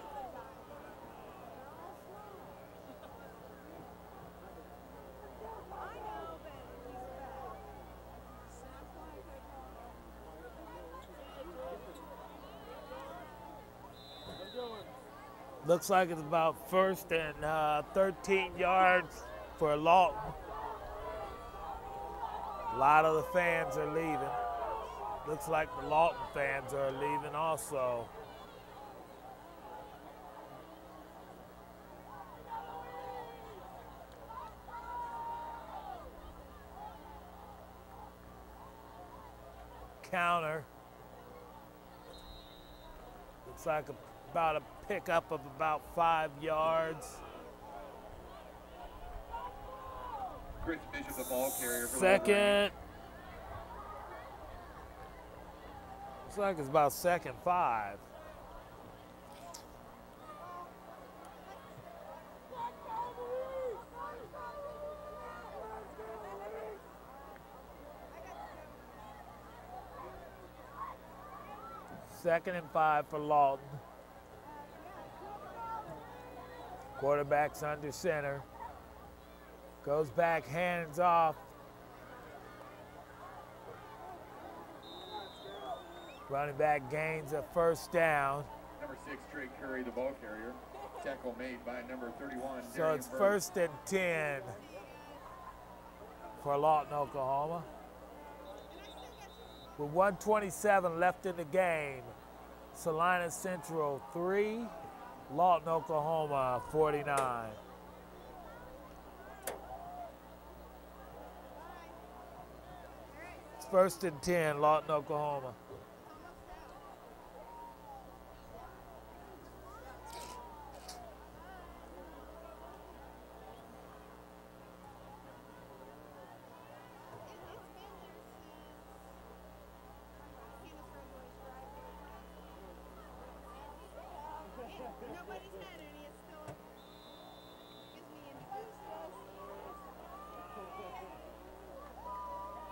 Looks like it's about first and 13 yards for Lawton. A lot of the fans are leaving. Looks like the Lawton fans are leaving also. Counter. Looks like about a pickup of about 5 yards. Chris Bishop, the ball carrier. For Second. Looks like it's about second 5. Second and 5 for Lawton. Quarterback's under center. Goes back, hands off. Running back gains a first down. Number 6, Trey Curry, the ball carrier. Tackle made by number 31. So it's first and 10 for Lawton, Oklahoma. With 1:27 left in the game, Salina Central 3, Lawton, Oklahoma 49. It's first and 10, Lawton, Oklahoma.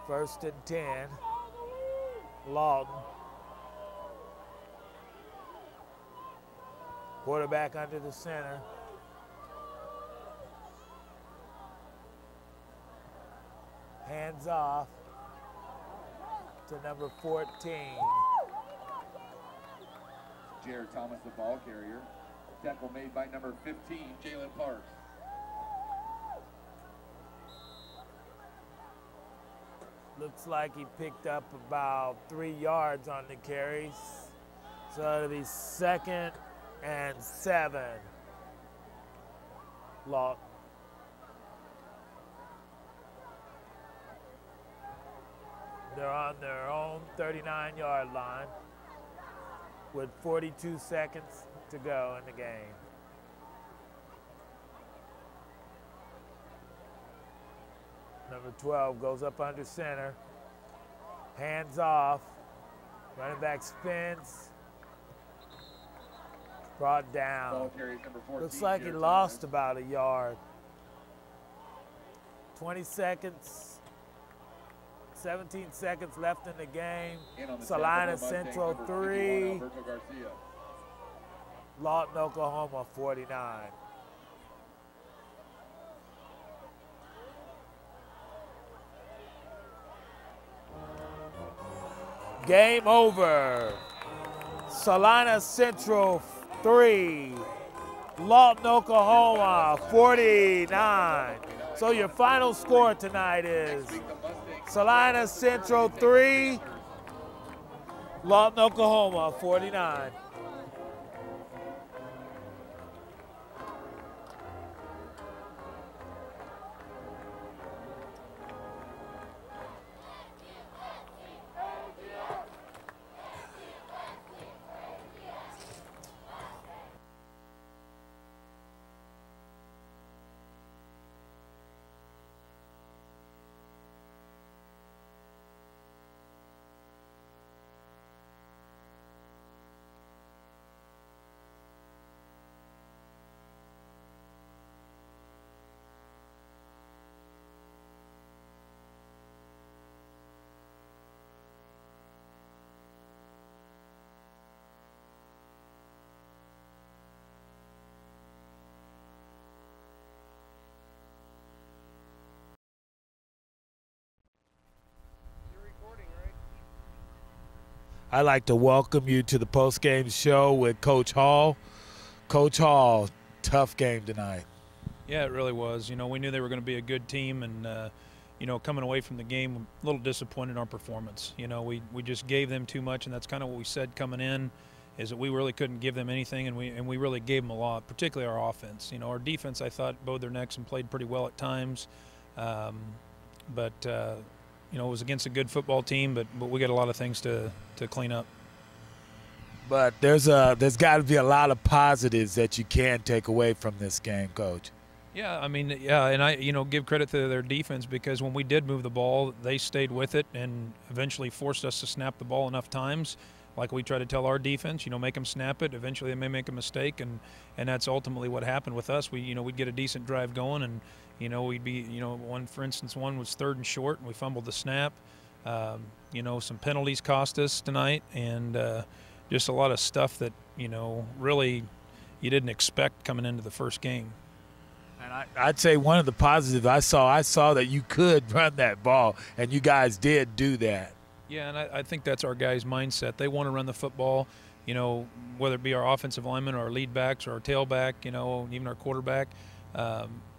First and 10, Lawton. Quarterback under the center. Hands off to number 14. Jared Thomas, the ball carrier. Tackle made by number 15, Jalen Parks. Looks like he picked up about 3 yards on the carries. So it'll be 2nd and 7. Lawton. They're on their own 39-yard line with 42 seconds to go in the game. Number 12 goes up under center. Hands off. Running back spins. Brought down. Looks like he lost about a yard. 20 seconts. 17 seconds left in the game. Salina Central 3. Lawton, Oklahoma 49. Game over. Salina Central 3. Lawton, Oklahoma 49. So your final score tonight is Salina Central 3, Lawton, Oklahoma 49. I'd like to welcome you to the post-game show with Coach Hall. Coach Hall, tough game tonight. Yeah, it really was. You know, we knew they were going to be a good team, and, you know, coming away from the game, a little disappointed in our performance. You know, we just gave them too much, and that's kind of what we said coming in, is that we really couldn't give them anything, and we really gave them a lot, particularly our offense. You know, our defense, I thought, bowed their necks and played pretty well at times. You know, it was against a good football team, but we got a lot of things to clean up. But there's got to be a lot of positives that you can take away from this game, Coach. Yeah, I mean, yeah, and I, you know, give credit to their defense, because when we did move the ball, they stayed with it and eventually forced us to snap the ball enough times, like we try to tell our defense, you know, make them snap it. Eventually they may make a mistake, and that's ultimately what happened with us. We'd get a decent drive going, and you know, we'd be, you know, for instance, one was 3rd and short, and we fumbled the snap. You know, some penalties cost us tonight, and just a lot of stuff that, you know, really you didn't expect coming into the first game. And I'd say one of the positives I saw that you could run that ball, and you guys did do that. Yeah, and I think that's our guys' mindset. They want to run the football, you know, whether it be our offensive linemen or our lead backs or our tailback, you know, even our quarterback.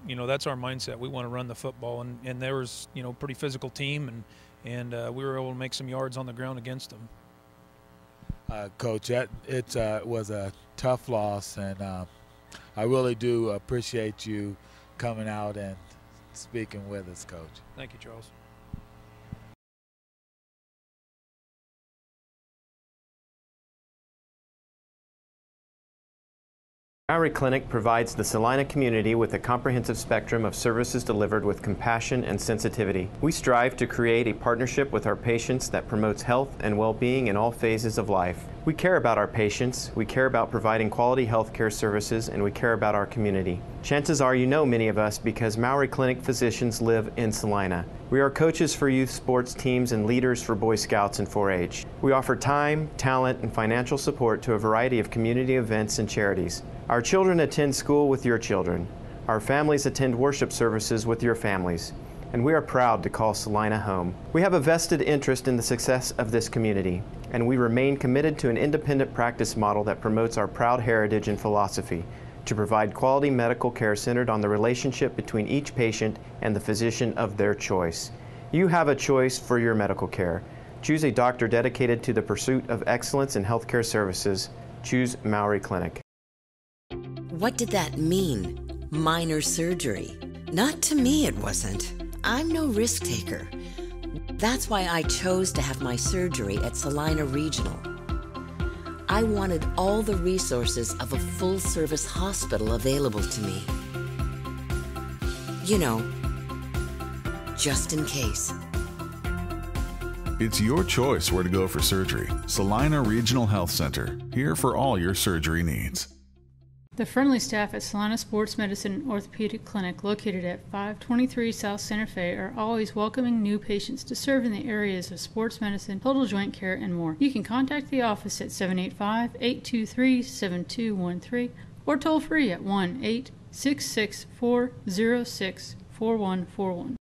You know, that's our mindset. We want to run the football, and there was, you know, pretty physical team, and we were able to make some yards on the ground against them. Coach, it was a tough loss, and I really do appreciate you coming out and speaking with us, Coach. Thank you, Charles. Mowry Clinic provides the Salina community with a comprehensive spectrum of services delivered with compassion and sensitivity. We strive to create a partnership with our patients that promotes health and well-being in all phases of life. We care about our patients, we care about providing quality health care services, and we care about our community. Chances are you know many of us because Mowry Clinic physicians live in Salina. We are coaches for youth sports teams and leaders for Boy Scouts and 4-H. We offer time, talent, and financial support to a variety of community events and charities. Our children attend school with your children. Our families attend worship services with your families. and we are proud to call Salina home. We have a vested interest in the success of this community, and we remain committed to an independent practice model that promotes our proud heritage and philosophy to provide quality medical care centered on the relationship between each patient and the physician of their choice. You have a choice for your medical care. Choose a doctor dedicated to the pursuit of excellence in healthcare services. Choose Mowry Clinic. What did that mean? Minor surgery. Not to me, it wasn't. I'm no risk taker. That's why I chose to have my surgery at Salina Regional. I wanted all the resources of a full-service hospital available to me. You know, just in case. It's your choice where to go for surgery. Salina Regional Health Center, here for all your surgery needs. The friendly staff at Salina Sports Medicine and Orthopedic Clinic, located at 523 South Santa Fe, are always welcoming new patients to serve in the areas of sports medicine, total joint care, and more. You can contact the office at 785-823-7213 or toll free at 1-866-406-4141.